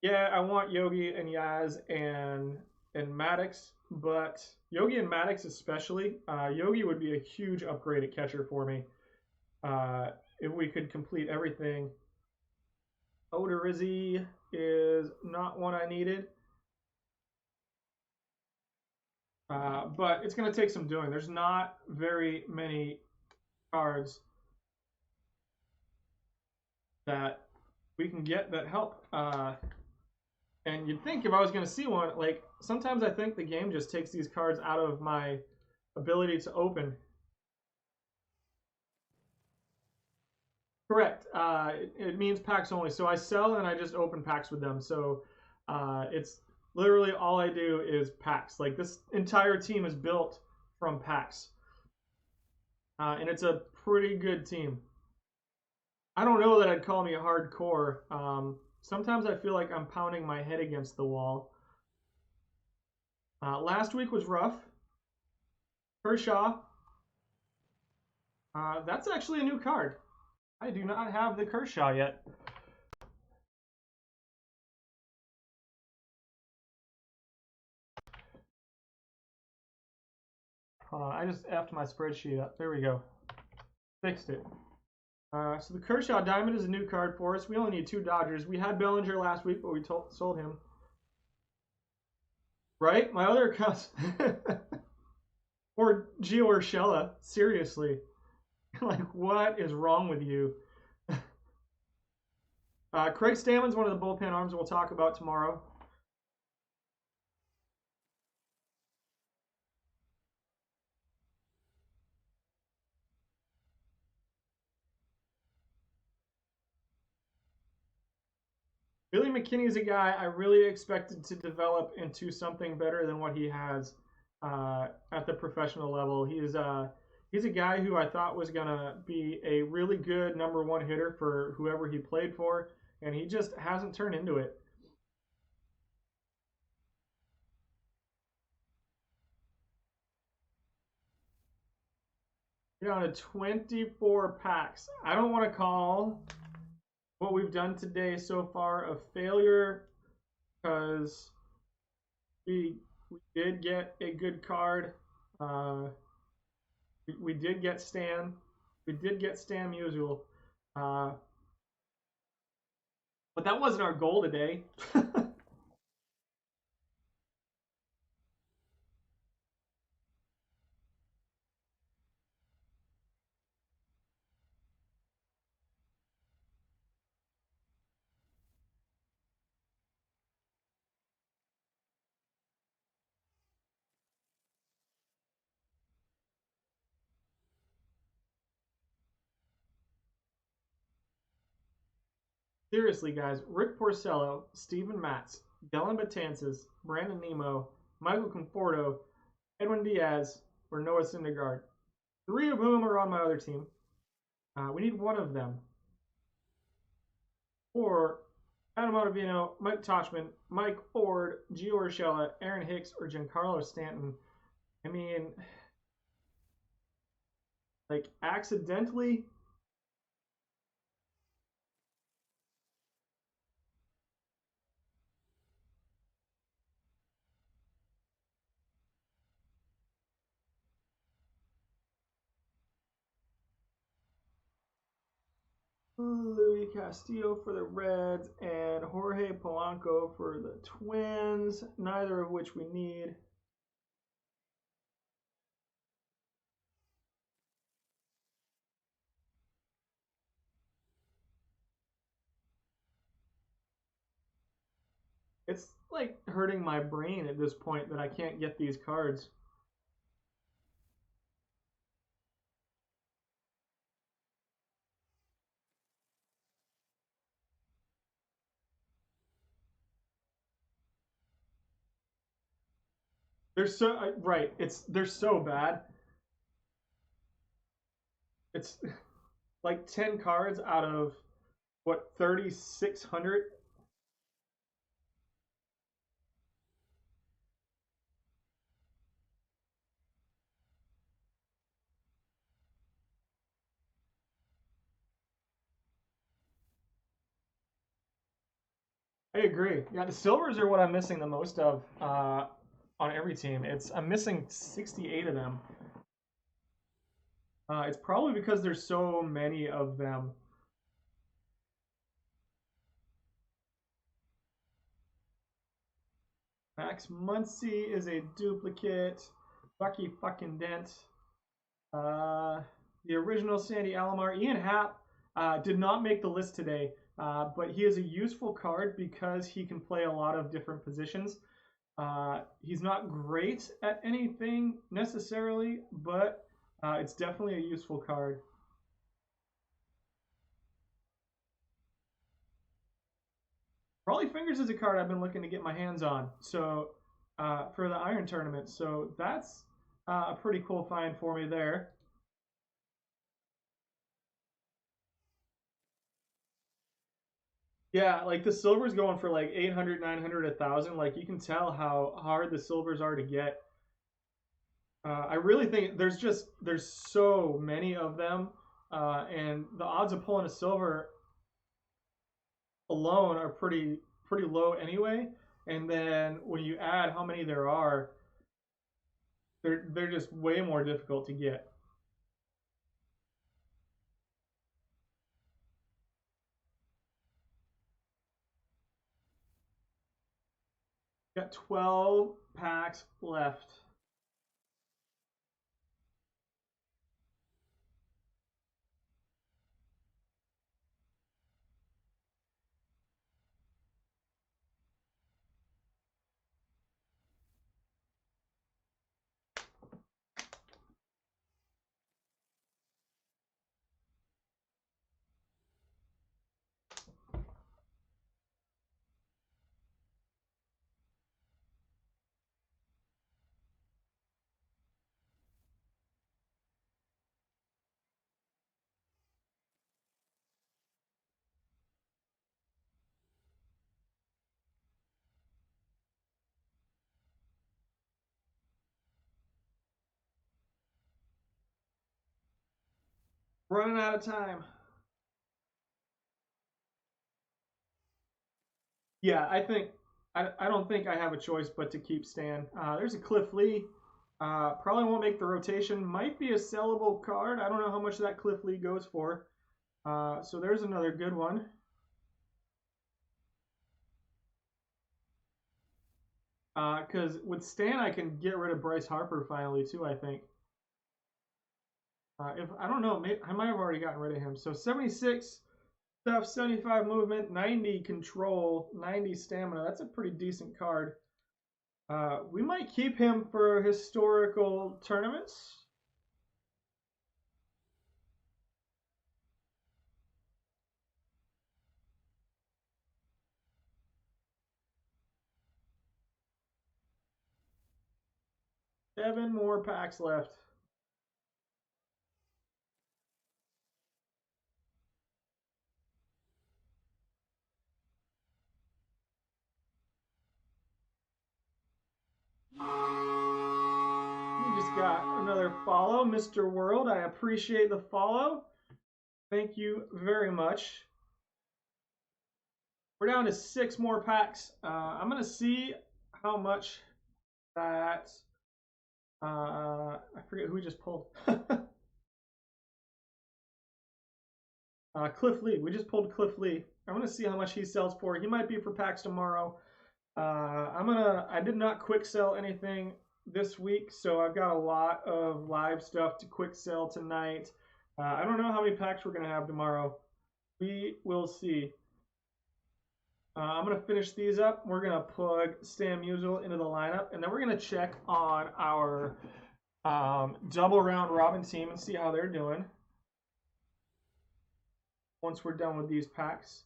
Yeah, I want Yogi and Yaz and Maddux, but Yogi and Maddux especially. Yogi would be a huge upgrade at catcher for me, if we could complete everything. Odorizzi is not one I needed, but it's going to take some doing. There's not very many cards that we can get that help. And you'd think if I was going to see one, like, sometimes I think the game just takes these cards out of my ability to open. Correct. It means packs only. So I sell and I just open packs with them. So it's literally all I do is packs. Like, this entire team is built from packs. And it's a pretty good team. I don't know that I'd call me hardcore. Sometimes I feel like I'm pounding my head against the wall. Last week was rough. Kershaw. That's actually a new card. I do not have the Kershaw yet. Hold on, I just effed my spreadsheet up. There we go. Fixed it. So the Kershaw Diamond is a new card for us. We only need 2 Dodgers. We had Bellinger last week, but we sold him. Right? My other account. Or Gio Urshela. Seriously. Like, what is wrong with you? Craig Stammen's one of the bullpen arms we'll talk about tomorrow. Billy McKinney is a guy I really expected to develop into something better than what he has at the professional level. He's a guy who I thought was going to be a really good #1 hitter for whoever he played for, and he just hasn't turned into it. We're down to 24 packs. I don't want to call what we've done today so far a failure because we did get a good card. We did get Stan. We did get Stan Musial. But that wasn't our goal today. Seriously, guys, Rick Porcello, Steven Matz, Dylan Betances, Brandon Nimmo, Michael Conforto, Edwin Diaz, or Noah Syndergaard. 3 of whom are on my other team. We need 1 of them. Or Adam Ottavino, Mike Tauchman, Mike Ford, Gio Urshela, Aaron Hicks, or Giancarlo Stanton. I mean, like, accidentally. Louis Castillo for the Reds and Jorge Polanco for the Twins, neither of which we need. It's like hurting my brain at this point that I can't get these cards. They're so right. They're so bad. It's like 10 cards out of what 3,600. I agree. Yeah, the silvers are what I'm missing the most of on every team. I'm missing 68 of them. It's probably because there's so many of them. Max Muncy is a duplicate. Bucky fucking Dent. The original Sandy Alomar. Ian Happ did not make the list today, but he is a useful card because he can play a lot of different positions. He's not great at anything necessarily, but it's definitely a useful card. Rolly Fingers is a card I've been looking to get my hands on. So for the Iron Tournament, so that's a pretty cool find for me there. Yeah, like the silver's going for like 800, 900, 1,000. Like you can tell how hard the silvers are to get. I really think there's so many of them, and the odds of pulling a silver alone are pretty low anyway. And then when you add how many there are, they're just way more difficult to get. Got 12 packs left. Running out of time. Yeah, I don't think I have a choice but to keep Stan. There's a Cliff Lee. Probably won't make the rotation. Might be a sellable card. I don't know how much that Cliff Lee goes for. So there's another good one. Because with Stan, I can get rid of Bryce Harper finally too. I think. If I don't know, maybe, I might have already gotten rid of him. So 76 stuff, 75 movement, 90 control, 90 stamina. That's a pretty decent card. We might keep him for historical tournaments. Seven more packs left. You just got another follow, Mr. World. I appreciate the follow. Thank you very much. We're down to 6 more packs. I'm going to see how much that. I forget who we just pulled. Cliff Lee. We just pulled Cliff Lee. I'm going to see how much he sells for. He might be for packs tomorrow. I did not quick sell anything this week, so I've got a lot of live stuff to quick sell tonight. I don't know how many packs we're gonna have tomorrow. We will see. I'm gonna finish these up. We're gonna plug Stan Musial into the lineup, and then we're gonna check on our double round robin team and see how they're doing once we're done with these packs.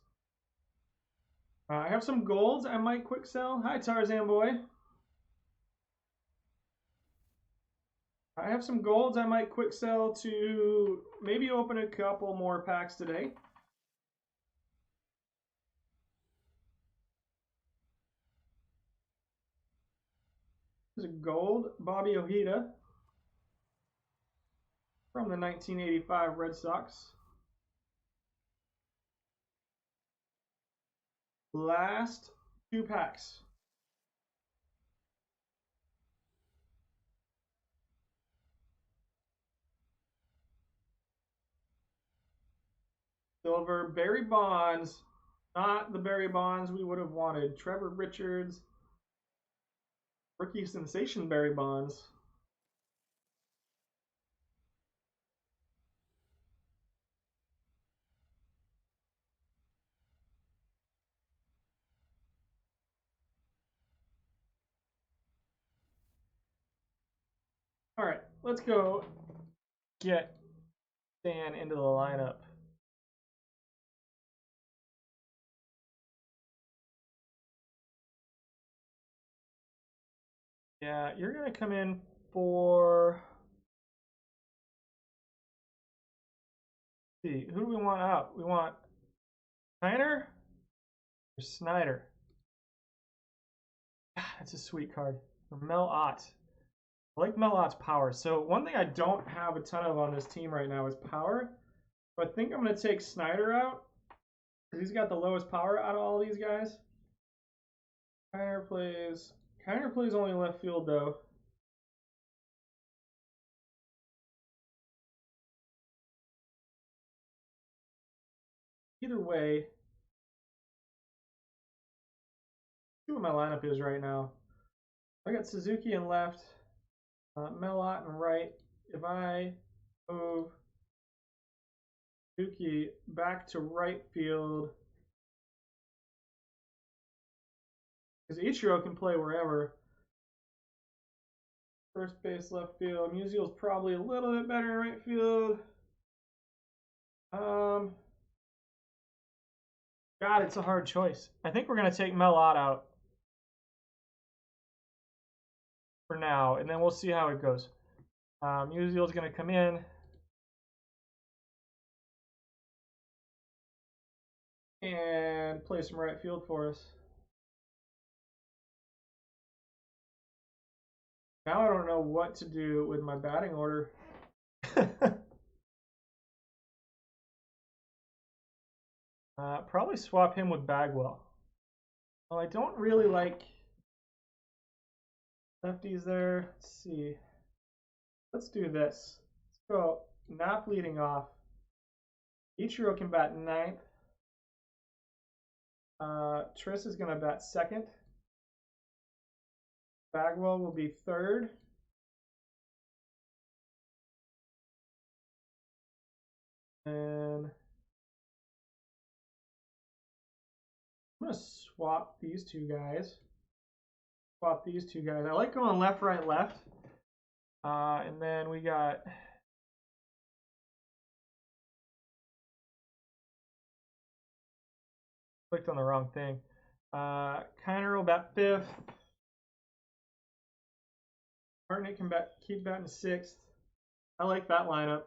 I have some golds I might quick sell. Hi, Tarzan boy. I have some golds I might quick sell to maybe open a couple more packs today. There's a gold Bobby Ojeda from the 1985 Red Sox. Last 2 packs. Silver Barry Bonds, not the Barry Bonds we would have wanted. Trevor Richards, rookie sensation Barry Bonds. All right, let's go get Stan into the lineup. Yeah, you're going to come in for. Let's see, who do we want out? We want Steiner? Snyder. That's a sweet card. For Mel Ott. I like Mel Ott's power. So one thing I don't have a ton of on this team right now is power. But I think I'm going to take Snyder out, because he's got the lowest power out of all these guys. Kiner plays only left field, though. Either way, see what my lineup is right now. I got Suzuki in left, Mel Ott in right. If I move Suzuki back to right field, because Ichiro can play wherever. First base, left field. Musial's probably a little bit better in right field. God, it's a hard choice. I think we're going to take Mel Ott out for now, and then we'll see how it goes. Musial's going to come in. And play some right field for us. Now I don't know what to do with my batting order. Probably swap him with Bagwell. Well, I don't really like lefties there. Let's see. Let's do this. Let's go Knapp leading off. Ichiro can bat ninth. Tris is going to bat second. Bagwell will be third. And I'm going to swap these two guys. I like going left, right, left. And then we got clicked on the wrong thing. Kiner will bat fifth. Hartnett can keep batting sixth. I like that lineup.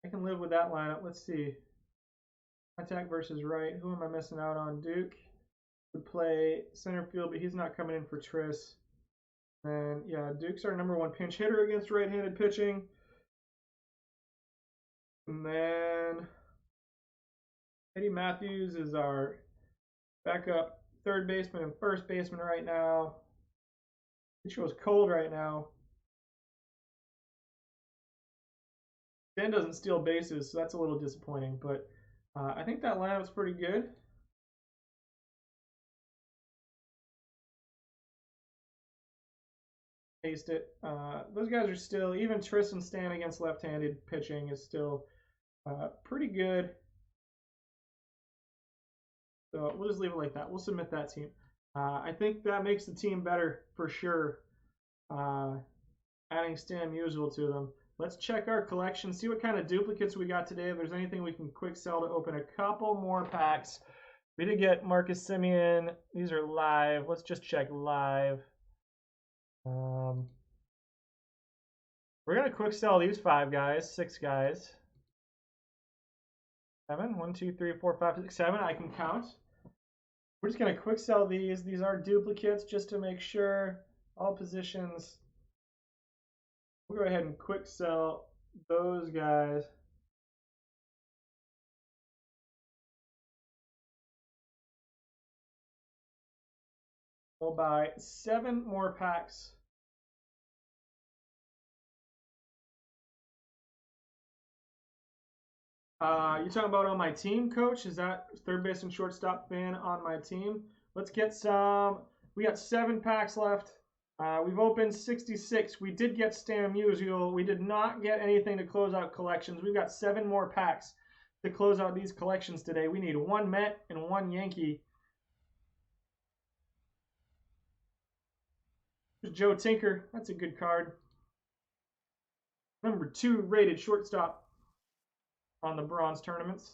I can live with that lineup. Let's see. Attack versus right. Who am I missing out on? Duke would play center field, but he's not coming in for Tris. And yeah, Duke's our number one pinch hitter against right-handed pitching. And then Eddie Matthews is our backup third baseman and first baseman right now. It shows cold right now. Dan doesn't steal bases, so that's a little disappointing. But I think that lineup's pretty good. Taste it. Those guys are still, even Tristan Stan against left-handed pitching is still pretty good. So we'll just leave it like that. We'll submit that team. I think that makes the team better for sure. Adding Stan Musial to them. Let's check our collection, see what kind of duplicates we got today. If there's anything we can quick sell to open a couple more packs. We did get Marcus Semien. These are live. Let's just check live. We're going to quick sell these 6 guys. 7, 1, 2, 3, 4, 5, 6, 7. I can count. We're just going to quick sell these. These are duplicates just to make sure all positions. We'll go ahead and quick sell those guys. We'll buy 7 more packs. You talking about on my team, Coach? Is that third base and shortstop fan on my team? Let's get some. We got 7 packs left. We've opened 66. We did get Stan Musial. We did not get anything to close out collections. We've got 7 more packs to close out these collections today. We need 1 Met and 1 Yankee. There's Joe Tinker. That's a good card. Number 2 rated shortstop on the bronze tournaments.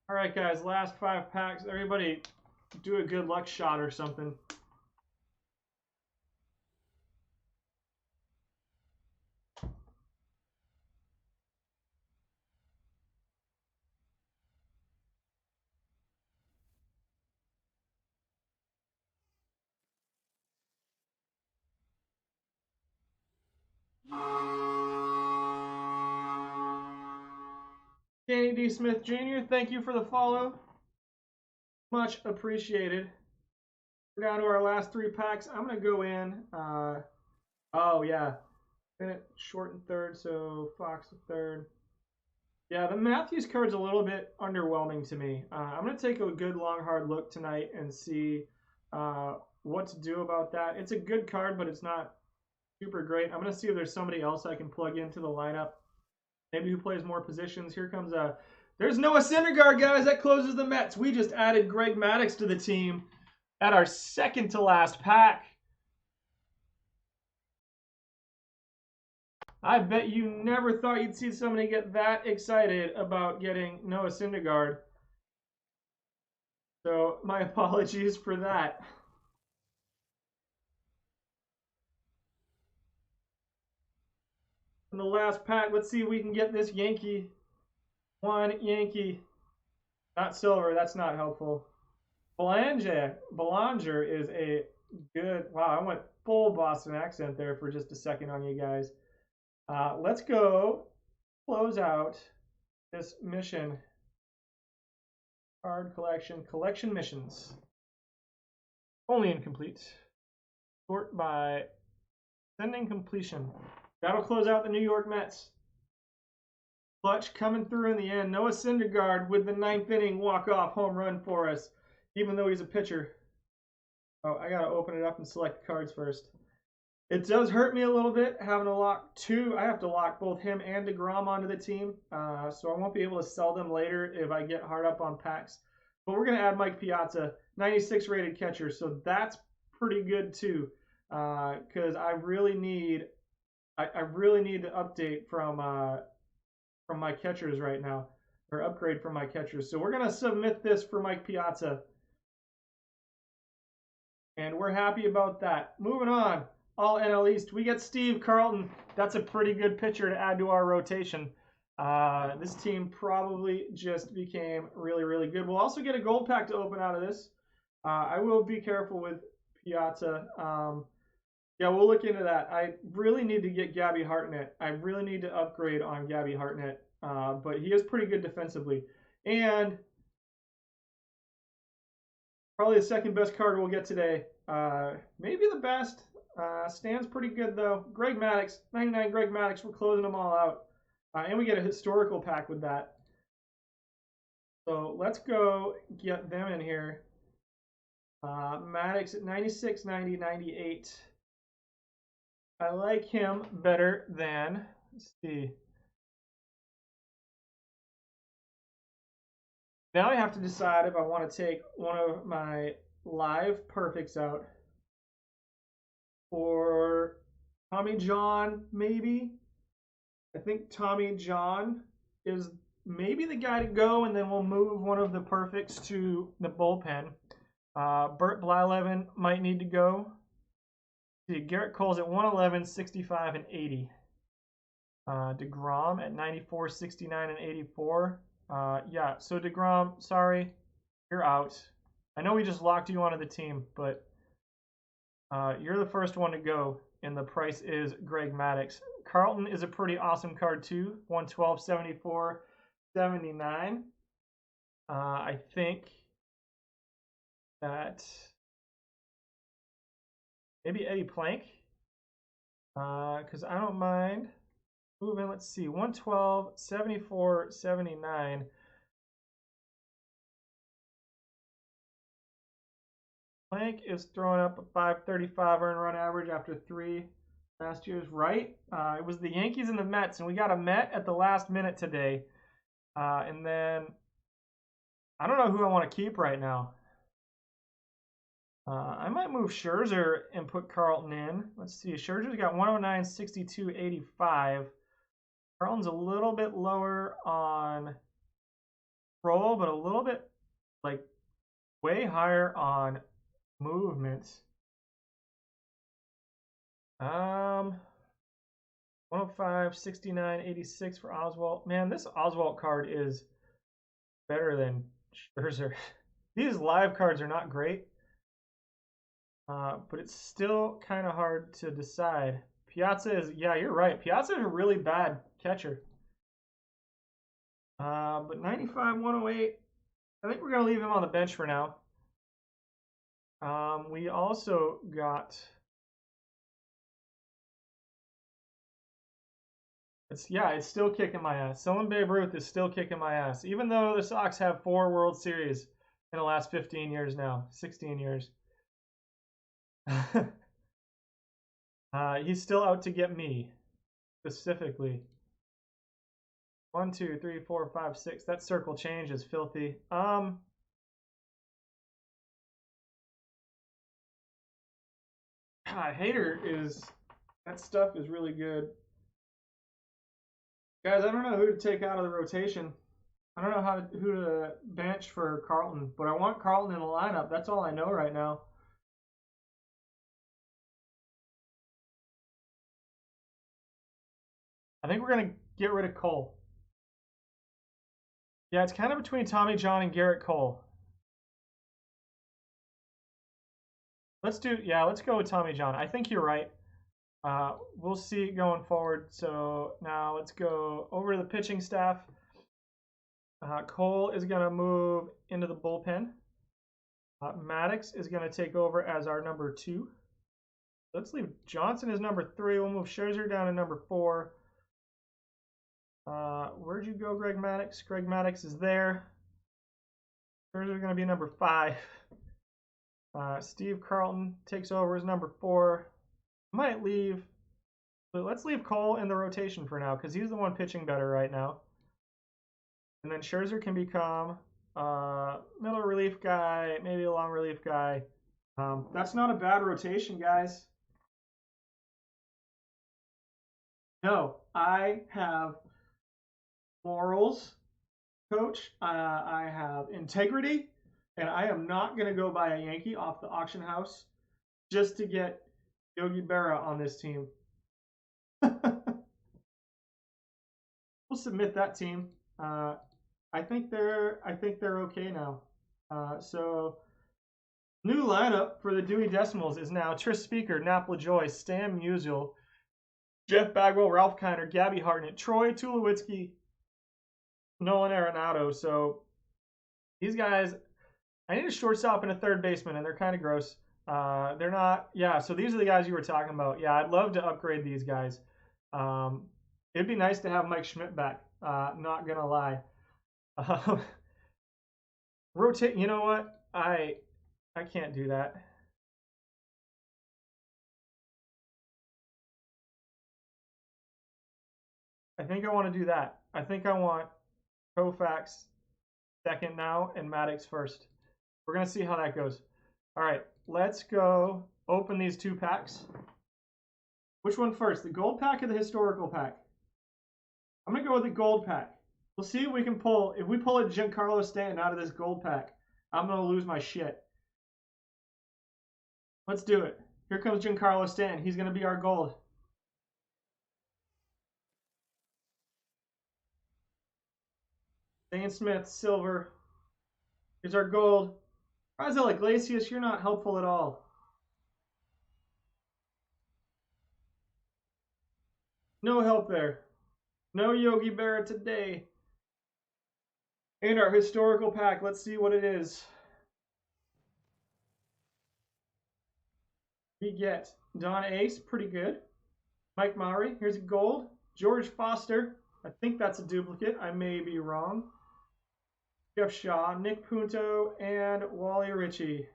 All right, guys, last 5 packs. Everybody do a good luck shot or something. Danny D. Smith Jr., thank you for the follow. Much appreciated. We're down to our last 3 packs. I'm going to go in. Oh, yeah. Bennett short and third, so Fox the third. Yeah, the Matthews card's a little bit underwhelming to me. I'm going to take a good long hard look tonight and see what to do about that. It's a good card, but it's not super great. I'm going to see if there's somebody else I can plug into the lineup. Maybe who plays more positions. Here comes there's Noah Syndergaard, guys. That closes the Mets. We just added Greg Maddux to the team at our second to last pack. I bet you never thought you'd see somebody get that excited about getting Noah Syndergaard. So my apologies for that. In the last pack, let's see if we can get this Yankee. One Yankee. Not silver, that's not helpful. Belanger is a good, wow, I went full Boston accent there for just a second on you guys. Let's go close out this mission. Card collection missions. Only incomplete. Sort by sending completion. That'll close out the New York Mets. Clutch coming through in the end. Noah Syndergaard with the 9th inning walk-off home run for us, even though he's a pitcher. Oh, I got to open it up and select the cards first. It does hurt me a little bit having to lock two. I have to lock both him and DeGrom onto the team, so I won't be able to sell them later if I get hard up on packs. But we're going to add Mike Piazza, 96 rated catcher, so that's pretty good too, because I really need to update from my catchers right now, or upgrade from my catchers. So we're going to submit this for Mike Piazza, and we're happy about that. Moving on. All NL East. We get Steve Carlton. That's a pretty good pitcher to add to our rotation. This team probably just became really, really good. We'll also get a gold pack to open out of this. I will be careful with Piazza. Yeah, we'll look into that. I really need to get Gabby Hartnett. I really need to upgrade on Gabby Hartnett. But he is pretty good defensively. And probably the second best card we'll get today. Maybe the best. Stands pretty good, though. Greg Maddux, 99 Greg Maddux. We're closing them all out. And we get a historical pack with that. So let's go get them in here. Maddux at 96, 90, 98. I like him better than, let's see. Now I have to decide if I want to take one of my live perfects out. Or Tommy John, maybe. I think Tommy John is maybe the guy to go, and then we'll move one of the perfects to the bullpen. Bert Blyleven might need to go. See, Garrett Cole's at 111, 65, and 80. DeGrom at 94, 69, and 84. Yeah, so DeGrom, sorry, you're out. I know we just locked you onto the team, but you're the first one to go, and the price is Greg Maddux. Carlton is a pretty awesome card too, 112, 74, 79. I think that maybe Eddie Plank, because I don't mind moving. Let's see, 112, 74, 79. Plank is throwing up a 535 earned run average after 3 last year's, right? It was the Yankees and the Mets, and we got a Met at the last minute today. And then I don't know who I want to keep right now. I might move Scherzer and put Carlton in. Let's see. Scherzer's got 109, 62, 85. Carlton's a little bit lower on roll, but a little bit like way higher on movement. 105, 69, 86 for Oswalt. Man, this Oswalt card is better than Scherzer. These live cards are not great, but it's still kind of hard to decide. Piazza is, yeah, you're right. Piazza is a really bad catcher. But 95, 108, I think we're going to leave him on the bench for now. We also got... It's still kicking my ass. Someone Babe Ruth is still kicking my ass. Even though the Sox have 4 World Series in the last 15 years now. 16 years. He's still out to get me. Specifically. 1, 2, 3, 4, 5, 6. That circle change is filthy. God, Hater is... That stuff is really good. Guys, I don't know who to take out of the rotation. I don't know who to bench for Carlton, but I want Carlton in the lineup. That's all I know right now. I think we're going to get rid of Cole. Yeah, it's kind of between Tommy John and Garrett Cole. Let's go with Tommy John. I think you're right. We'll see going forward. So now let's go over to the pitching staff. Cole is going to move into the bullpen. Maddox is going to take over as our number 2. Let's leave Johnson as number 3. We'll move Scherzer down to number 4. Where'd you go, Greg Maddux? Greg Maddux is there. Scherzer is going to be number 5. Steve Carlton takes over as number 4. Might leave, but let's leave Cole in the rotation for now because he's the one pitching better right now. And then Scherzer can become middle relief guy, maybe a long relief guy. That's not a bad rotation, guys. No, I have morals, coach. I have integrity, and I am not going to go buy a Yankee off the auction house just to get Yogi Berra on this team. We'll submit that team. I think they're okay now. So new lineup for the Dewey Decimals is now Tris Speaker, Nap LaJoy, Stan Musial, Jeff Bagwell, Ralph Kiner, Gabby Hartnett, Troy Tulowitzki, Nolan Arenado. So these guys, I need a shortstop and a third baseman, and they're kind of gross. They're not, so these are the guys you were talking about. Yeah, I'd love to upgrade these guys. It'd be nice to have Mike Schmidt back, not gonna lie. Rotate, you know what? I can't do that. I think I want to do that. I think I want Koufax second now and Maddox first. We're going to see how that goes. All right, let's go open these 2 packs. Which one first, the gold pack or the historical pack? I'm going to go with the gold pack. We'll see if we can pull, if we pull a Giancarlo Stanton out of this gold pack, I'm going to lose my shit. Let's do it. Here comes Giancarlo Stanton. He's going to be our gold. Dane Smith, silver. Here's our gold. Raisel Iglesias, you're not helpful at all. No help there. No Yogi Berra today. And our historical pack, let's see what it is. We get Don Ace, pretty good. Mike Maury, here's a gold. George Foster, I think that's a duplicate. I may be wrong. Jeff Shaw, Nick Punto, and Wally Ritchie.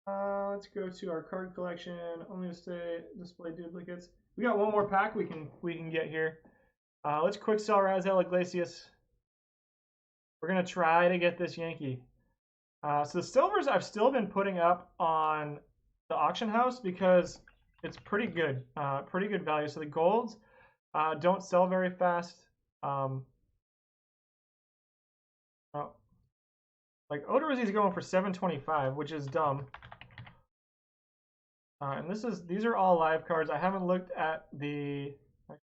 Let's go to our card collection. Only display duplicates. We got one more pack we can get here. Let's quick sell Raisel Iglesias. We're gonna try to get this Yankee. So the silvers I've still been putting up on the auction house because it's pretty good value. So the golds don't sell very fast. Like Odorizzi's going for $725, which is dumb. And these are all live cards. I haven't looked at the.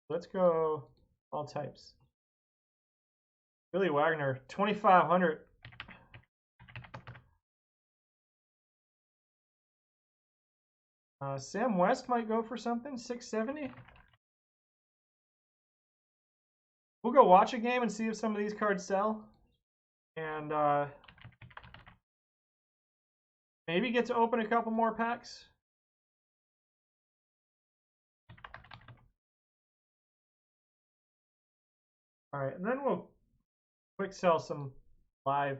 Let's go all types. Billy Wagner, 2,500. Sam West might go for something, 670. We'll go watch a game and see if some of these cards sell. And maybe get to open a couple more packs. All right, and then we'll quick sell some live.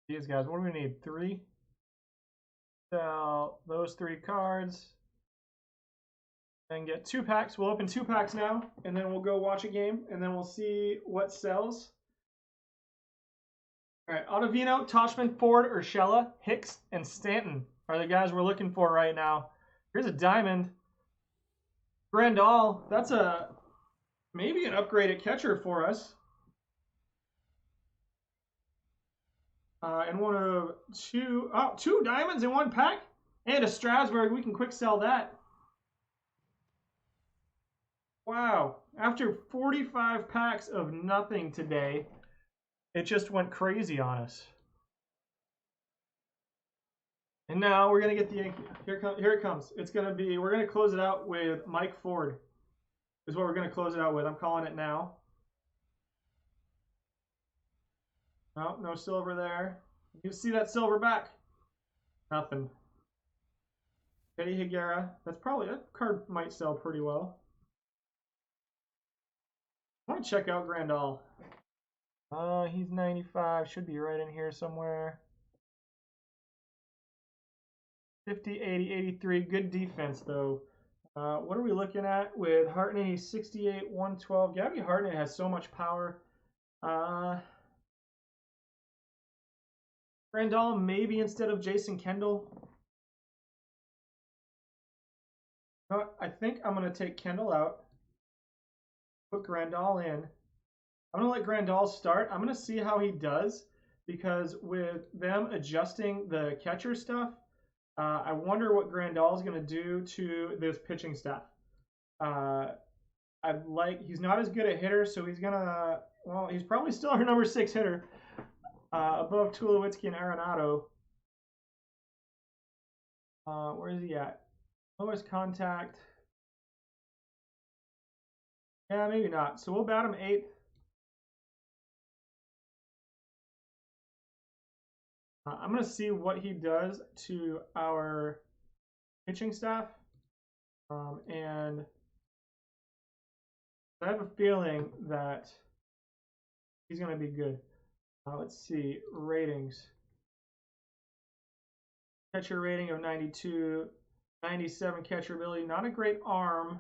These guys, what do we need? 3? Sell those 3 cards. And get 2 packs. We'll open 2 packs now, and then we'll go watch a game, and then we'll see what sells. All right, Ottavino, Tauchman, Ford, Urshela, Hicks, and Stanton are the guys we're looking for right now. Here's a diamond. Grandal, that's maybe an upgraded catcher for us. And one of 2 diamonds in 1 pack, and a Strasburg. We can quick sell that. Wow, after 45 packs of nothing today, it just went crazy on us. And now we're gonna get the Yankee. Here it comes. It's gonna be. We're gonna close it out with Mike Ford. Is what we're gonna close it out with. I'm calling it now. Oh, no silver there. You see that silver back? Nothing. Eddie Higuera. That card might sell pretty well. I want to check out Grandal. He's 95. Should be right in here somewhere. 50, 80, 83. Good defense, though. What are we looking at with Hartnett? He's 68, 112. Gabby Hartnett has so much power. Grandal maybe instead of Jason Kendall. I think I'm going to take Kendall out. Put Grandal in. I'm going to let Grandal start. I'm going to see how he does, because with them adjusting the catcher stuff, I wonder what Grandal is going to do to this pitching staff. He's not as good a hitter, so he's going to, well, he's probably still our number 6 hitter, above Tulowitzki and Arenado. Where is he at? Lowest contact. Yeah, maybe not. So we'll bat him 8th. I'm going to see what he does to our pitching staff. And I have a feeling that he's going to be good. Let's see. Ratings. Catcher rating of 92. 97 catcher ability. Not a great arm.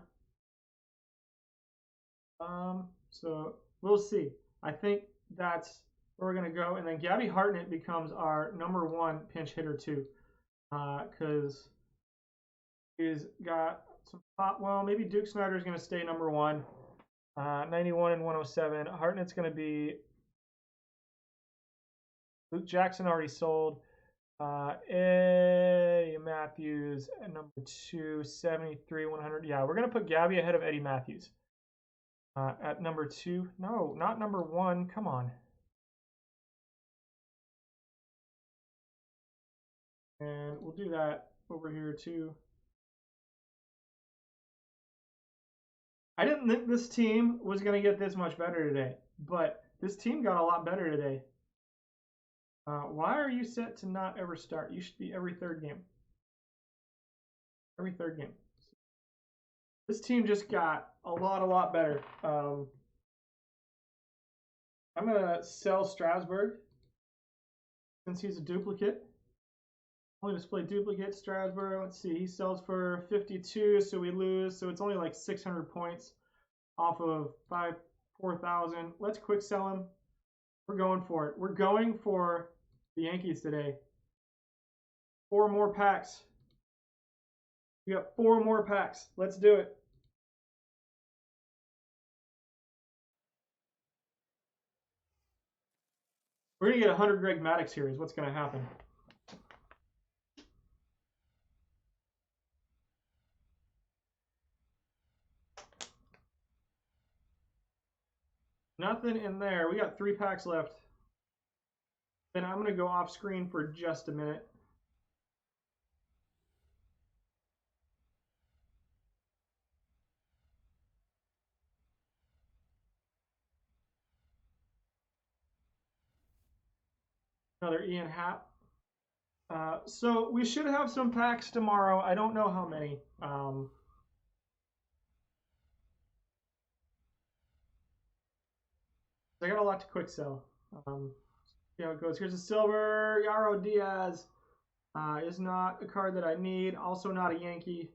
So we'll see. I think that's where we're going to go. And then Gabby Hartnett becomes our number 1 pinch hitter too. Because he's got some pop. Well, maybe Duke Snider is going to stay number 1. 91 and 107. Hartnett's going to be. Luke Jackson already sold. Eddie Matthews at number 2, 73, 100. Yeah, we're going to put Gabby ahead of Eddie Matthews. At number 2. No, not number 1. Come on. And we'll do that over here too. I didn't think this team was going to get this much better today, but this team got a lot better today. Why are you set to not ever start? You should be every 3rd game. Every 3rd game. This team just got a lot better. I'm going to sell Strasburg since he's a duplicate. Only display duplicate Strasburg. Let's see. He sells for 52, so we lose. So it's only like 600 points off of 4,000. Let's quick sell him. We're going for it. We're going for the Yankees today. 4 more packs. We got 4 more packs. Let's do it. We're going to get 100 Greg Maddux here is what's going to happen. Nothing in there. We got 3 packs left. Then I'm going to go off screen for just a minute. Another Ian Happ. So we should have some packs tomorrow. I don't know how many. I got a lot to quick sell. See how it goes. Here's a silver. Yaro Diaz is not a card that I need. Also not a Yankee.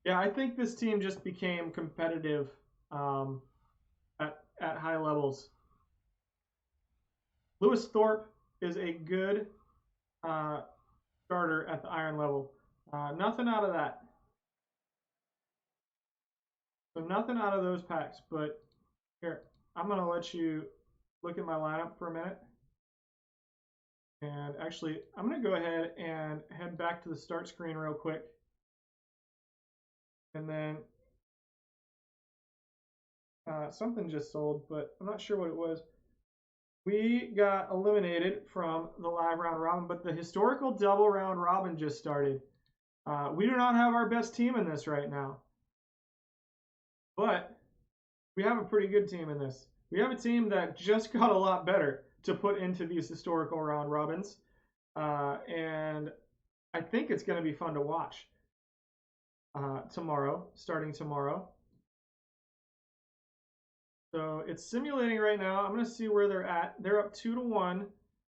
Yeah, I think this team just became competitive at high levels. Lewis Thorpe is a good starter at the iron level. Nothing out of that. So nothing out of those packs. But here, I'm going to let you look at my lineup for a minute. And actually, I'm going to go ahead and head back to the start screen real quick. And then something just sold, but I'm not sure what it was. We got eliminated from the live round robin, but the historical double round robin just started. We do not have our best team in this right now. But we have a pretty good team in this. We have a team that just got a lot better to put into these historical round robins. And I think it's going to be fun to watch tomorrow, starting tomorrow. So it's simulating right now. I'm going to see where they're at. They're up 2-1,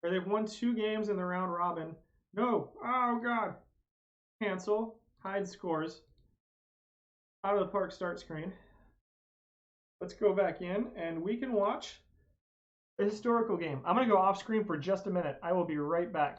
or they've won 2 games in the round robin. No. Oh, God. Cancel. Hide scores. Out of the park start screen. Let's go back in, and we can watch a historical game. I'm going to go off screen for just a minute. I will be right back.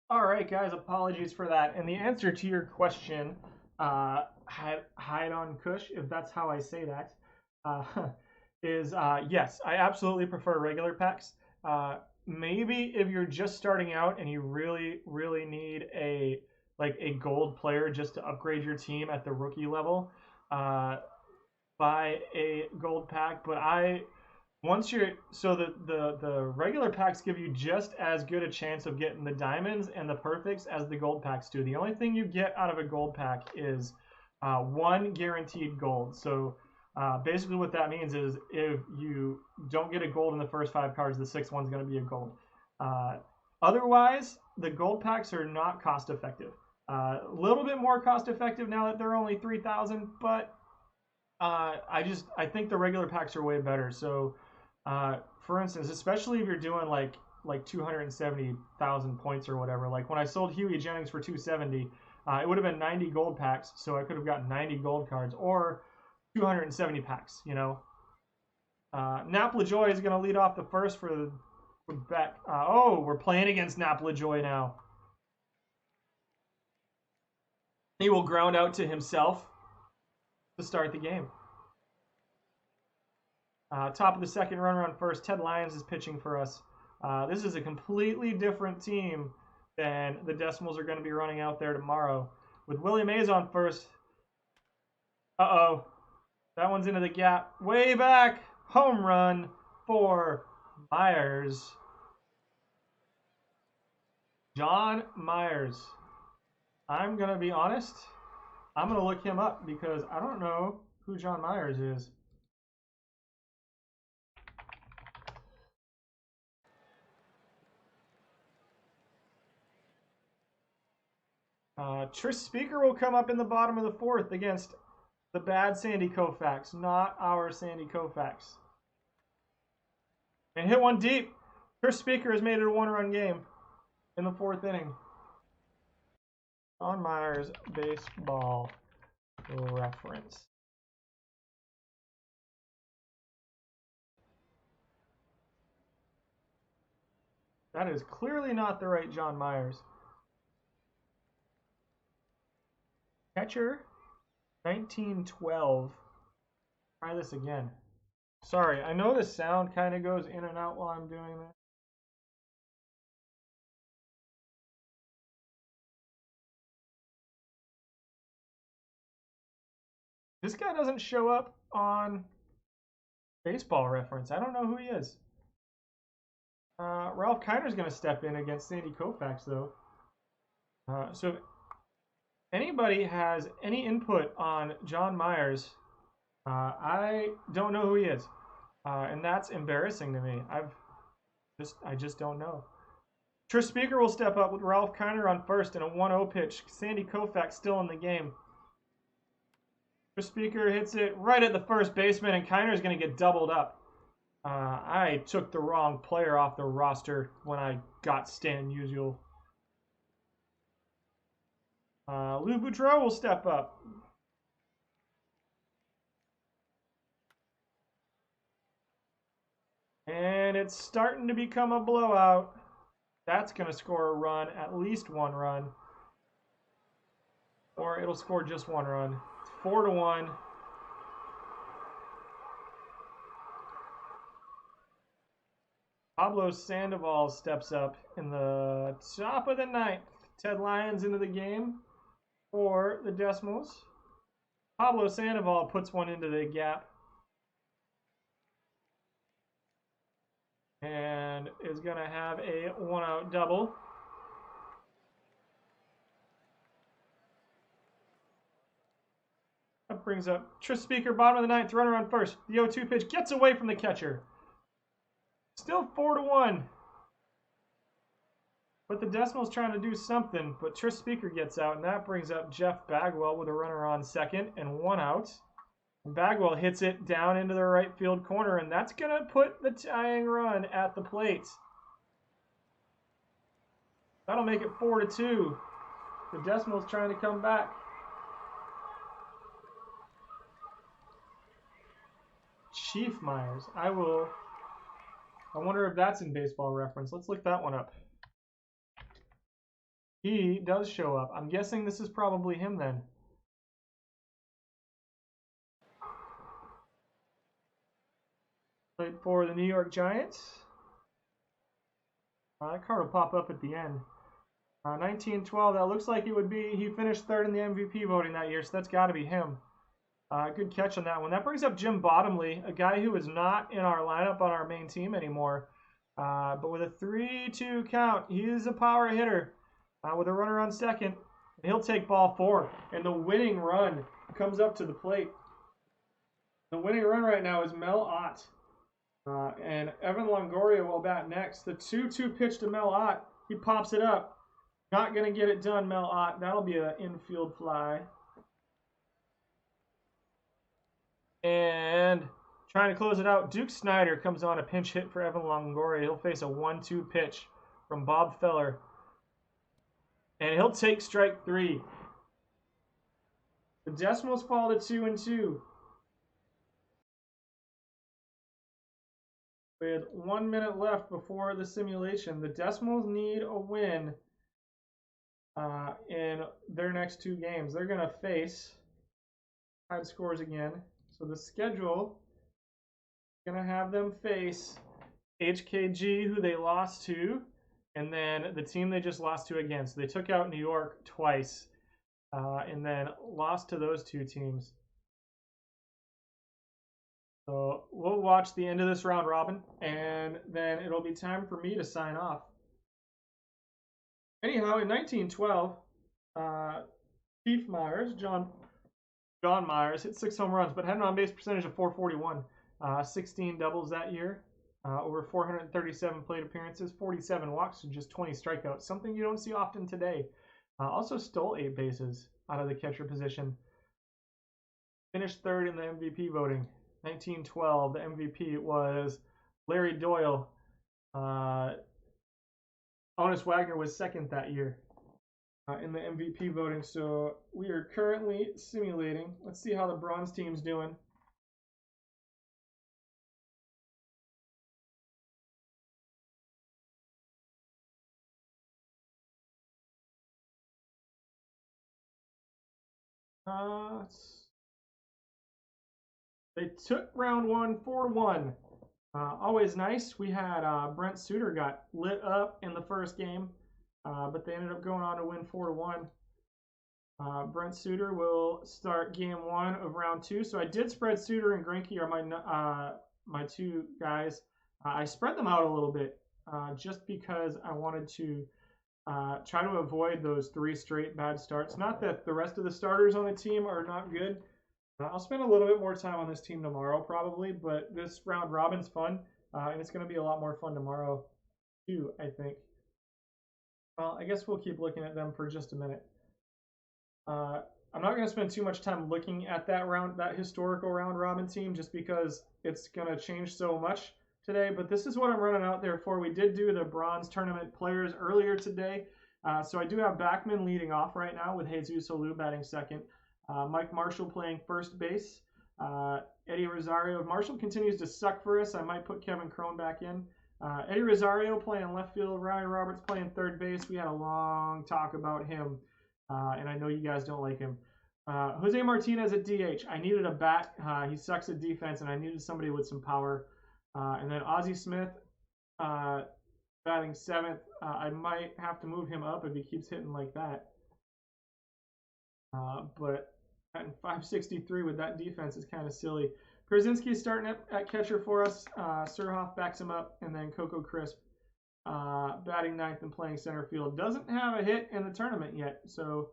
All right, guys, apologies for that. And the answer to your question, hide on Kush, if that's how I say that, uh, is yes, I absolutely prefer regular packs. Maybe if you're just starting out and you really, really need a gold player just to upgrade your team at the rookie level, buy a gold pack. But the regular packs give you just as good a chance of getting the diamonds and the perfects as the gold packs do. The only thing you get out of a gold pack is 1 guaranteed gold. So basically what that means is if you don't get a gold in the first 5 cards, the 6th one's going to be a gold. Otherwise, the gold packs are not cost effective. A little bit more cost effective now that they're only 3,000, but I think the regular packs are way better. So for instance, especially if you're doing like 270,000 points or whatever. Like when I sold Huey Jennings for 270, it would have been 90 gold packs, so I could have gotten 90 gold cards or 270 packs. You know, Nap LaJoy is going to lead off the first for Beck. Oh, we're playing against Nap LaJoy now. He will ground out to himself to start the game. Top of the second, runner on first. Ted Lyons is pitching for us. This is a completely different team than the Decimals are going to be running out there tomorrow. With Willie Mays on first. Uh-oh. That one's into the gap. Way back. Home run for Myers. John Myers. I'm going to be honest. I'm going to look him up because I don't know who John Myers is. Tris Speaker will come up in the bottom of the 4th against the bad Sandy Koufax, not our Sandy Koufax. And hit one deep. Chris Speaker has made it a one-run game in the 4th inning. John Myers baseball reference. That is clearly not the right John Myers. Catcher, 1912. Try this again. Sorry, I know the sound kind of goes in and out while I'm doing this. This guy doesn't show up on Baseball Reference. I don't know who he is. Ralph Kiner's going to step in against Sandy Koufax, though. So if anybody has any input on John Myers, I don't know who he is. And that's embarrassing to me. I just don't know. Tris Speaker will step up with Ralph Kiner on first and a 1-0 pitch. Sandy Koufax still in the game. Tris Speaker hits it right at the first baseman, and Kiner is going to get doubled up. I took the wrong player off the roster when I got Stan Musial. Lou Boudreau will step up. And it's starting to become a blowout. That's going to score a run, at least one run. Or it'll score just one run. It's 4-1. Pablo Sandoval steps up in the top of the 9th. Ted Lyons into the game for the Decimals. Pablo Sandoval puts one into the gap. And is going to have a 1-out double. That brings up Tris Speaker, bottom of the 9th, runner on first. The 0-2 pitch gets away from the catcher. Still 4-1. But the Decimals trying to do something, but Tris Speaker gets out, and that brings up Jeff Bagwell with a runner on second and 1 out. Bagwell hits it down into the right field corner, and that's going to put the tying run at the plate. That'll make it 4-2. The Decimals trying to come back. Chief Myers. I wonder if that's in Baseball Reference. Let's look that one up. He does show up. I'm guessing this is probably him then. Played for the New York Giants. That card will pop up at the end. 1912, that looks like it would be, he finished 3rd in the MVP voting that year, so that's got to be him. Good catch on that one. That brings up Jim Bottomley, a guy who is not in our lineup on our main team anymore. But with a 3-2 count, he is a power hitter with a runner on second. He'll take ball 4, and the winning run comes up to the plate. The winning run right now is Mel Ott. And Evan Longoria will bat next. The 2-2 pitch to Mel Ott. He pops it up. Not going to get it done, Mel Ott. That'll be an infield fly. And trying to close it out, Duke Snyder comes on a pinch hit for Evan Longoria. He'll face a 1-2 pitch from Bob Feller. And he'll take strike 3. The Decimals fall to 2-2. With 1 minute left before the simulation, the Decimals need a win in their next 2 games. They're going to face tied scores again. So the schedule is going to have them face HKG, who they lost to, and then the team they just lost to again. So they took out New York twice and then lost to those 2 teams. So we'll watch the end of this round robin, and then it'll be time for me to sign off. Anyhow, in 1912, Chief Myers, John Myers, hit 6 home runs, but had an on-base percentage of .441. 16 doubles that year, over 437 plate appearances, 47 walks, and just 20 strikeouts, something you don't see often today. Also stole 8 bases out of the catcher position. Finished 3rd in the MVP voting. 1912, the MVP was Larry Doyle. Honus Wagner was second that year in the MVP voting. So we are currently simulating. Let's see how the bronze team's doing. They took round one 4-1. Always nice. We had Brent Suter got lit up in the first game, but they ended up going on to win 4-1. Brent Suter will start game one of round two. So I did spread Suter and Greinke are my two guys. I spread them out a little bit just because I wanted to try to avoid those 3 straight bad starts. Not that the rest of the starters on the team are not good. I'll spend a little bit more time on this team tomorrow probably, but this round robin's fun, and it's going to be a lot more fun tomorrow too, I think. Well, I guess we'll keep looking at them for just a minute. I'm not going to spend too much time looking at that historical round robin team just because it's going to change so much today, but this is what I'm running out there for. We did do the bronze tournament players earlier today, so I do have Backman leading off right now with Jesus Olu batting second. Mike Marshall playing first base. Eddie Rosario. If Marshall continues to suck for us, I might put Kevin Cron back in. Eddie Rosario playing left field. Ryan Roberts playing third base. We had a long talk about him, and I know you guys don't like him. Jose Martinez at DH. I needed a bat. He sucks at defense, and I needed somebody with some power. And then Ozzie Smith batting seventh. I might have to move him up if he keeps hitting like that. But at 563 with that defense is kind of silly. Krasinski's starting at catcher for us. Surhoff backs him up, and then Coco Crisp batting ninth and playing center field. Doesn't have a hit in the tournament yet. So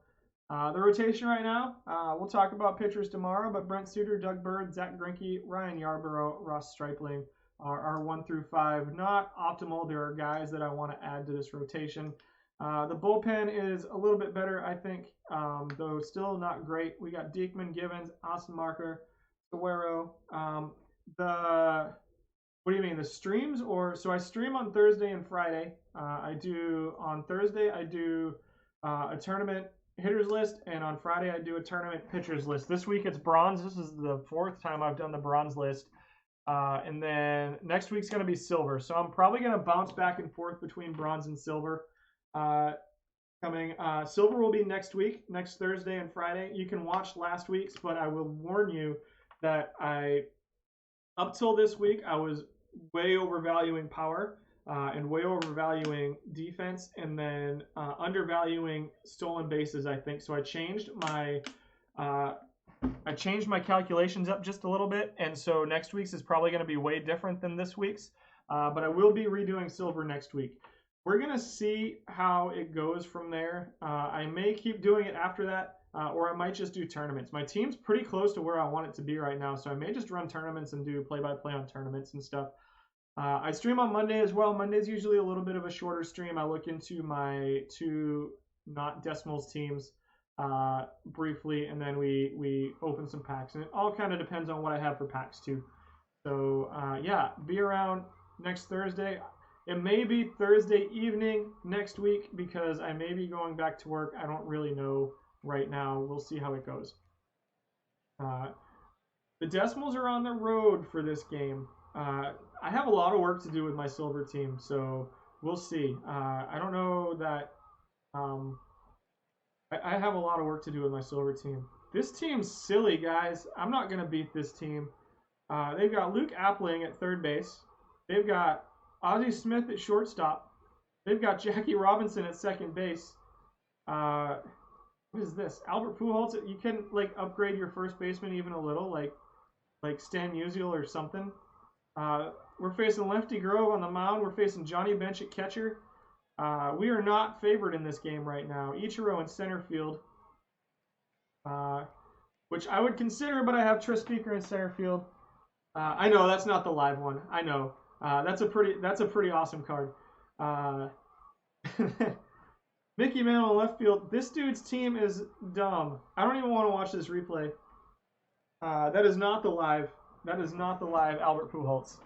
the rotation right now, we'll talk about pitchers tomorrow, but Brent Suter, Doug Bird, Zach Greinke, Ryan Yarborough, Ross Stripling are 1 through 5. Not optimal. There are guys that I want to add to this rotation. The bullpen is a little bit better, I think, though still not great. We got Diekman, Givens, Austin Marker, Sawero. What do you mean, the streams? So I stream on Thursday and Friday. On Thursday, I do a tournament hitters list, and on Friday, I do a tournament pitchers list. This week, it's bronze. This is the 4th time I've done the bronze list. And then next week's going to be silver. So I'm probably going to bounce back and forth between bronze and silver. Silver will be next week, next Thursday and Friday. You can watch last week's, but I will warn you that up till this week, I was way overvaluing power and way overvaluing defense, and then undervaluing stolen bases, I think. So I changed my calculations up just a little bit, and so next week's is probably going to be way different than this week's, but I will be redoing silver next week. We're going to see how it goes from there. I may keep doing it after that, or I might just do tournaments. My team's pretty close to where I want it to be right now, so I may just run tournaments and do play-by-play on tournaments and stuff. I stream on Monday as well. Monday's usually a little bit of a shorter stream. I look into my 2 not decimals teams briefly, and then we open some packs. And it all kind of depends on what I have for packs too. So yeah, be around next Thursday. It may be Thursday evening next week because I may be going back to work. I don't really know right now. We'll see how it goes. The Decimals are on the road for this game. I have a lot of work to do with my silver team, so we'll see. I don't know that... I have a lot of work to do with my silver team. This team's silly, guys. I'm not going to beat this team. They've got Luke Appling at third base. They've got Ozzie Smith at shortstop. They've got Jackie Robinson at second base. What is this? Albert Pujols. You can upgrade your first baseman even a little, like Stan Musial or something. We're facing Lefty Grove on the mound. We're facing Johnny Bench at catcher. We are not favored in this game right now. Ichiro in center field, which I would consider, but I have Tris Speaker in center field. I know that's not the live one. I know. That's a pretty awesome card. Mickey Mantle in left field. This dude's team is dumb. I don't even want to watch this replay. That is not the live Albert Pujols.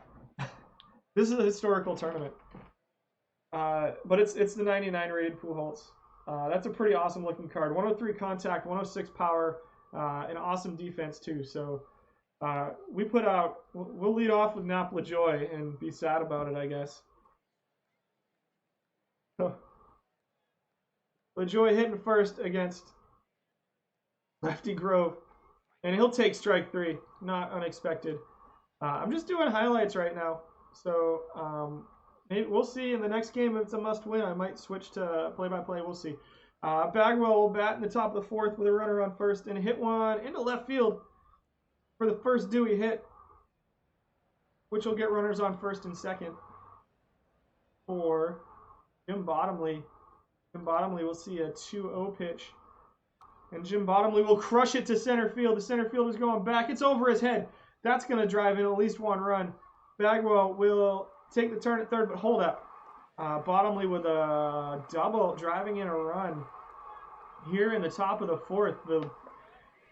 This is a historical tournament. But it's the 99 rated Pujols. That's a pretty awesome looking card. 103 contact, 106 power, and awesome defense too. So we put out. We'll lead off with Nap LaJoy and be sad about it, I guess. So, LaJoy hitting first against Lefty Grove, and he'll take strike 3. Not unexpected. I'm just doing highlights right now, so maybe we'll see in the next game if it's a must-win. I might switch to play-by-play. We'll see. Bagwell will bat in the top of the 4th with a runner on first and hit one into left field for the first Dewey hit, which will get runners on first and second for Jim Bottomley. Jim Bottomley will see a 2-0 pitch. And Jim Bottomley will crush it to center field. The center field is going back. It's over his head. That's going to drive in at least one run. Bagwell will take the turn at third, but hold up. Bottomley with a double, driving in a run. Here in the top of the 4th, the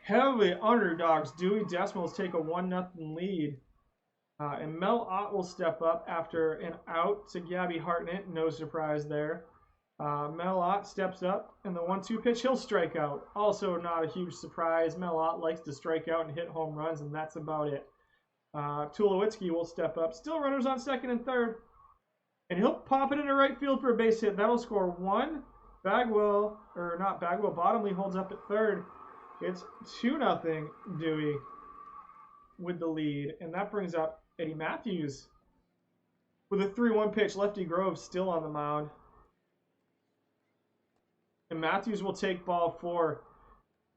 heavy underdogs, Dewey Decimals, take a 1-0 lead. And Mel Ott will step up after an out to Gabby Hartnett. No surprise there. Mel Ott steps up, and the 1-2 pitch, he'll strike out. Also not a huge surprise. Mel Ott likes to strike out and hit home runs, and that's about it. Tulowitzki will step up. Still runners on second and third. And he'll pop it into right field for a base hit. That'll score 1. Bottomley holds up at third. It's 2-0 Dewey with the lead. And that brings up Eddie Matthews with a 3-1 pitch. Lefty Grove still on the mound. And Matthews will take ball 4.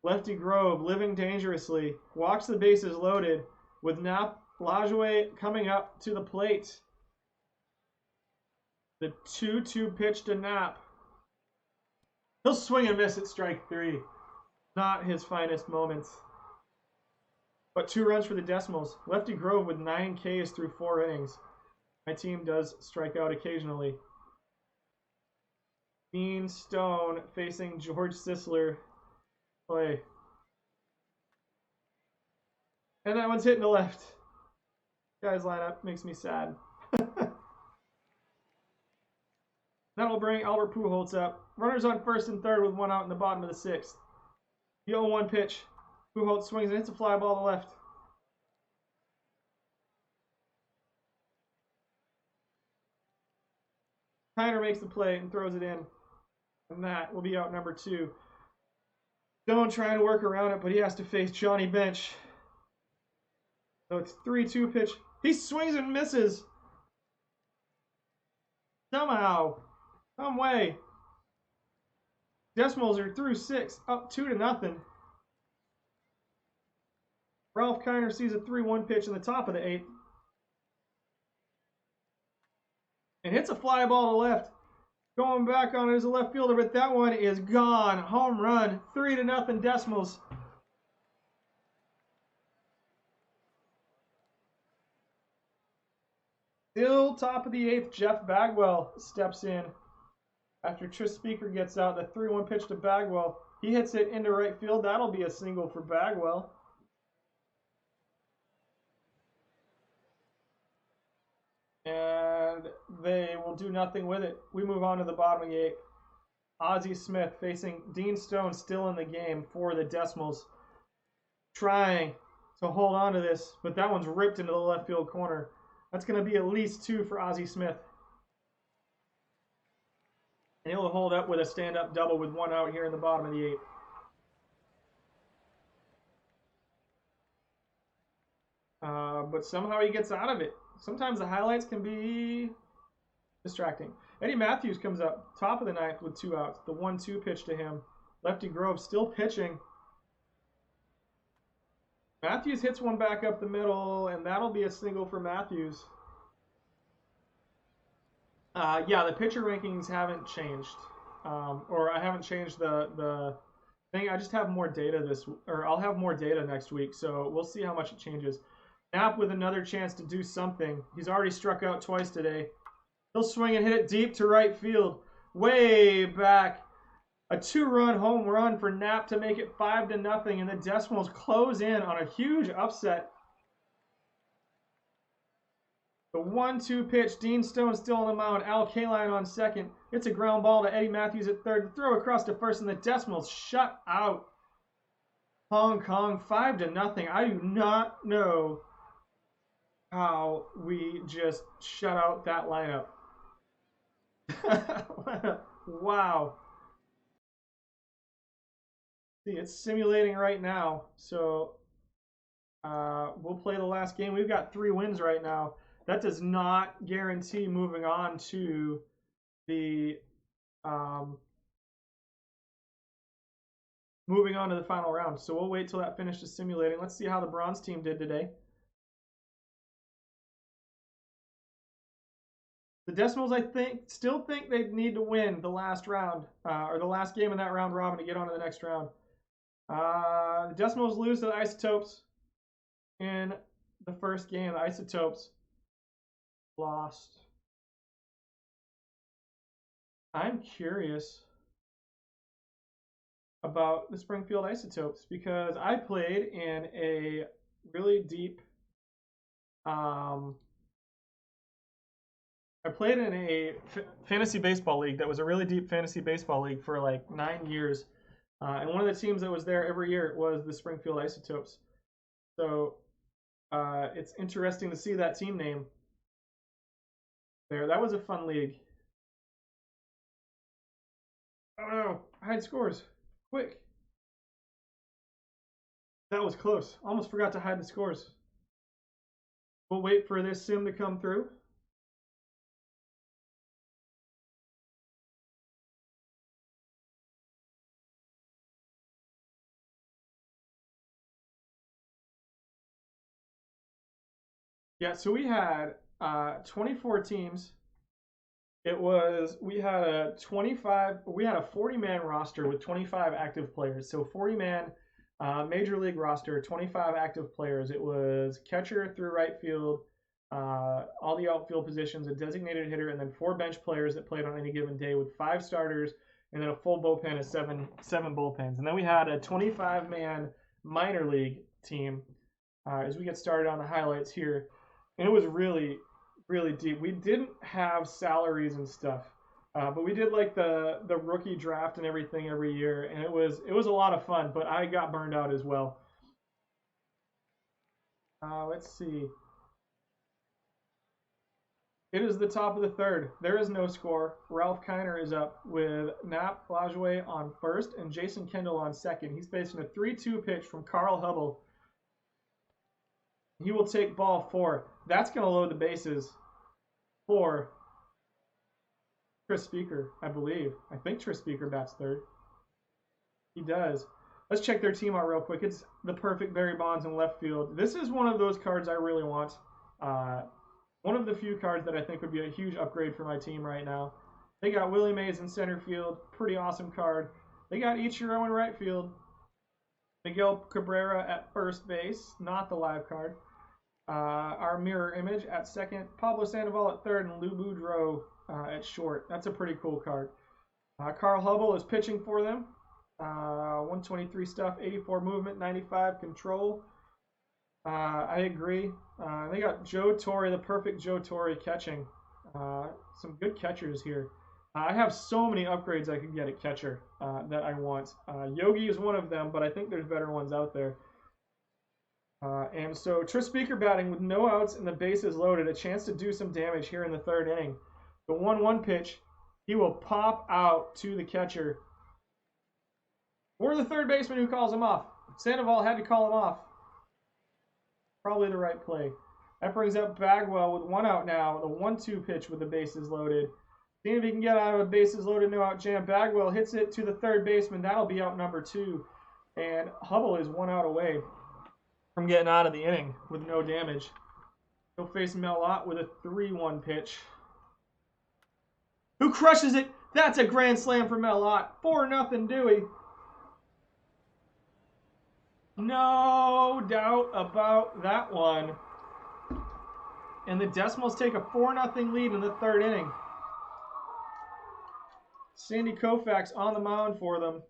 Lefty Grove living dangerously. Walks the bases loaded with Nap LaJoy coming up to the plate. The 2-2 pitch to Nap. He'll swing and miss at strike 3. Not his finest moments. But 2 runs for the Decimals. Lefty Grove with 9 Ks through 4 innings. My team does strike out occasionally. Dean Stone facing George Sisler. Play. And that one's hitting the left. Guys lineup makes me sad. That'll bring Albert Pujols up. Runners on first and third with 1 out in the bottom of the 6th. The 0-1 pitch. Pujols swings and hits a fly ball to left. Kiner makes the play and throws it in. And that will be out number 2. Stone trying to work around it, but he has to face Johnny Bench. So it's 3-2 pitch. He swings and misses. Somehow. Some way. Decimals are through 6, up 2-0. Ralph Kiner sees a 3-1 pitch in the top of the 8th. And hits a fly ball to left. Going back on it as a left fielder, but that one is gone. Home run. 3-0 Decimals. Still top of the 8th, Jeff Bagwell steps in. After Tris Speaker gets out, the 3-1 pitch to Bagwell. He hits it into right field. That'll be a single for Bagwell. And they will do nothing with it. We move on to the bottom of the 8th. Ozzie Smith facing Dean Stone, still in the game for the Decimals. Trying to hold on to this, but that one's ripped into the left field corner. That's going to be at least 2 for Ozzie Smith. And he'll hold up with a stand-up double with 1 out here in the bottom of the 8th. But somehow he gets out of it. Sometimes the highlights can be distracting. Eddie Matthews comes up top of the 9th with 2 outs. The 1-2 pitch to him. Lefty Grove still pitching. Matthews hits one back up the middle, and that'll be a single for Matthews. Yeah, the pitcher rankings haven't changed. Or I haven't changed the thing. I just have more data I'll have more data next week, so we'll see how much it changes. Knapp with another chance to do something. He's already struck out twice today. He'll swing and hit it deep to right field. Way back. A 2-run home run for Knapp to make it 5-0, and the Decimals close in on a huge upset. The 1-2 pitch. Dean Stone still on the mound. Al Kaline on second. It's a ground ball to Eddie Matthews at third. The throw across to first, and the Decimals shut out Hong Kong 5-0. I do not know how we just shut out that lineup. Wow. See, it's simulating right now. So we'll play the last game. We've got 3 wins right now. That does not guarantee moving on to the final round. So we'll wait till that finishes simulating. Let's see how the bronze team did today. The Decimals, I still think they need to win the last round, or the last game in that round robin to get on to the next round. The Decimals lose to the Isotopes in the first game. The Isotopes lost. I'm curious about the Springfield Isotopes because I played in a really deep I played in a fantasy baseball league that was a really deep fantasy baseball league for like 9 years. And one of the teams that was there every year was the Springfield Isotopes. So it's interesting to see that team name there. That was a fun league. Oh no, hide scores. Quick. That was close. Almost forgot to hide the scores. We'll wait for this sim to come through. Yeah, so we had 24 teams. We had a 40-man roster with 25 active players. So 40-man major league roster, 25 active players. It was catcher through right field, all the outfield positions, a designated hitter, and then 4 bench players that played on any given day with 5 starters, and then a full bullpen of seven bullpens. And then we had a 25-man minor league team as we get started on the highlights here. And it was really, really deep. We didn't have salaries and stuff, but we did like the rookie draft and everything every year, and it was a lot of fun. But I got burned out as well. Let's see. It is the top of the third. There is no score. Ralph Kiner is up with Nap Lajoie on first and Jason Kendall on second. He's facing a 3-2 pitch from Carl Hubble. He will take ball 4. That's going to load the bases for Tris Speaker, I believe. I think Tris Speaker bats third. He does. Let's check their team out real quick. It's the perfect Barry Bonds in left field. This is one of those cards I really want. One of the few cards that I think would be a huge upgrade for my team right now. They got Willie Mays in center field. Pretty awesome card. They got Ichiro in right field. Miguel Cabrera at first base. Not the live card. Our mirror image at second, Pablo Sandoval at third, and Lou Boudreau at short. That's a pretty cool card. Carl Hubble is pitching for them. 123 stuff, 84 movement, 95 control. I agree. They got Joe Torre, the perfect Joe Torre catching. Some good catchers here. I have so many upgrades I could get at catcher that I want. Yogi is one of them, but I think there's better ones out there. And so Tris Speaker batting with no outs and the bases loaded, a chance to do some damage here in the third inning. The 1-1 pitch, he will pop out to the catcher. Or the third baseman who calls him off. Sandoval had to call him off. Probably the right play. That brings up Bagwell with 1 out now. The 1-2 pitch with the bases loaded. See if he can get out of a bases loaded, no out jam. Bagwell hits it to the third baseman. That'll be out number 2. And Hubble is 1 out away from getting out of the inning with no damage. He'll face Mel Ott with a 3-1 pitch. Who crushes it? That's a grand slam for Mel Ott. 4-0 Dewey. No doubt about that one. And the Decimals take a 4-0 lead in the third inning. Sandy Koufax on the mound for them.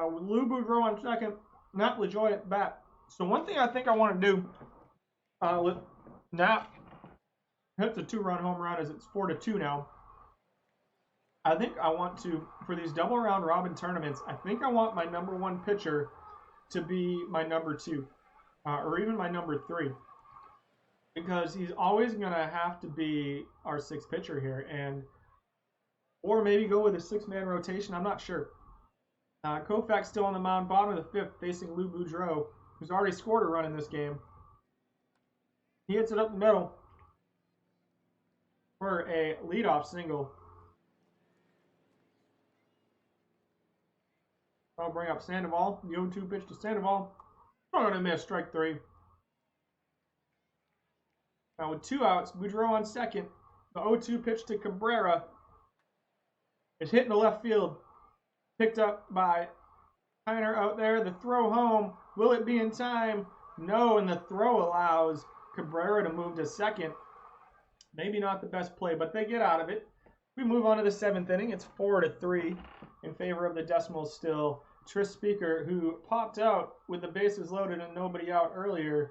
Lou Boudreau on second. Nap Lajoie at bat. So one thing I think I want to do with Nap hits a 2-run home run as it's 4-2 now. I think I want to, for these double round robin tournaments, I think I want my number 1 pitcher to be my number 2, or even my number 3, because he's always gonna have to be our 6th pitcher here, or maybe go with a 6-man rotation. I'm not sure. Koufax still on the mound, bottom of the 5th, facing Lou Boudreau, who's already scored a run in this game. He hits it up the middle for a leadoff single. I'll bring up Sandoval. The 0-2 pitch to Sandoval. Swung on and miss, strike 3. Now with 2 outs, Boudreau on second. The 0-2 pitch to Cabrera is hit in the left field. Picked up by Kiner out there. The throw home. Will it be in time? No, and the throw allows Cabrera to move to second. Maybe not the best play, but they get out of it. We move on to the 7th inning. It's 4-3 in favor of the Decimals still. Tris Speaker, who popped out with the bases loaded and nobody out earlier,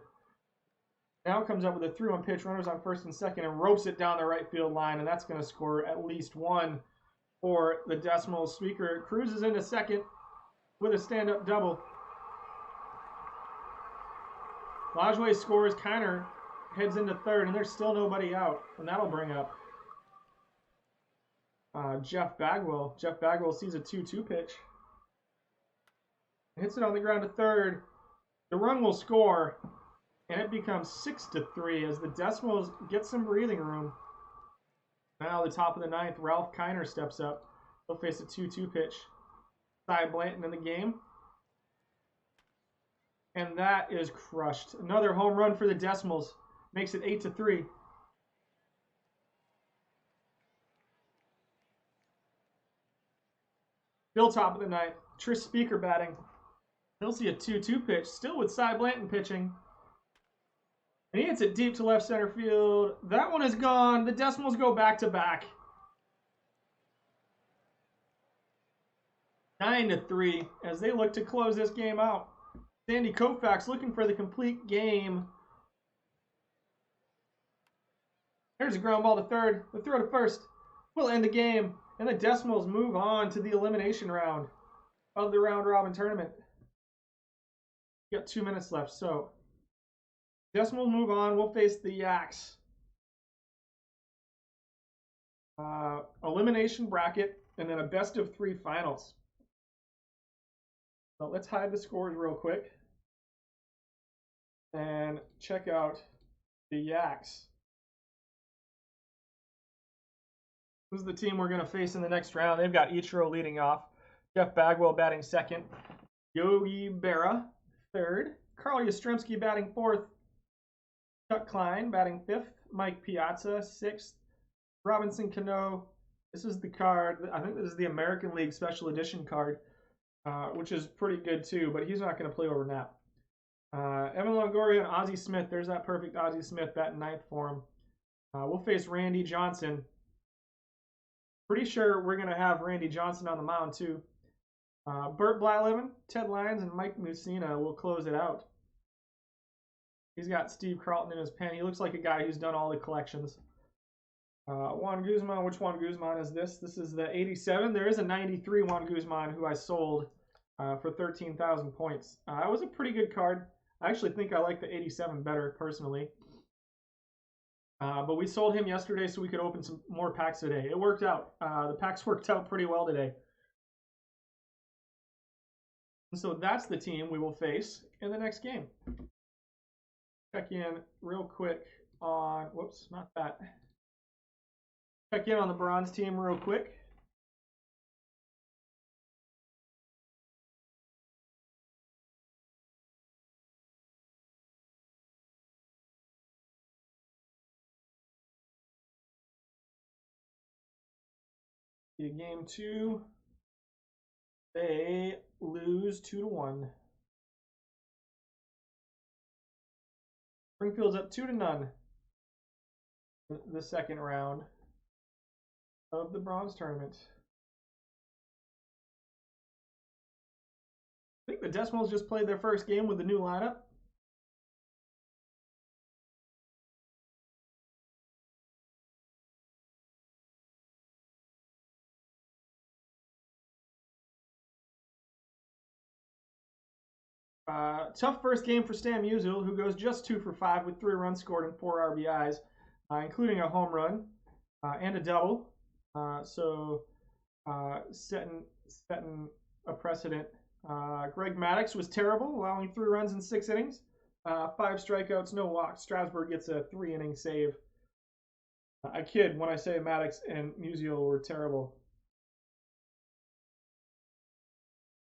now comes up with a 3-1 pitch, runners on first and second, and ropes it down the right field line, and that's going to score at least 1 for the Decimals. Speaker cruises into second with a stand-up double. Lajoie scores, Kiner heads into third, and there's still nobody out, and that'll bring up Jeff Bagwell. Jeff Bagwell sees a 2-2 pitch. Hits it on the ground to third. The run will score, and it becomes 6-3 as the Decimals get some breathing room. Now the top of the 9th, Ralph Kiner steps up. He'll face a 2-2 pitch. Cy Blanton in the game. And that is crushed. Another home run for the Decimals. Makes it 8-3. Still top of the 9th. Tris Speaker batting. He'll see a 2-2 pitch. Still with Cy Blanton pitching. And he hits it deep to left center field. That one is gone. The Decimals go back-to-back. 9-3 as they look to close this game out. Sandy Koufax looking for the complete game. There's a ground ball to third. The throw to first will end the game. And the Decimals move on to the elimination round of the round robin tournament. Got 2 minutes left, so Decimals move on. We'll face the Yaks. Elimination bracket, and then a best-of-3 finals. So let's hide the scores real quick and check out the Yaks. This is the team we're going to face in the next round. They've got Ichiro leading off. Jeff Bagwell batting second. Yogi Berra third. Carl Yastrzemski batting fourth. Chuck Klein batting fifth. Mike Piazza sixth. Robinson Cano. This is the card. I think this is the American League Special Edition card, which is pretty good too, but he's not going to play over Nap. Evan Longoria and Ozzie Smith. There's that perfect Ozzie Smith batting ninth for him. We'll face Randy Johnson. Pretty sure we're going to have Randy Johnson on the mound too. Bert Blyleven, Ted Lyons, and Mike Mussina will close it out. He's got Steve Carlton in his pen. He looks like a guy who's done all the collections. Juan Guzman, which Juan Guzman is this? This is the 87. There is a 93 Juan Guzman who I sold for 13,000 points. It was a pretty good card. I actually think I like the 87 better personally. But we sold him yesterday so we could open some more packs today. It worked out. The packs worked out pretty well today. And so that's the team we will face in the next game. Check in real quick on, whoops, not that. Check in on the bronze team real quick. Game 2, they lose 2-1. Springfield's up 2-0. The second round of the bronze tournament. I think the Decimals just played their first game with the new lineup. Tough first game for Stan Musial, who goes just 2 for 5 with 3 runs scored and 4 RBIs, including a home run and a double. Setting a precedent. Greg Maddux was terrible, allowing 3 runs in 6 innings, 5 strikeouts, no walks. Strasburg gets a 3-inning save. I kid when I say Maddux and Musial were terrible.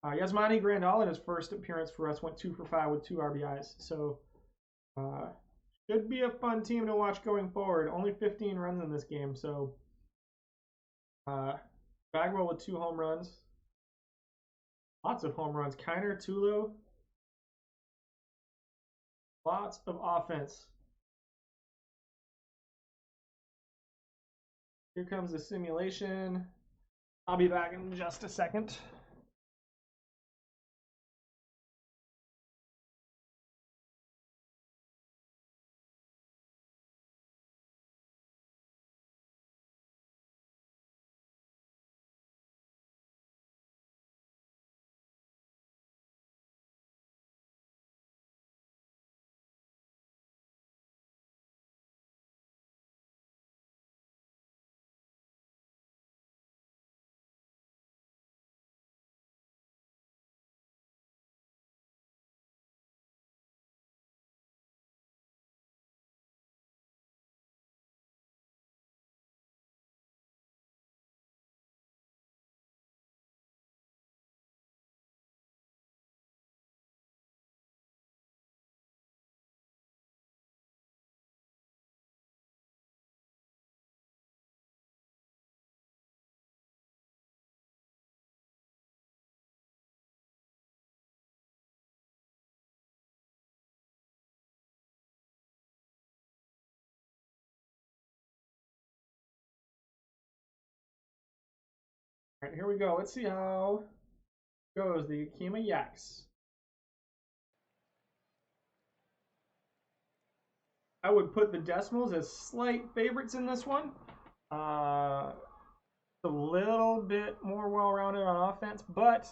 Yasmani Grandal in his first appearance for us went 2 for 5 with 2 RBIs. So should be a fun team to watch going forward. Only 15 runs in this game, so Bagwell with 2 home runs. Lots of home runs. Kiner, Tulo. Lots of offense. Here comes the simulation. I'll be back in just a second. All right, here we go. Let's see how it goes. The Yakima Yaks. I would put the Decimals as slight favorites in this one. A little bit more well-rounded on offense, but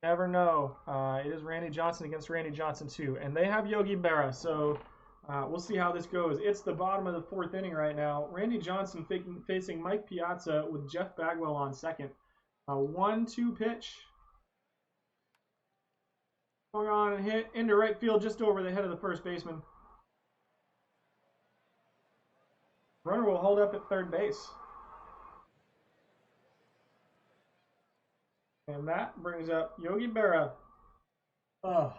never know. It is Randy Johnson against Randy Johnson too, and they have Yogi Berra, so we'll see how this goes. It's the bottom of the 4th inning right now. Randy Johnson facing Mike Piazza with Jeff Bagwell on second. A 1-2 pitch. Going on and hit into right field just over the head of the first baseman. Runner will hold up at third base. And that brings up Yogi Berra. Oh,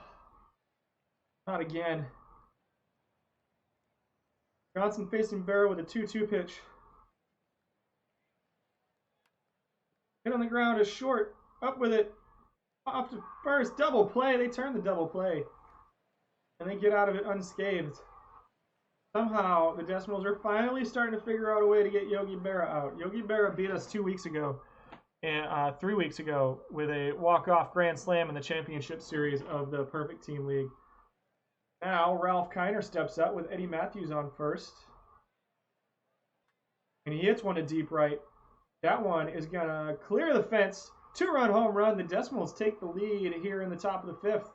not again. Johnson facing Berra with a 2-2 pitch. Hit on the ground is short. Up with it. Off to first. Double play. They turn the double play. And they get out of it unscathed. Somehow, the Decimals are finally starting to figure out a way to get Yogi Berra out. Yogi Berra beat us 2 weeks ago, and 3 weeks ago, with a walk-off grand slam in the championship series of the Perfect Team League. Now, Ralph Kiner steps up with Eddie Matthews on first. And he hits one to deep right. That one is going to clear the fence. 2-run home run. The Decimals take the lead here in the top of the 5th.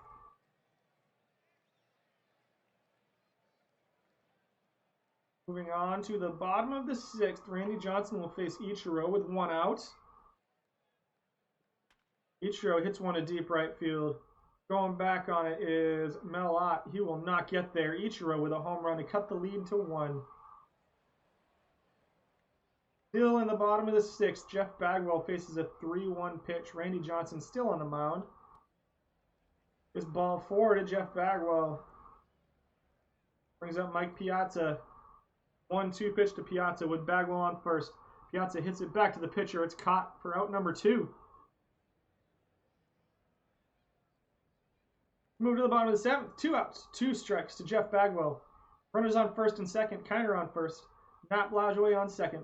Moving on to the bottom of the 6th, Randy Johnson will face Ichiro with 1 out. Ichiro hits one to deep right field. Going back on it is Mel Ott. He will not get there. Ichiro with a home run to cut the lead to 1. Still in the bottom of the 6th, Jeff Bagwell faces a 3-1 pitch. Randy Johnson still on the mound. This ball 4 to Jeff Bagwell. Brings up Mike Piazza. 1-2 pitch to Piazza with Bagwell on first. Piazza hits it back to the pitcher. It's caught for out number 2. Move to the bottom of the 7th. 2 outs, 2 strikes to Jeff Bagwell. Runners on first and second. Kiner on first. Matt Blajouet on second.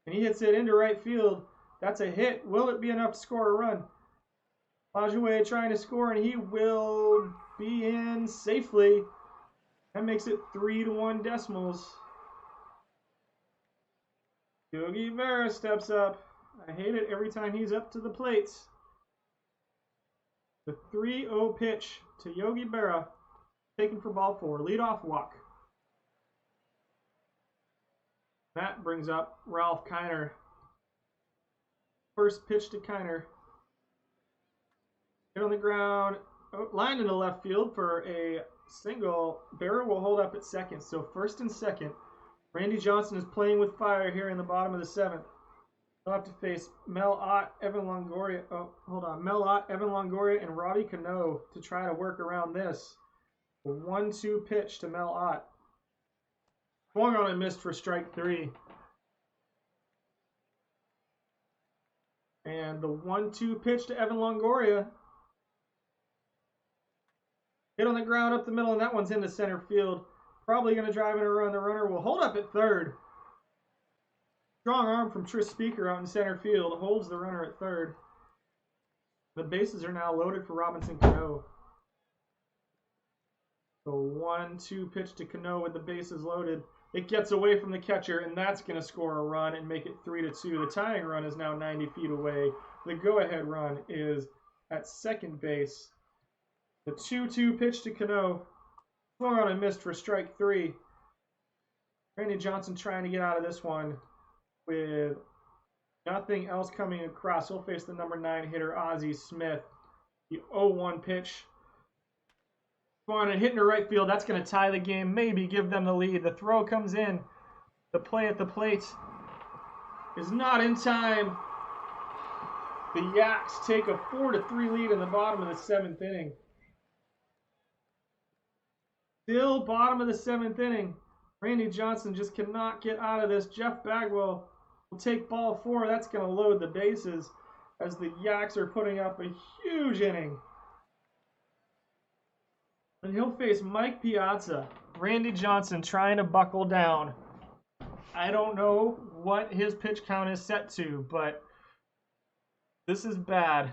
And he hits it into right field. That's a hit. Will it be enough to score a run? Blajouet trying to score, and he will be in safely. That makes it 3-1 Decimals. Yogi Berra steps up. I hate it every time he's up to the plates. The 3-0 pitch to Yogi Berra, taken for ball 4, leadoff walk. That brings up Ralph Kiner. First pitch to Kiner. Hit on the ground, lined into left field for a single. Berra will hold up at second. So first and second. Randy Johnson is playing with fire here in the bottom of the 7th. He'll have to face Mel Ott, Evan Longoria. Oh, hold on. Mel Ott, Evan Longoria, and Robbie Cano to try to work around this. A 1-2 pitch to Mel Ott. Swung on and missed for strike 3. And the 1-2 pitch to Evan Longoria. Hit on the ground up the middle, and that one's into center field. Probably going to drive in a run. The runner will hold up at third. Strong arm from Tris Speaker out in center field. Holds the runner at third. The bases are now loaded for Robinson Cano. The 1-2 pitch to Cano with the bases loaded. It gets away from the catcher, and that's going to score a run and make it 3-2. The tying run is now 90 feet away. The go-ahead run is at second base. The 2-2 pitch to Cano. Swung on and missed for strike 3. Randy Johnson trying to get out of this one with nothing else coming across. He'll face the number 9 hitter, Ozzie Smith. The 0-1 pitch. Swung on and hitting to right field. That's going to tie the game, maybe give them the lead. The throw comes in. The play at the plate is not in time. The Yaks take a 4-3 lead in the bottom of the 7th inning. Still bottom of the 7th inning. Randy Johnson just cannot get out of this. Jeff Bagwell will take ball 4. That's going to load the bases as the Yaks are putting up a huge inning. And he'll face Mike Piazza. Randy Johnson trying to buckle down. I don't know what his pitch count is set to, but this is bad.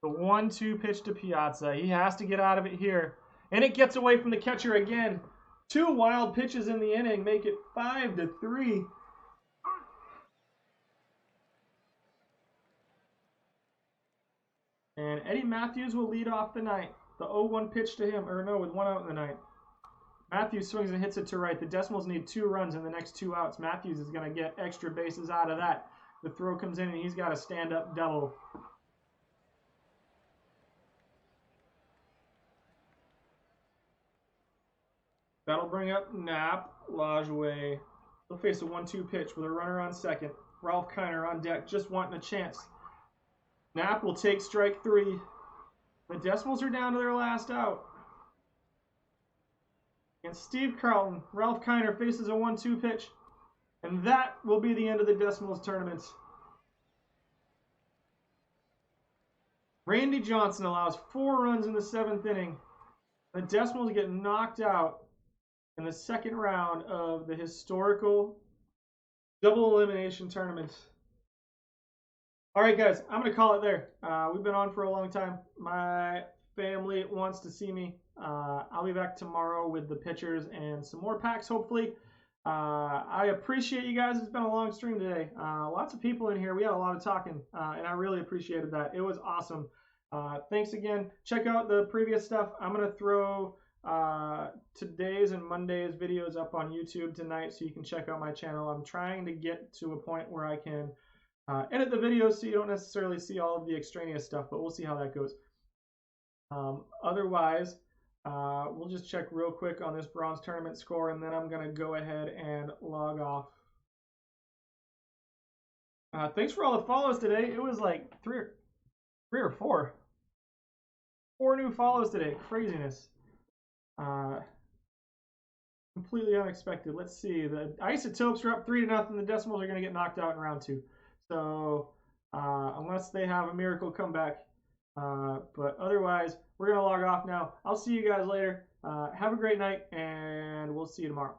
The 1-2 pitch to Piazza. He has to get out of it here. And it gets away from the catcher again. 2 wild pitches in the inning make it 5-3. And Eddie Matthews will lead off the night. The 0-1 pitch to him, or no, with 1 out in the ninth. Matthews swings and hits it to right. The Decimals need 2 runs in the next 2 outs. Matthews is going to get extra bases out of that. The throw comes in and he's got a stand-up double. That'll bring up Knapp, Lajoie. They'll face a 1-2 pitch with a runner on second. Ralph Kiner on deck, just wanting a chance. Knapp will take strike 3. The Decimals are down to their last out. And Steve Carlton, Ralph Kiner faces a 1-2 pitch. And that will be the end of the Decimals tournament. Randy Johnson allows 4 runs in the 7th inning. The Decimals get knocked out in the 2nd round of the historical double elimination tournament. All right, guys, I'm going to call it there. We've been on for a long time. My family wants to see me. I'll be back tomorrow with the pitchers and some more packs, hopefully. I appreciate you guys. It's been a long stream today. Lots of people in here. We had a lot of talking, and I really appreciated that. It was awesome. Thanks again. Check out the previous stuff. I'm going to throw today's and Monday's videos up on YouTube tonight so you can check out my channel. I'm trying to get to a point where I can edit the videos so you don't necessarily see all of the extraneous stuff, but we'll see how that goes. Otherwise, we'll just check real quick on this bronze tournament score, and then I'm going to go ahead and log off. Thanks for all the follows today. It was like three or four. 4 new follows today. Craziness. Completely unexpected. Let's see. The Isotopes are up 3-0. The Decimals are going to get knocked out in round 2. So unless they have a miracle comeback. But otherwise, we're going to log off now. I'll see you guys later. Have a great night, and we'll see you tomorrow.